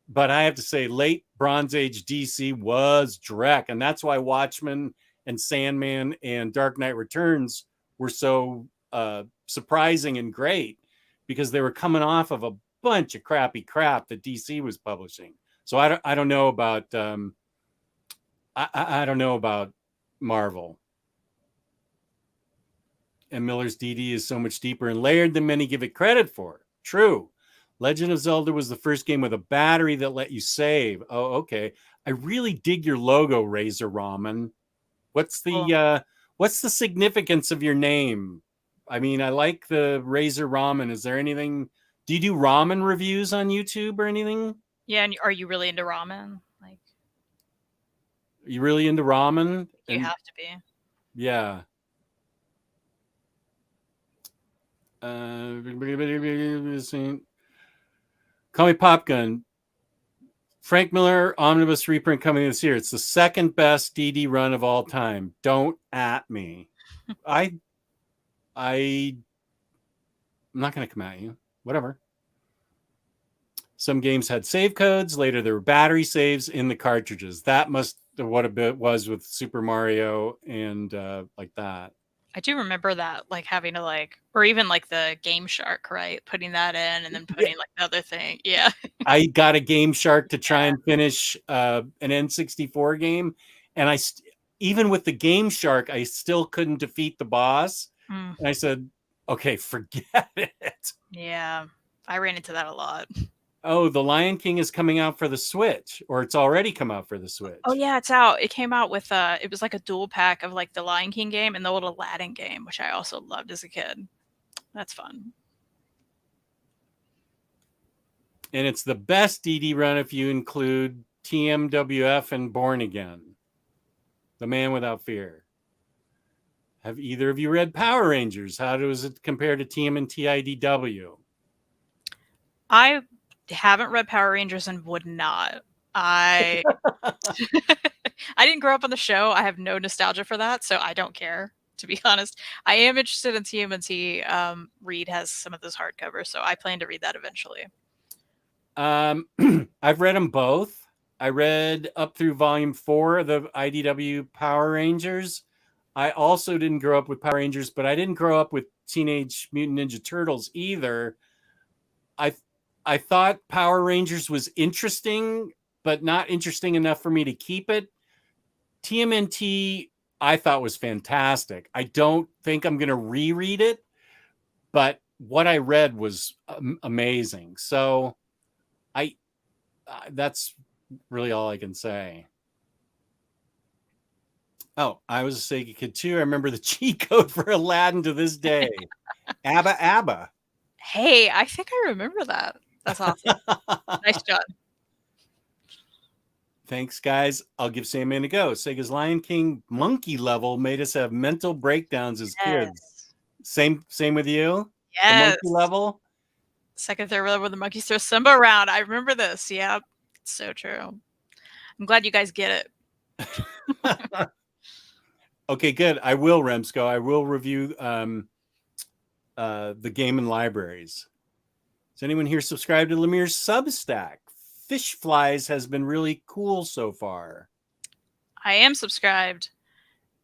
[SPEAKER 2] But I have to say, late Bronze Age DC was Drek, and that's why Watchmen and Sandman and Dark Knight Returns were so surprising and great, because they were coming off of a bunch of crappy crap that DC was publishing. So I don't know about I don't know about Marvel. And Miller's DD is so much deeper and layered than many give it credit for. True. Legend of Zelda was the first game with a battery that let you save. Oh, okay. I really dig your logo, Razor Ramen. What's the significance of your name? I mean, I like the Razor Ramen. Is there anything? Do you do ramen reviews on YouTube or anything?
[SPEAKER 3] Yeah, and are you really into ramen? Like,
[SPEAKER 2] are you really into ramen?
[SPEAKER 3] You have to be.
[SPEAKER 2] Yeah. Call me Popgun. Frank Miller Omnibus reprint coming this year. It's the second best DD run of all time. Don't at me. I'm not going to come at you. Whatever. Some games had save codes. Later, there were battery saves in the cartridges. That must what a bit was with Super Mario and like that.
[SPEAKER 3] I do remember that, like having to or even like the Game Shark, right? Putting that in and then putting like the other thing. Yeah.
[SPEAKER 2] I got a Game Shark to try and finish an N64 game, and even with the Game Shark, I still couldn't defeat the boss. And I said, "Okay, forget it."
[SPEAKER 3] Yeah, I ran into that a lot.
[SPEAKER 2] Oh, The Lion King is coming out for the Switch, or it's already come out for the Switch.
[SPEAKER 3] Oh yeah, it's out. It came out with it was like a dual pack of like the Lion King game and the old Aladdin game, which I also loved as a kid. That's fun.
[SPEAKER 2] And it's the best DD run if you include TMWF and Born Again. The Man Without Fear. Have either of you read Power Rangers? How does it compare to TMNT IDW?
[SPEAKER 3] I haven't read Power Rangers and would not. I didn't grow up on the show. I have no nostalgia for that, so I don't care, to be honest. I am interested in TMNT. Reed has some of those hardcovers, so I plan to read that eventually.
[SPEAKER 2] I've read them both. I read up through volume 4 of the IDW Power Rangers. I also didn't grow up with Power Rangers, but I didn't grow up with Teenage Mutant Ninja Turtles either. I thought Power Rangers was interesting, but not interesting enough for me to keep it. TMNT, I thought was fantastic. I don't think I'm going to reread it, but what I read was amazing. So that's really all I can say. Oh, I was a Sega kid too. I remember the cheat code for Aladdin to this day. ABBA ABBA.
[SPEAKER 3] Hey, I think I remember that. That's awesome. Nice job.
[SPEAKER 2] Thanks, guys. I'll give Sandman a go. Sega's Lion King monkey level made us have mental breakdowns as kids. Same with you? The
[SPEAKER 3] Yes.
[SPEAKER 2] monkey level?
[SPEAKER 3] Second, third level where the monkeys throw Simba around. I remember this. Yep. It's so true. I'm glad you guys get it.
[SPEAKER 2] Okay, good. I will, Remsco. I will review the game and libraries. Is anyone here subscribed to Lemir's Substack? Fish Flies has been really cool so far.
[SPEAKER 3] I am subscribed.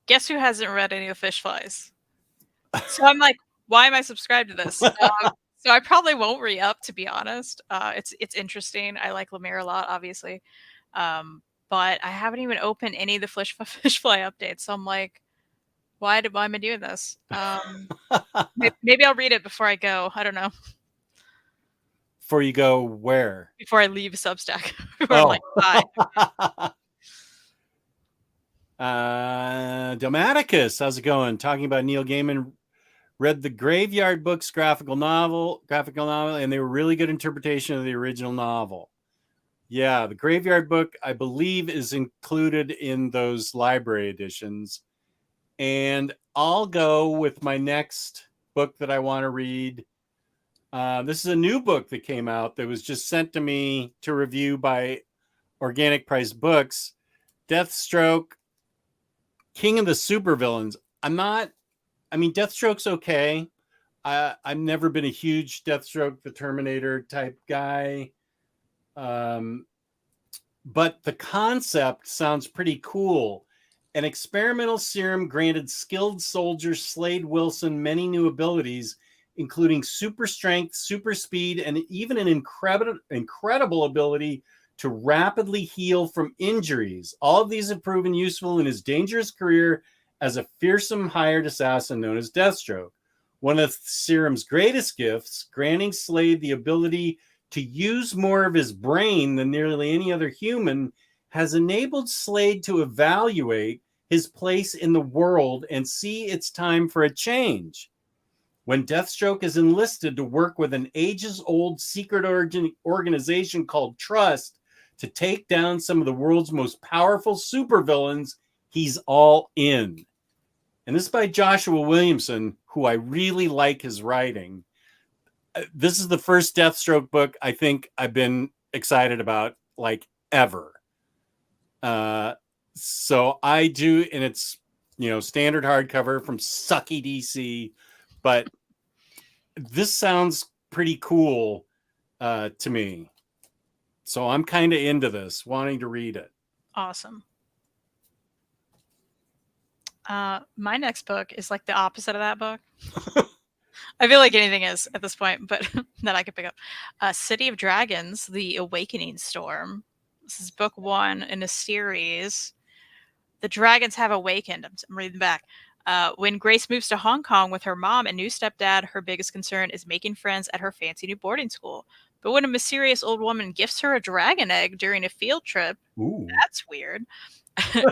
[SPEAKER 3] Guess who hasn't read any of Fish Flies? So I'm like, why am I subscribed to this? So I probably won't re-up, to be honest. It's interesting. I like Lemire a lot, obviously. But I haven't even opened any of the Fish Fly updates. So I'm like, why am I doing this? Maybe I'll read it before I go. I don't know.
[SPEAKER 2] Before you go where?
[SPEAKER 3] Before I leave Substack. I'm like, bye.
[SPEAKER 2] Domaticus, how's it going? Talking about Neil Gaiman. Read the Graveyard Books graphical novel, and they were really good interpretation of the original novel. Yeah, the Graveyard Book, I believe, is included in those library editions. And I'll go with my next book that I want to read. This is a new book that came out that was just sent to me to review by Organic Price Books. Deathstroke, King of the Supervillains. Deathstroke's okay. I've never been a huge Deathstroke, the Terminator type guy. But the concept sounds pretty cool. An experimental serum granted skilled soldier Slade Wilson many new abilities, including super strength, super speed, and even an incredible ability to rapidly heal from injuries. All of these have proven useful in his dangerous career as a fearsome hired assassin known as Deathstroke. One of the serum's greatest gifts, granting Slade the ability to use more of his brain than nearly any other human, has enabled Slade to evaluate his place in the world and see it's time for a change. When Deathstroke is enlisted to work with an ages-old secret organization called Trust to take down some of the world's most powerful supervillains, he's all in. And this is by Joshua Williamson, who I really like his writing. This is the first Deathstroke book I think I've been excited about, like, ever. So I do, and it's, standard hardcover from sucky DC, but this sounds pretty cool to me. So I'm kind of into this, wanting to read it.
[SPEAKER 3] Awesome. My next book is like the opposite of that book. I feel like anything is at this point, but that I could pick up. City of Dragons, The Awakening Storm. This is book 1 in a series. The dragons have awakened. I'm reading back. When Grace moves to Hong Kong with her mom and new stepdad, her biggest concern is making friends at her fancy new boarding school. But when a mysterious old woman gifts her a dragon egg during a field trip,
[SPEAKER 2] Ooh.
[SPEAKER 3] That's weird.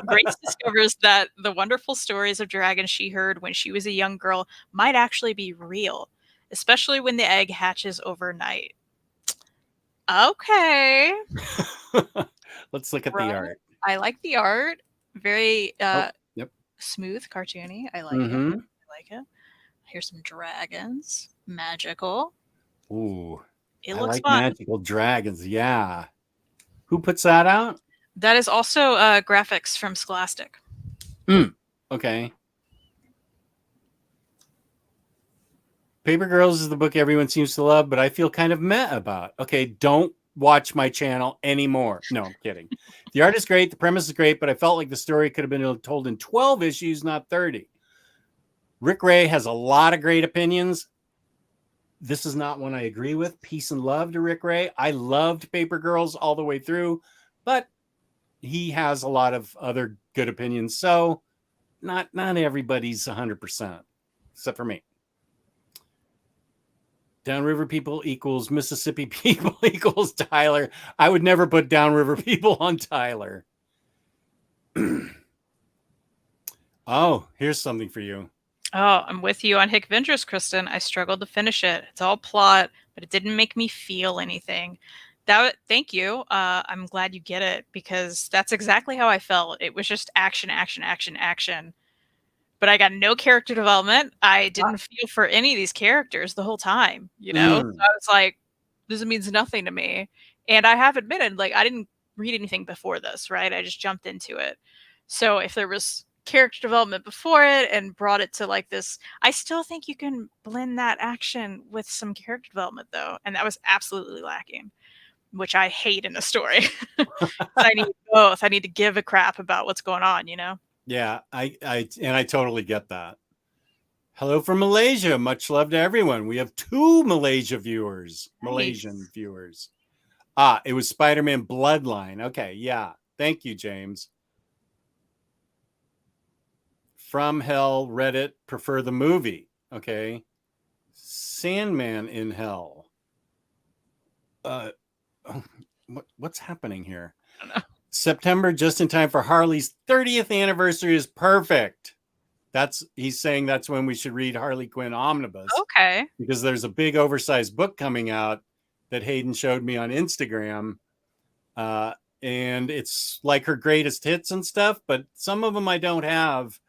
[SPEAKER 3] Grace discovers that the wonderful stories of dragons she heard when she was a young girl might actually be real, especially when the egg hatches overnight. Okay.
[SPEAKER 2] Let's look at the art.
[SPEAKER 3] I like the art. Very
[SPEAKER 2] Yep.
[SPEAKER 3] smooth, cartoony. I like it. Here's some dragons. Magical.
[SPEAKER 2] Ooh.
[SPEAKER 3] It
[SPEAKER 2] I
[SPEAKER 3] looks
[SPEAKER 2] like
[SPEAKER 3] fun.
[SPEAKER 2] magical dragons. Yeah. Who puts that out?
[SPEAKER 3] That is also graphics from Scholastic.
[SPEAKER 2] Okay. Paper Girls is the book everyone seems to love, but I feel kind of meh about. Okay, don't watch my channel anymore. No, I'm kidding. The art is great. The premise is great, but I felt like the story could have been told in 12 issues, not 30. Rick Ray has a lot of great opinions. This is not one I agree with. Peace and love to Rick Ray. I loved Paper Girls all the way through, but he has a lot of other good opinions. So not everybody's 100%, except for me. Downriver people equals Mississippi people equals Tyler. I would never put Downriver people on Tyler. Oh, here's something for you.
[SPEAKER 3] Oh, I'm with you on Hick Ventures, Kristen. I struggled to finish it. It's all plot, but it didn't make me feel anything. Thank you. I'm glad you get it because that's exactly how I felt. It was just action, action, action, action. But I got no character development. I didn't feel for any of these characters the whole time, you know? So I was like, this means nothing to me. And I have admitted, like, I didn't read anything before this, right? I just jumped into it. So if there was character development before it and brought it to like this, I still think you can blend that action with some character development though. And that was absolutely lacking, which I hate in a story. I need both. I need to give a crap about what's going on, you know?
[SPEAKER 2] Yeah, I totally get that. Hello from Malaysia. Much love to everyone. We have 2 Malaysia viewers, Malaysian
[SPEAKER 3] Nice.
[SPEAKER 2] viewers. It was Spider-Man Bloodline. Okay, yeah. Thank you, James. From Hell, Reddit, prefer the movie. Okay. Sandman in Hell. What's happening here?
[SPEAKER 3] I don't know.
[SPEAKER 2] September, just in time for Harley's 30th anniversary, is perfect. He's saying that's when we should read Harley Quinn Omnibus.
[SPEAKER 3] Okay.
[SPEAKER 2] Because there's a big oversized book coming out that Hayden showed me on Instagram. And it's like her greatest hits and stuff, but some of them I don't have.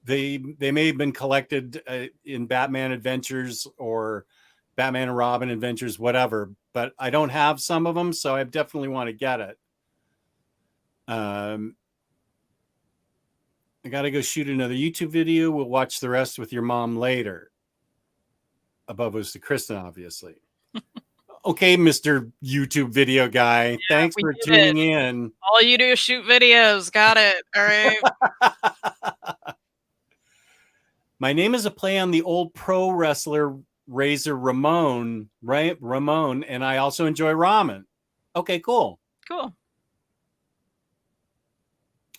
[SPEAKER 2] They may have been collected in Batman Adventures or Batman and Robin Adventures, whatever, but I don't have some of them, so I definitely want to get it. I got to go shoot another YouTube video. We'll watch the rest with your mom later. Above was to Kristen, obviously. Okay, Mr. YouTube video guy. Yeah, thanks for tuning in.
[SPEAKER 3] All you do is shoot videos. Got it. All right.
[SPEAKER 2] My name is a play on the old pro wrestler Razor Ramon, right? Ramon, and I also enjoy ramen. Okay, cool.
[SPEAKER 3] Cool.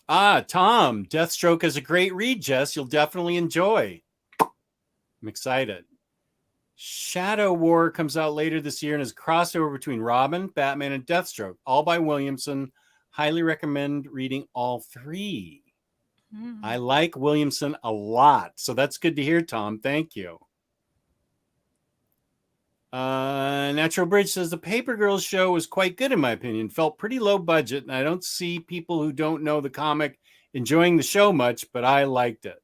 [SPEAKER 2] Tom, Deathstroke is a great read, Jess. You'll definitely enjoy. I'm excited. Shadow War comes out later this year and is a crossover between Robin, Batman, and Deathstroke, all by Williamson. Highly recommend reading all 3. I like Williamson a lot, so that's good to hear, Tom. Thank you. Natural Bridge says the Paper Girls show was quite good in my opinion. Felt pretty low budget, and I don't see people who don't know the comic enjoying the show much, but I liked it.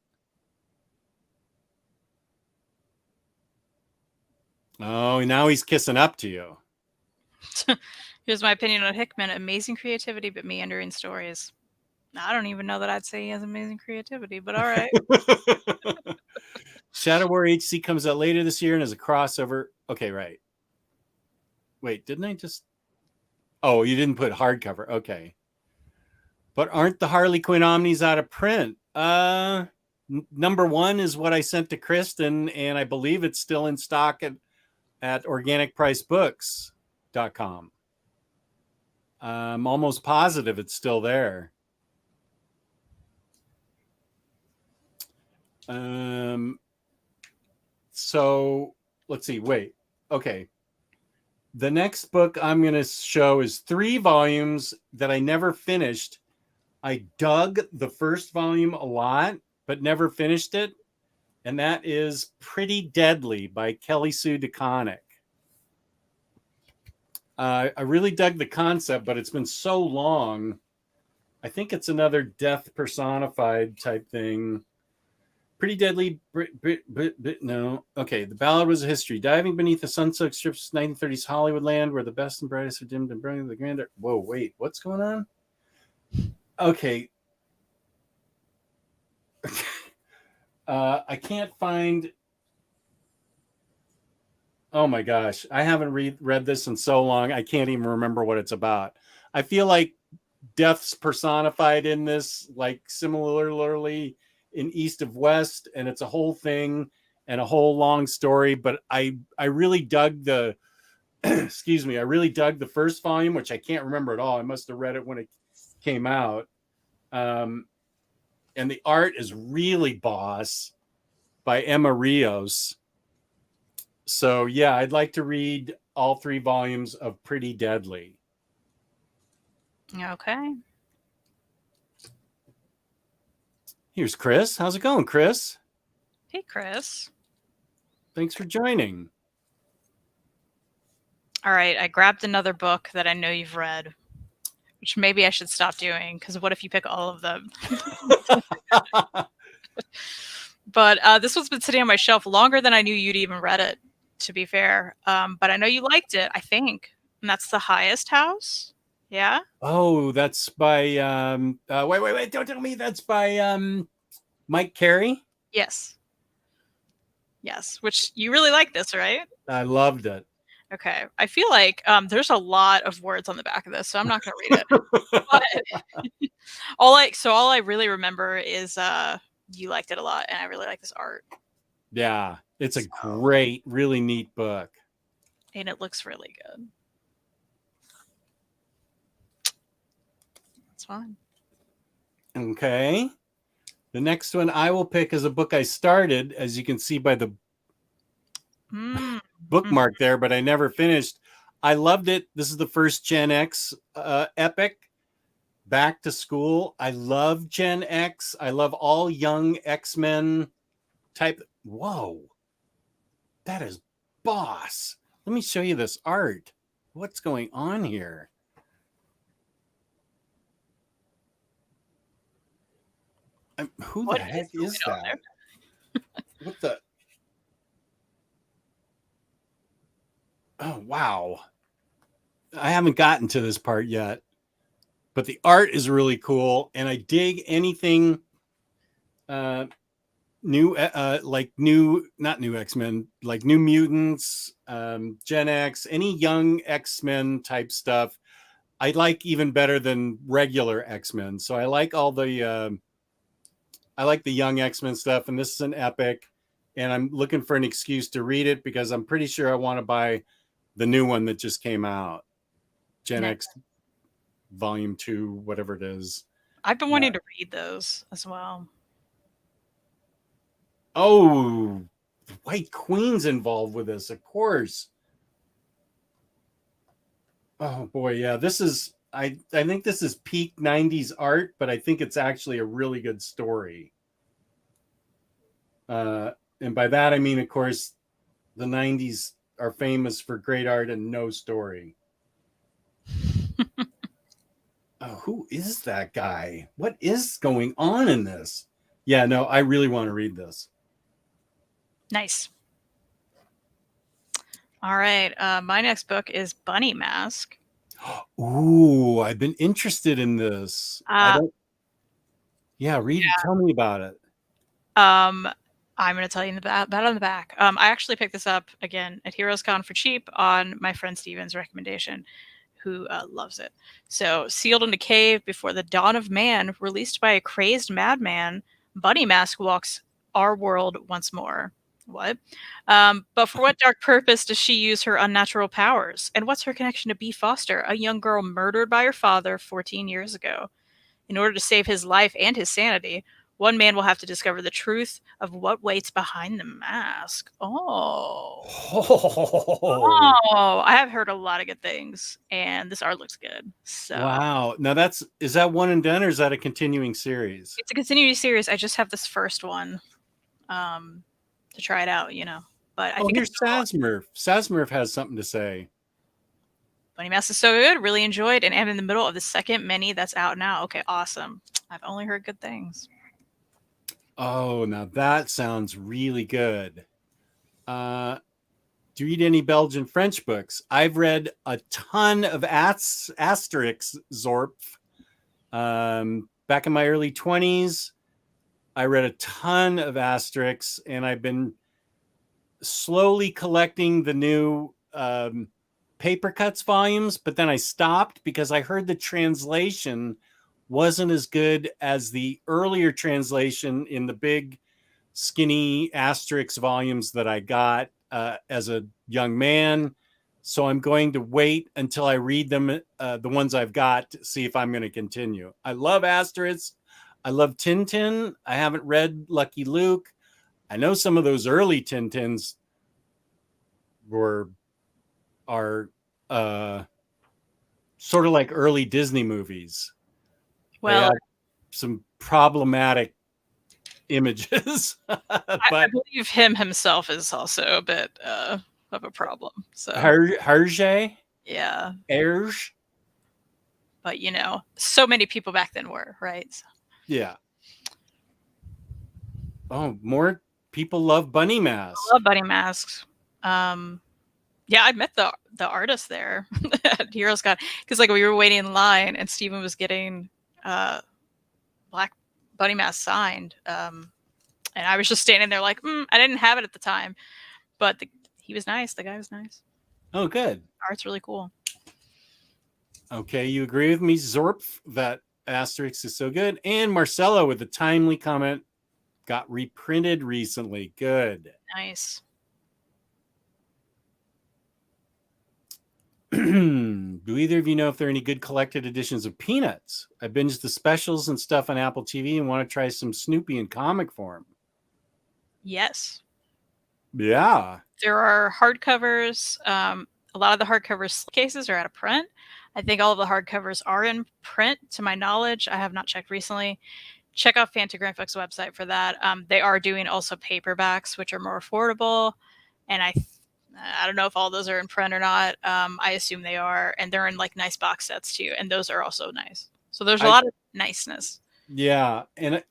[SPEAKER 2] Oh, now he's kissing up to you.
[SPEAKER 3] Here's my opinion on Hickman. Amazing creativity, but meandering stories. I don't even know that I'd say he has amazing creativity, but all right.
[SPEAKER 2] Shadow War HC comes out later this year and is a crossover. Okay, right. Wait, didn't I just... Oh, you didn't put hardcover. Okay. But aren't the Harley Quinn Omnis out of print? Number 1 is what I sent to Kristen, and I believe it's still in stock at organicpricebooks.com. I'm almost positive it's still there. So let's see. Wait. Okay. The next book I'm going to show is 3 volumes that I never finished. I dug the first volume a lot, but never finished it. And that is Pretty Deadly by Kelly Sue DeConnick. I really dug the concept, but it's been so long. I think it's another death personified type thing. Pretty Deadly, no. Okay, The Ballad Was a History. Diving beneath the sun-soaked strips of 1930s Hollywood land where the best and brightest are dimmed and brilliant the grandeur. Whoa, wait, what's going on? Okay. I can't find... Oh my gosh, I haven't read this in so long, I can't even remember what it's about. I feel like death's personified in this, like similarly in East of West, and it's a whole thing and a whole long story, but I really dug the excuse me, I really dug the first volume, which I can't remember at all. I must have read it when it came out. And the art is really boss by Emma Rios. So yeah, I'd like to read all 3 volumes of Pretty Deadly.
[SPEAKER 3] Okay.
[SPEAKER 2] Here's Chris. How's it going, Chris?
[SPEAKER 3] Hey, Chris.
[SPEAKER 2] Thanks for joining.
[SPEAKER 3] All right, I grabbed another book that I know you've read, which maybe I should stop doing, because what if you pick all of them? But this one's been sitting on my shelf longer than I knew you'd even read it, to be fair. But I know you liked it, I think. And that's The Highest House. Yeah?
[SPEAKER 2] Oh, that's by wait, don't tell me that's by Mike Carey.
[SPEAKER 3] Yes. Yes, which you really like this, right?
[SPEAKER 2] I loved it.
[SPEAKER 3] Okay. I feel like there's a lot of words on the back of this, so I'm not going to read it. But all I really remember is you liked it a lot, and I really like this art.
[SPEAKER 2] Yeah, it's a great, really neat book.
[SPEAKER 3] And it looks really good. That's fine.
[SPEAKER 2] Okay. The next one I will pick is a book I started, as you can see by the bookmark there, but I never finished. I loved it. This is the first Gen X epic, Back to School. I love Gen X. I love all young X-Men type. Whoa, that is boss. Let me show you this art. What's going on here? Who the heck is that? What the? Oh, wow. I haven't gotten to this part yet, but the art is really cool. And I dig anything new, not new X-Men, like New Mutants, Gen X, any young X-Men type stuff. I like even better than regular X-Men. So I like all the, I like the young X-Men stuff. And this is an epic. And I'm looking for an excuse to read it because I'm pretty sure I want to buy the new one that just came out, Gen X Volume 2, whatever it is.
[SPEAKER 3] I've been wanting to read those as well.
[SPEAKER 2] Oh, White Queen's involved with this, of course. Oh boy, yeah. This is I think this is peak 90s art, but I think it's actually a really good story. And by that I mean, of course, the 90s are famous for great art and no story. Oh, who is that guy? What is going on in this? Yeah, no, I really want to read this.
[SPEAKER 3] Nice. All right. My next book is Bunny Mask.
[SPEAKER 2] Ooh, I've been interested in this. Yeah, read it. Tell me about it.
[SPEAKER 3] I'm going to tell you about on the back. I actually picked this up again at Heroes Con for cheap on my friend Steven's recommendation, who loves it. So, sealed in a cave before the dawn of man, released by a crazed madman, Bunny Mask walks our world once more. What? But for what dark purpose does she use her unnatural powers? And what's her connection to B. Foster, a young girl murdered by her father 14 years ago? In order to save his life and his sanity, one man will have to discover the truth of what waits behind the mask. Oh, I have heard a lot of good things, and this art looks good. So
[SPEAKER 2] wow. Now is that one and done, or is that a continuing series?
[SPEAKER 3] It's a continuing series. I just have this first one to try it out, But I think
[SPEAKER 2] here's Sasmurf. Sasmurf has something to say.
[SPEAKER 3] Bunny Mask is so good. Really enjoyed, and I'm in the middle of the second mini that's out now. Okay, awesome. I've only heard good things.
[SPEAKER 2] Oh, now that sounds really good. Do you read any Belgian French books? I've read a ton of Asterix Zorp. Back in my early 20s, I read a ton of Asterix, and I've been slowly collecting the new paper cuts volumes, but then I stopped because I heard the translation wasn't as good as the earlier translation in the big skinny Asterix volumes that I got as a young man. So I'm going to wait until I read them, the ones I've got, to see if I'm going to continue. I love Asterix. I love Tintin. I haven't read Lucky Luke. I know some of those early Tintins are sort of like early Disney movies.
[SPEAKER 3] Well,
[SPEAKER 2] some problematic images.
[SPEAKER 3] I
[SPEAKER 2] But
[SPEAKER 3] believe him himself is also a bit of a problem. So
[SPEAKER 2] Hergé,
[SPEAKER 3] yeah,
[SPEAKER 2] Herge,
[SPEAKER 3] but so many people back then were, right? So,
[SPEAKER 2] yeah. Oh, more people love bunny masks.
[SPEAKER 3] I love bunny masks. Yeah, I met the artist there at Heroes Con because like we were waiting in line and Steven was getting black bunny mask signed. And I was just standing there like, I didn't have it at the time, but he was nice. The guy was nice.
[SPEAKER 2] Oh, good.
[SPEAKER 3] Art's really cool.
[SPEAKER 2] Okay, you agree with me, Zorp, that Asterix is so good? And Marcelo with the timely comment, got reprinted recently. Good.
[SPEAKER 3] Nice.
[SPEAKER 2] Do either of you know if there are any good collected editions of Peanuts? I binged the specials and stuff on Apple TV and want to try some Snoopy in comic form.
[SPEAKER 3] Yes.
[SPEAKER 2] Yeah.
[SPEAKER 3] There are hardcovers. A lot of the hardcovers cases are out of print. I think all of the hardcovers are in print, to my knowledge. I have not checked recently. Check out Fantagraphics' website for that. They are doing also paperbacks, which are more affordable. And I don't know if all those are in print or not. I assume they are. And they're in like nice box sets too. And those are also nice. So there's a lot of niceness.
[SPEAKER 2] Yeah. And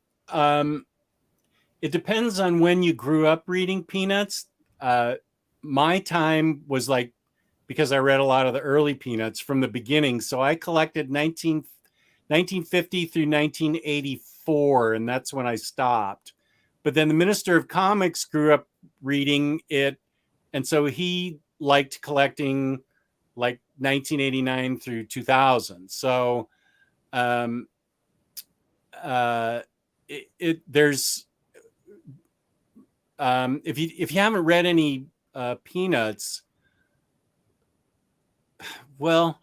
[SPEAKER 2] it depends on when you grew up reading Peanuts. My time was like, because I read a lot of the early Peanuts from the beginning. So I collected 1950 through 1984, and that's when I stopped. But then the Minister of Comics grew up reading it, and so he liked collecting like 1989 through 2000. So there's if you haven't read any Peanuts, well,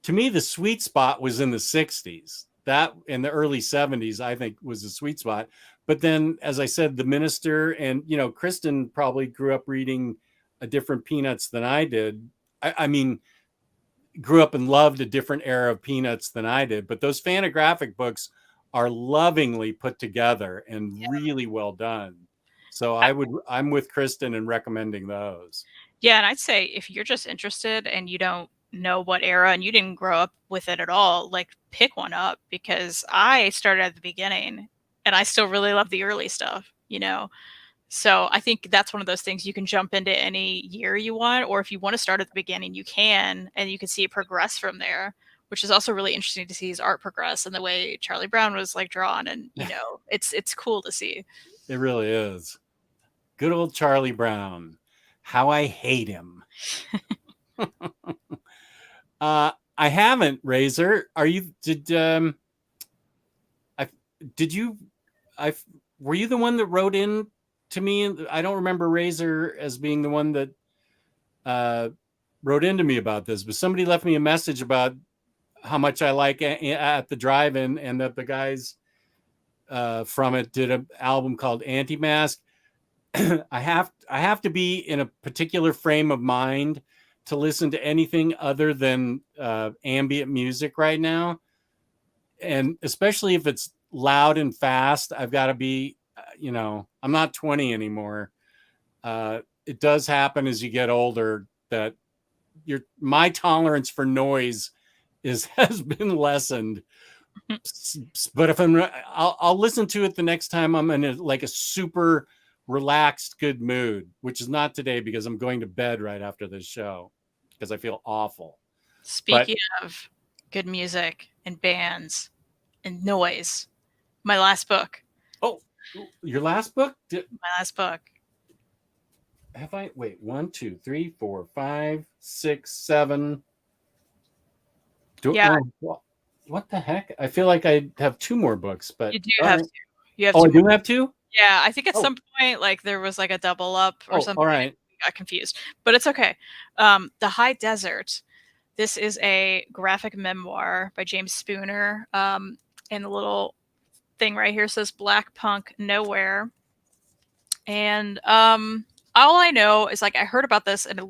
[SPEAKER 2] to me, the sweet spot was in the 60s. That in the early 70s, I think, was the sweet spot. But then, as I said, the Minister and, Kristen probably grew up reading a different Peanuts than I did. I mean, grew up and loved a different era of Peanuts than I did. But those Fantagraphic books are lovingly put together and really well done. So I'm with Kristen in recommending those.
[SPEAKER 3] Yeah, and I'd say if you're just interested and you don't know what era and you didn't grow up with it at all, like pick one up, because I started at the beginning and I still really love the early stuff, So I think that's one of those things you can jump into any year you want, or if you want to start at the beginning, you can, and you can see it progress from there, which is also really interesting to see his art progress and the way Charlie Brown was like drawn, and it's cool to see.
[SPEAKER 2] It really is. Good old Charlie Brown. How I hate him. I haven't, Razor. Were you the one that wrote in to me? I don't remember Razor as being the one that wrote into me about this, but somebody left me a message about how much I like at the drive-in, and that the guys from it did an album called Anti-Mask. I have to be in a particular frame of mind to listen to anything other than ambient music right now, and especially if it's loud and fast. I've got to be, I'm not 20 anymore. It does happen as you get older that my tolerance for noise has been lessened. But if I'll listen to it the next time I'm in a super relaxed, good mood, which is not today because I'm going to bed right after this show because I feel awful.
[SPEAKER 3] Speaking of good music and bands and noise, my last book.
[SPEAKER 2] Oh, your last book?
[SPEAKER 3] My last book.
[SPEAKER 2] Have I? Wait, 1, 2, 3, 4, 5, 6, 7.
[SPEAKER 3] Yeah.
[SPEAKER 2] What the heck? I feel like I have 2 more books, but
[SPEAKER 3] you do have 2. You have
[SPEAKER 2] 2
[SPEAKER 3] I
[SPEAKER 2] do have 2?
[SPEAKER 3] Yeah, I think at some point, like there was like a double up or something.
[SPEAKER 2] All right.
[SPEAKER 3] I got confused, but it's okay. The High Desert. This is a graphic memoir by James Spooner. And the little thing right here says Black Punk Nowhere. And all I know is like I heard about this and it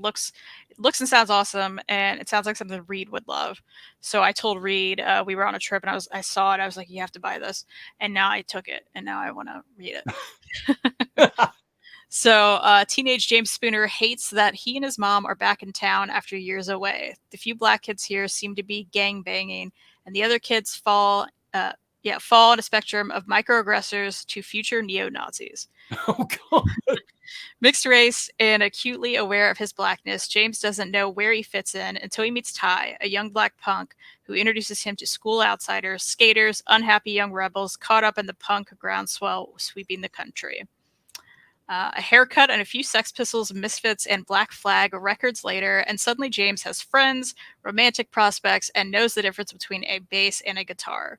[SPEAKER 3] looks and sounds awesome, and it sounds like something Reed would love. So I told Reed, we were on a trip, and I saw it. I was like, you have to buy this. And now I took it, and now I want to read it. So teenage James Spooner hates that he and his mom are back in town after years away. The few black kids here seem to be gang banging, and the other kids fall on a spectrum of microaggressors to future neo-Nazis.
[SPEAKER 2] Oh, God.
[SPEAKER 3] Mixed race and acutely aware of his blackness, James doesn't know where he fits in until he meets Ty, a young black punk who introduces him to school outsiders, skaters, unhappy young rebels caught up in the punk groundswell sweeping the country. A haircut and a few Sex Pistols, Misfits, and Black Flag records later, and suddenly James has friends, romantic prospects, and knows the difference between a bass and a guitar.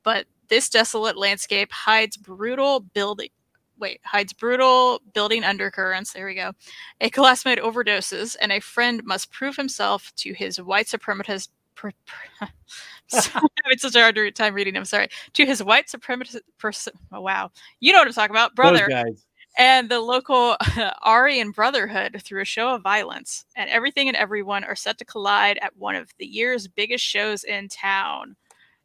[SPEAKER 3] But this desolate landscape hides brutal building undercurrents. There we go. A classmate overdoses, and a friend must prove himself to his white supremacist. I'm having such a hard time reading. I'm sorry. To his white supremacist person. Oh, wow. You know what I'm talking about, brother.
[SPEAKER 2] Those guys.
[SPEAKER 3] And the local Aryan Brotherhood through a show of violence. And everything and everyone are set to collide at one of the year's biggest shows in town.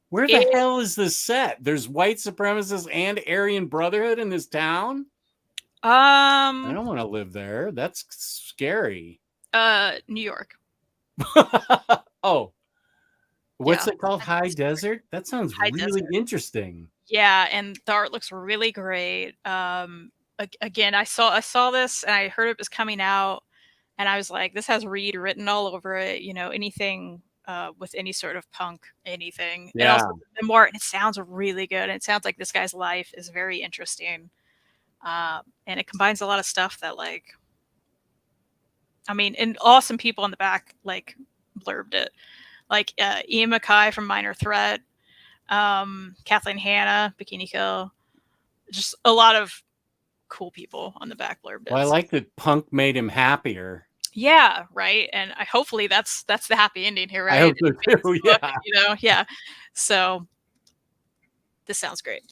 [SPEAKER 2] Where the hell is this set? There's white supremacists and Aryan Brotherhood in this town? I don't want to live there. That's scary.
[SPEAKER 3] New York.
[SPEAKER 2] Oh. What's it called? High Desert? That sounds
[SPEAKER 3] High
[SPEAKER 2] really
[SPEAKER 3] Desert.
[SPEAKER 2] Interesting.
[SPEAKER 3] Yeah, and the art looks really great. Again, I saw this and I heard it was coming out, and I was like, this has Reed written all over it, you know, anything with any sort of punk anything.
[SPEAKER 2] Yeah.
[SPEAKER 3] And also the more, it sounds really good. And it sounds like this guy's life is very interesting. And it combines a lot of stuff that, like, I mean, and awesome people in the back like blurbed it. Like Ian Mackay from Minor Threat, Kathleen Hanna, Bikini Kill, just a lot of cool people on the back blurb.
[SPEAKER 2] Well, I like that punk made him happier.
[SPEAKER 3] Yeah, right. And hopefully that's the happy ending here, right?
[SPEAKER 2] I hope so too. Yeah.
[SPEAKER 3] You know, yeah. So this sounds great.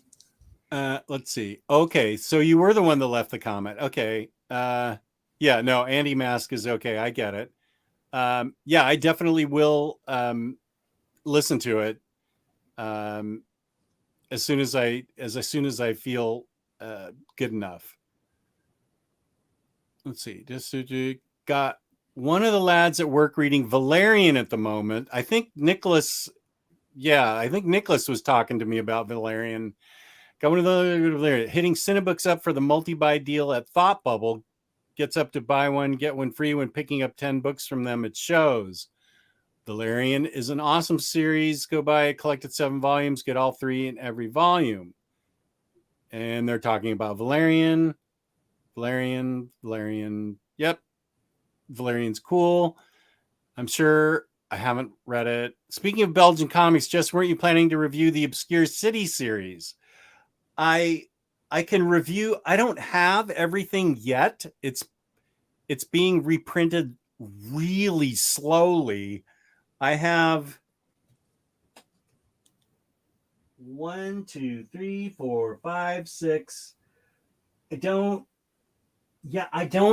[SPEAKER 2] Let's see. Okay, so you were the one that left the comment. Okay. Yeah, no, Andy Mask is okay. I get it. Yeah, I definitely will listen to it as soon as I feel good enough. Let's see. Just got one of the lads at work reading Valerian at the moment. I think Nicholas was talking to me about Valerian. Got one of the hitting Cinebooks up for the multi-buy deal at Thought Bubble. Gets up to buy one, get one free when picking up 10 books from them at shows. Valerian is an awesome series. Go buy it, collected 7 volumes, get all 3 in every volume. And they're talking about Valerian. Yep. Valerian's cool. I'm sure I haven't read it. Speaking of Belgian comics, just weren't you planning to review the Obscure City series? I can review. I don't have everything yet. It's being reprinted really slowly. I have 1, 2, 3, 4, 5, 6. I don't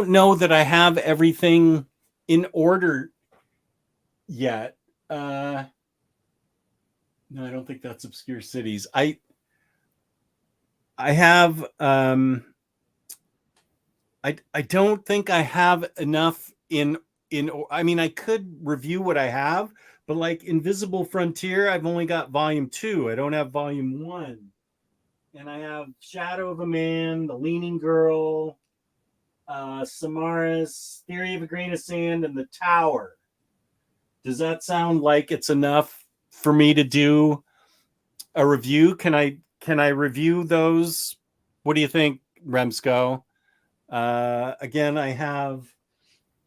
[SPEAKER 2] know that I have everything in order yet. No, I don't think that's Obscure Cities. I have I don't think I have enough in I mean, I could review what I have, but like Invisible Frontier, I've only got volume 2. I don't have volume 1. And I have Shadow of a Man, The Leaning Girl, Samaras, Theory of a Grain of Sand, and The Tower. Does that sound like it's enough for me to do a review? Can I review those? What do you think, Remsco? Again, I have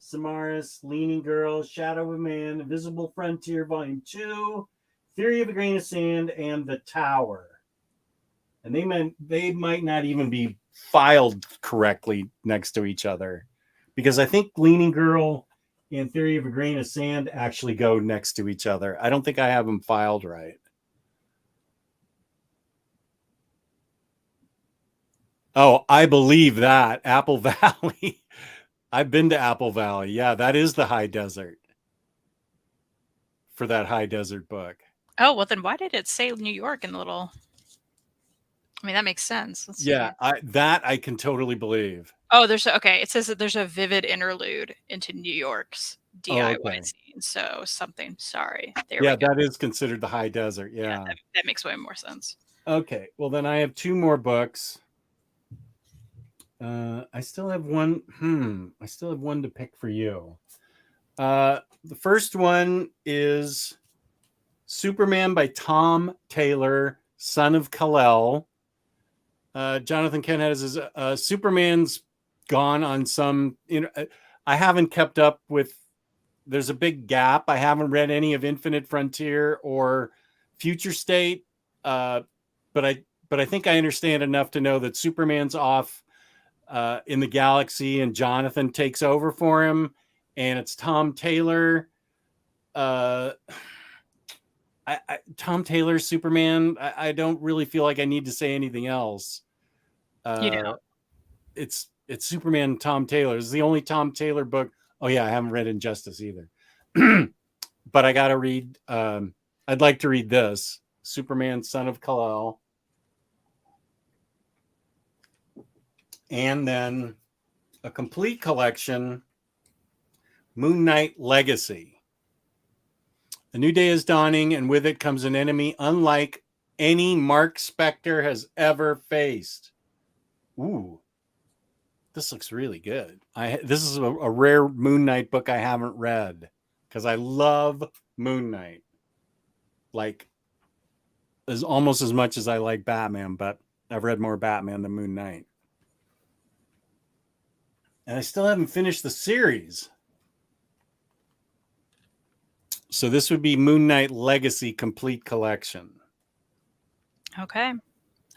[SPEAKER 2] Samaras, Leaning Girl, Shadow of a Man, Invisible Frontier, Volume 2, Theory of a Grain of Sand, and The Tower. And they might not even be filed correctly next to each other, because I think Leaning Girl and Theory of a Grain of Sand actually go next to each other. I don't think I have them filed right. Oh, I believe that. Apple Valley. I've been to Apple Valley. Yeah, that is the high desert for that high desert book.
[SPEAKER 3] Oh, well, then why did it say New York in the little? I mean, that makes sense. Let's see.
[SPEAKER 2] That I can totally believe.
[SPEAKER 3] Oh, okay. It says that there's a vivid interlude into New York's DIY scene. So something. Sorry. There we go.
[SPEAKER 2] That is considered the high desert. Yeah.
[SPEAKER 3] That makes way more sense.
[SPEAKER 2] Okay. Well, then I have 2 more books. I still have one. I still have one to pick for you. The first one is Superman by Tom Taylor, son of Kal-El. Jonathan Kent has his Superman's gone on some. I haven't kept up with. There's a big gap. I haven't read any of Infinite Frontier or Future State, but I think I understand enough to know that Superman's off in the galaxy, and Jonathan takes over for him, and it's Tom Taylor. Tom Taylor's Superman. I don't really feel like I need to say anything else. It's Superman. Tom Taylor. It's the only Tom Taylor book. Oh yeah, I haven't read Injustice either, but I got to read. I'd like to read this Superman, son of Kal-El. And then a complete collection, Moon Knight Legacy. A new day is dawning, and with it comes an enemy unlike any Mark Spector has ever faced. Ooh, this looks really good. This is a rare Moon Knight book I haven't read because I love Moon Knight. Like, as almost as much as I like Batman, but I've read more Batman than Moon Knight. And I still haven't finished the series. So this would be Moon Knight Legacy Complete Collection.
[SPEAKER 3] Okay.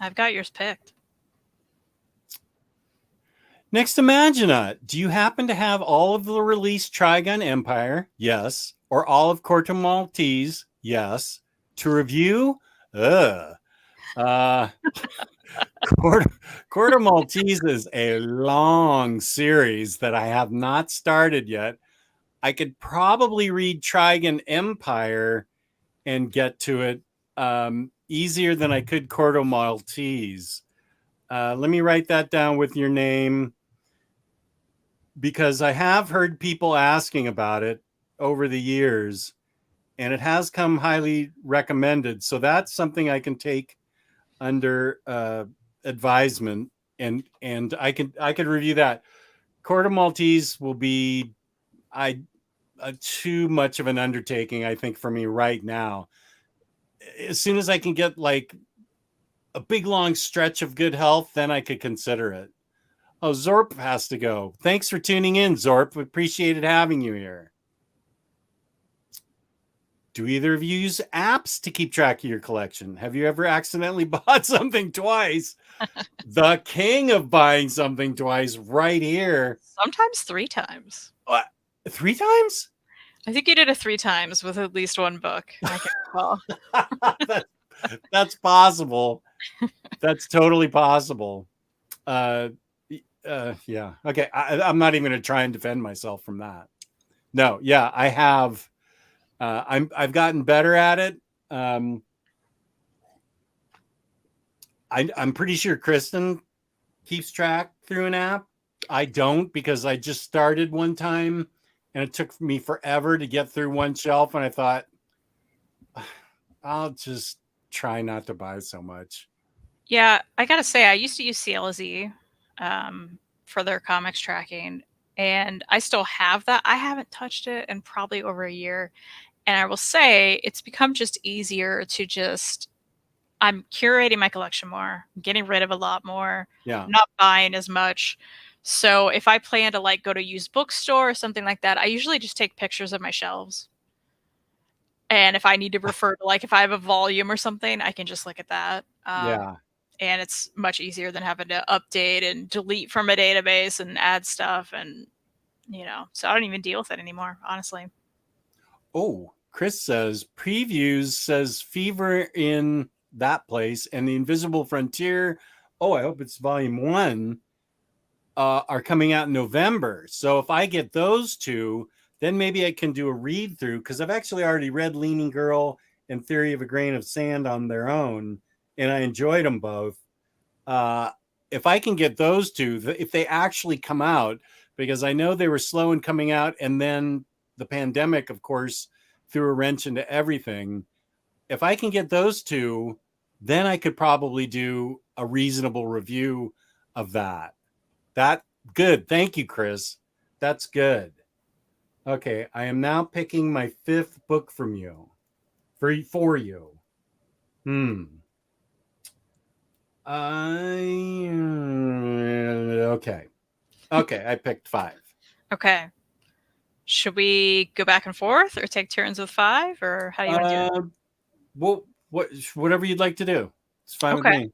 [SPEAKER 3] I've got yours picked.
[SPEAKER 2] Next, Imagina. Do you happen to have all of the released Trigun Empire? Yes. Or all of Corto Maltese? Yes. To review? Corto Maltese is a long series that I have not started yet. I could probably read Trigun Empire and get to it easier than I could Corto Maltese. Let me write that down with your name, because I have heard people asking about it over the years, and it has come highly recommended. So that's something I can take under advisement, and I could review that. Corto Maltese will be too much of an undertaking, I think, for me right now. As soon as I can get like a big long stretch of good health, then I could consider it. Oh, Zorp has to go. Thanks for tuning in, Zorp. We appreciated having you here. Do either of you use apps to keep track of your collection? Have you ever accidentally bought something twice? The king of buying something twice right here.
[SPEAKER 3] Sometimes 3 times.
[SPEAKER 2] What? 3 times?
[SPEAKER 3] I think you did it 3 times with at least one book. I can recall.
[SPEAKER 2] That's possible. That's totally possible. Yeah. Okay. I'm not even going to try and defend myself from that. No. Yeah, I have. I've gotten better at it. I'm pretty sure Kristen keeps track through an app. I don't, because I just started one time and it took me forever to get through one shelf. And I thought, I'll just try not to buy so much.
[SPEAKER 3] Yeah, I gotta say, I used to use CLZ for their comics tracking, and I still have that. I haven't touched it in probably over a year. And I will say it's become just easier to I'm curating my collection more, getting rid of a lot more, not buying as much. So if I plan to like go to a used bookstore or something like that, I usually just take pictures of my shelves. And if I need to refer to, like, if I have a volume or something, I can just look at that. And it's much easier than having to update and delete from a database and add stuff. And, so I don't even deal with it anymore, honestly.
[SPEAKER 2] Oh, Chris says previews says Fever in that place and the Invisible Frontier. Oh, I hope it's volume 1. are coming out in November. So if I get those two, then maybe I can do a read through, because I've actually already read Leaning Girl and Theory of a Grain of Sand on their own, and I enjoyed them both. If I can get those two, if they actually come out, because I know they were slow in coming out, and then the pandemic, of course, threw a wrench into everything. If I can get those two, then I could probably do a reasonable review of that. That good. Thank you, Chris. That's good. Okay, I am now picking my 5th book from you. For you. Okay. Okay, I picked 5.
[SPEAKER 3] Okay. Should we go back and forth or take turns with 5, or how do you want to do it?
[SPEAKER 2] Well, whatever you'd like to do. It's fine with
[SPEAKER 3] Okay.
[SPEAKER 2] me.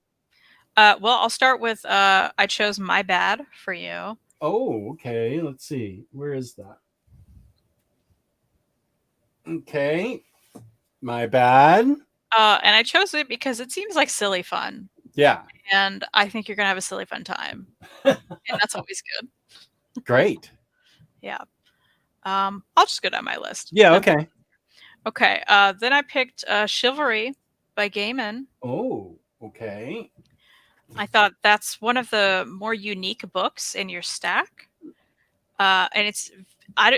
[SPEAKER 3] Well, I'll start with I chose My Bad for you.
[SPEAKER 2] Oh, okay. Let's see. Where is that? Okay. My Bad.
[SPEAKER 3] And I chose it because it seems like silly fun.
[SPEAKER 2] Yeah.
[SPEAKER 3] And I think you're going to have a silly fun time. And that's always good.
[SPEAKER 2] Great.
[SPEAKER 3] Yeah. I'll just go down my list.
[SPEAKER 2] Yeah, okay.
[SPEAKER 3] Okay. Then I picked Chivalry by Gaiman.
[SPEAKER 2] Oh, okay.
[SPEAKER 3] I thought that's one of the more unique books in your stack. And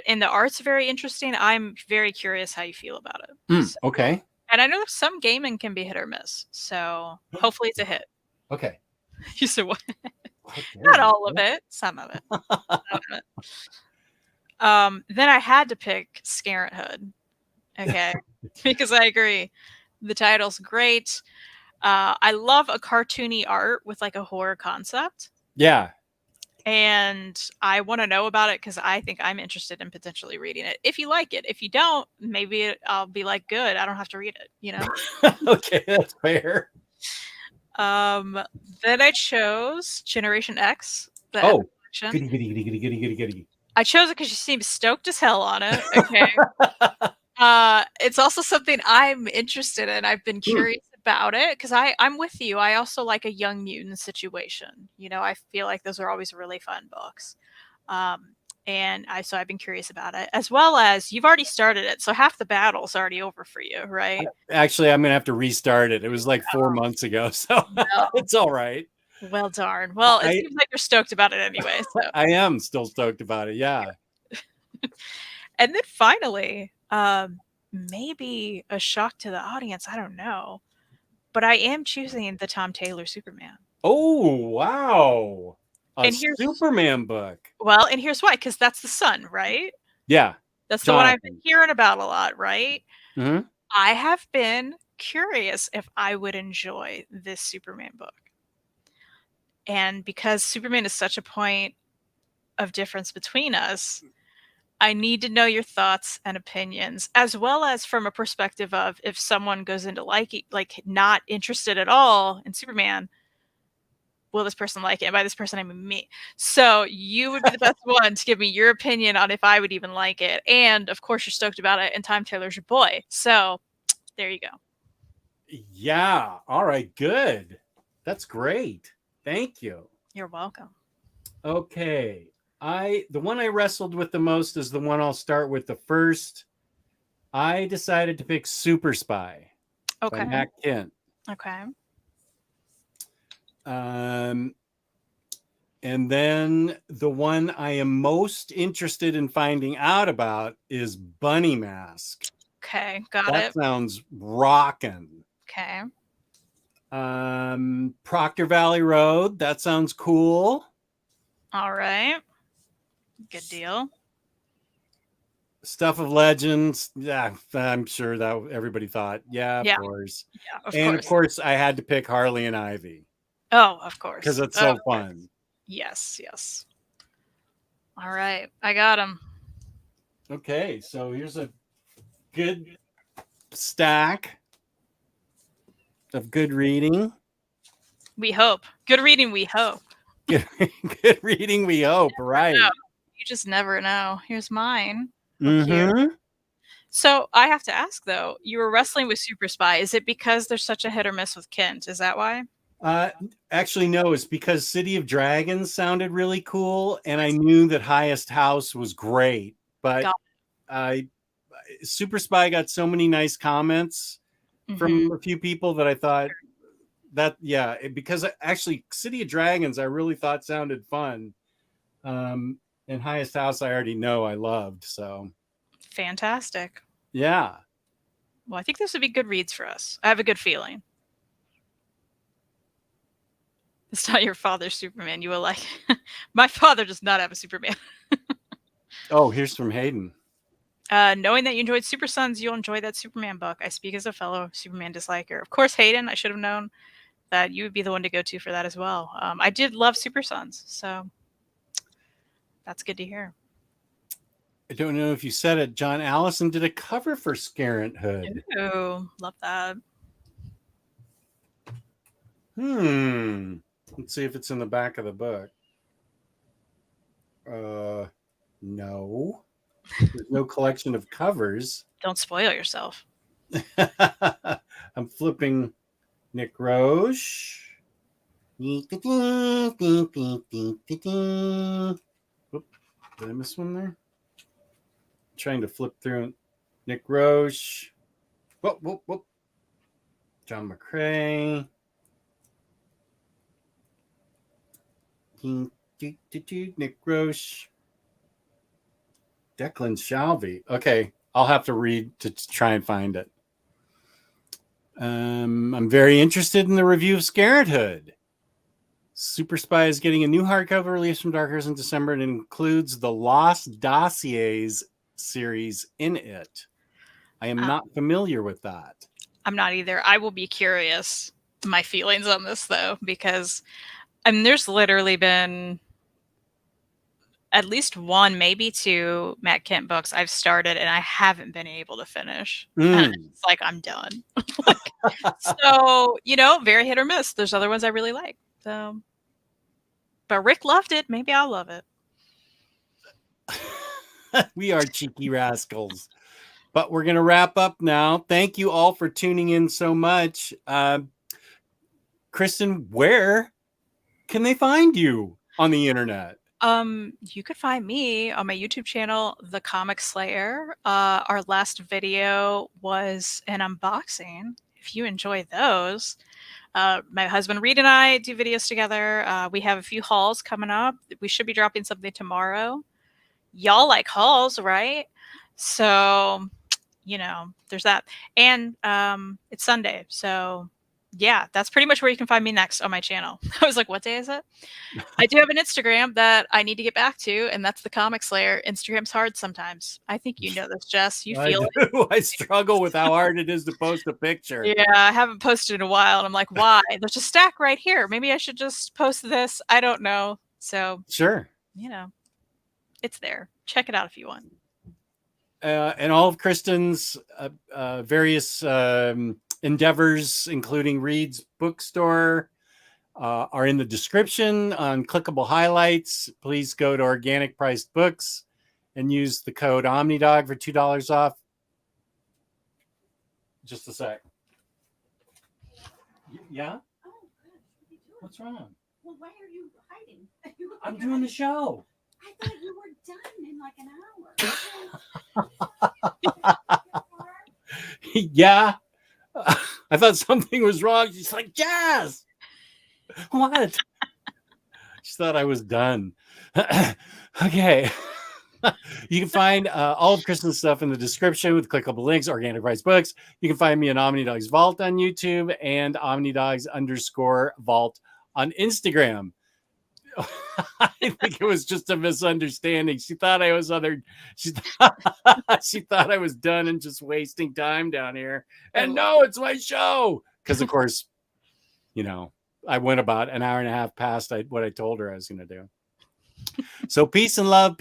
[SPEAKER 3] and the art's very interesting. I'm very curious how you feel about it. So,
[SPEAKER 2] Okay.
[SPEAKER 3] and I know some Gaiman can be hit or miss. So hopefully it's a hit.
[SPEAKER 2] Okay.
[SPEAKER 3] You said what? Not all of it. Some of it. Then I had to pick Scarenthood. Okay. Because I agree. The title's great. I love a cartoony art with like a horror concept.
[SPEAKER 2] Yeah.
[SPEAKER 3] And I want to know about it because I think I'm interested in potentially reading it. If you like it. If you don't, maybe I'll be like, good, I don't have to read it, you know?
[SPEAKER 2] Okay, that's fair.
[SPEAKER 3] Then I chose Generation X.
[SPEAKER 2] Oh, goody.
[SPEAKER 3] I chose it because you seem stoked as hell on it. Okay. It's also something I'm interested in. I've been curious about it because I'm with you. I also like a Young Mutant situation. You know, I feel like those are always really fun books. So I've been curious about it, as well as you've already started it. So half the battle's already over for you, right?
[SPEAKER 2] Actually, I'm going to have to restart it. It was like 4 months ago, so it's all right.
[SPEAKER 3] Well, darn. Well, it seems like you're stoked about it anyway. So.
[SPEAKER 2] I am still stoked about it, yeah.
[SPEAKER 3] And then finally, maybe a shock to the audience, I don't know, but I am choosing the Tom Taylor Superman.
[SPEAKER 2] Oh, wow. A Superman book.
[SPEAKER 3] Well, and here's why, because that's the son, right?
[SPEAKER 2] Yeah.
[SPEAKER 3] That's the one I've been hearing about a lot, right?
[SPEAKER 2] Mm-hmm.
[SPEAKER 3] I have been curious if I would enjoy this Superman book. And because Superman is such a point of difference between us, I need to know your thoughts and opinions, as well as from a perspective of if someone goes into like not interested at all in Superman, will this person like it? And by this person, I mean me. So you would be the best one to give me your opinion on if I would even like it. And of course, you're stoked about it, and Tom Taylor's your boy. So there you go.
[SPEAKER 2] Yeah. All right. Good. That's great. Thank you.
[SPEAKER 3] You're welcome.
[SPEAKER 2] Okay. The one I wrestled with the most is the one I'll start with the first. I decided to pick Super Spy by Matt Kent.
[SPEAKER 3] Okay.
[SPEAKER 2] And then the one I am most interested in finding out about is Bunny Mask.
[SPEAKER 3] Okay, got it.
[SPEAKER 2] That sounds rockin'.
[SPEAKER 3] Okay.
[SPEAKER 2] Proctor Valley Road. That sounds cool.
[SPEAKER 3] All right. Good deal.
[SPEAKER 2] Stuff of Legends. Yeah, I'm sure that everybody thought. Yeah, of course.
[SPEAKER 3] Yeah, of
[SPEAKER 2] and
[SPEAKER 3] course.
[SPEAKER 2] Of course, I had to pick Harley and Ivy.
[SPEAKER 3] Oh, of course.
[SPEAKER 2] Because it's so fun.
[SPEAKER 3] Yes, yes. All right. I got him.
[SPEAKER 2] Okay, so here's a good stack of good reading.
[SPEAKER 3] We hope. Good reading, we hope.
[SPEAKER 2] Good reading, we hope. Right.
[SPEAKER 3] You just never know. Here's mine.
[SPEAKER 2] Mm-hmm.
[SPEAKER 3] So I have to ask, though, you were wrestling with Super Spy. Is it because there's such a hit or miss with Kent? Is that why?
[SPEAKER 2] Actually, no. It's because City of Dragons sounded really cool, and I knew that Highest House was great. But Super Spy got so many nice comments from a few people that I thought that because actually City of Dragons I really thought sounded fun. And Highest House I already know I loved. So
[SPEAKER 3] fantastic.
[SPEAKER 2] Yeah.
[SPEAKER 3] Well, I think this would be good reads for us. I have a good feeling. It's not your father's Superman. You will like. My father does not have a Superman.
[SPEAKER 2] Oh, here's from Hayden.
[SPEAKER 3] Knowing that you enjoyed Super Sons, you'll enjoy that Superman book. I speak as a fellow Superman disliker. Of course, Hayden, I should have known that you would be the one to go to for that as well. I did love Super Sons, so that's good to hear.
[SPEAKER 2] I don't know if you said it. John Allison did a cover for Scarent-Hood.
[SPEAKER 3] Ooh, love that.
[SPEAKER 2] Let's see if it's in the back of the book. No. There's no collection of covers.
[SPEAKER 3] Don't spoil yourself.
[SPEAKER 2] I'm flipping Nick Roche. Oop, did I miss one there? Trying to flip through Nick Roche. Whoop. John McCrae. Nick Roche. Declan Shalvey. Okay, I'll have to read to try and find it. I'm very interested in the review of Scarent-Hood. Super Spy is getting a new hardcover release from Dark Horse in December, and it includes the Lost Dossiers series in it. I am not familiar with that.
[SPEAKER 3] I'm not either. I will be curious my feelings on this, though, because there's literally been at least one, maybe two Matt Kent books I've started and I haven't been able to finish. And it's like, I'm done. So, very hit or miss. There's other ones I really like. So, but Rick loved it. Maybe I'll love it.
[SPEAKER 2] We are cheeky rascals. But we're going to wrap up now. Thank you all for tuning in so much. Kristen, where can they find you on the internet?
[SPEAKER 3] You could find me on my YouTube channel, The Comic Slayer. Our last video was an unboxing. If you enjoy those, my husband Reed and I do videos together. We have a few hauls coming up. We should be dropping something tomorrow. Y'all like hauls, right? So, there's that. And it's Sunday. So yeah, that's pretty much where you can find me next on my channel. I was like, what day is it? I do have an Instagram that I need to get back to, and that's The Comic Slayer. Instagram's hard sometimes. I think you know this, Jess. You feel it.
[SPEAKER 2] I struggle with how hard it is to post a picture.
[SPEAKER 3] Yeah, I haven't posted in a while, and I'm like, why? There's a stack right here. Maybe I should just post this. I don't know. So
[SPEAKER 2] sure.
[SPEAKER 3] It's there. Check it out if you want.
[SPEAKER 2] And all of Kristen's various endeavors, including Reed's bookstore, are in the description on clickable highlights. Please go to Organic Priced Books and use the code OmniDog for $2 off. Just a sec. Yeah?
[SPEAKER 5] Oh, good. What are you doing?
[SPEAKER 2] What's wrong?
[SPEAKER 5] Well, why are you hiding?
[SPEAKER 2] I'm doing the show.
[SPEAKER 5] I thought you were done in like an hour.
[SPEAKER 2] Yeah. I thought something was wrong. She's like, Jazz, what? She thought I was done. Okay. You can find all of Kristen's stuff in the description with clickable links, Organic Price Books. You can find me on OmniDog's Vault on YouTube and OmniDogs_Vault on Instagram. I think it was just a misunderstanding. She thought I was she thought I was done and just wasting time down here. And no, it's my show. Because of course, I went about an hour and a half past what I told her I was going to do. So peace and love.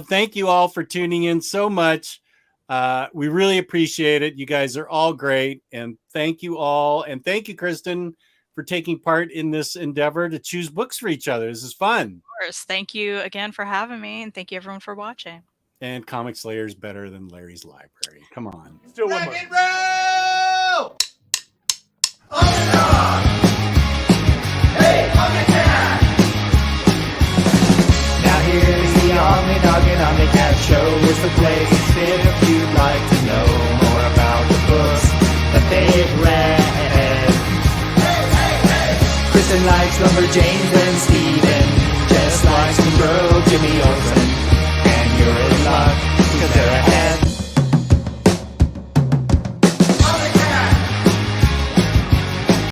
[SPEAKER 2] Thank you all for tuning in so much. We really appreciate it. You guys are all great. And thank you all. And thank you, Kristen, for taking part in this endeavor to choose books for each other. This is fun.
[SPEAKER 3] Of course. Thank you again for having me, and thank you everyone for watching.
[SPEAKER 2] And Comic Slayer is better than Larry's Library. Come on.
[SPEAKER 1] Let's do one more.
[SPEAKER 4] Rock and roll!
[SPEAKER 1] OmniDog! if you'd like to know more about the books that they've read. Kristen likes Lumberjanes and Steve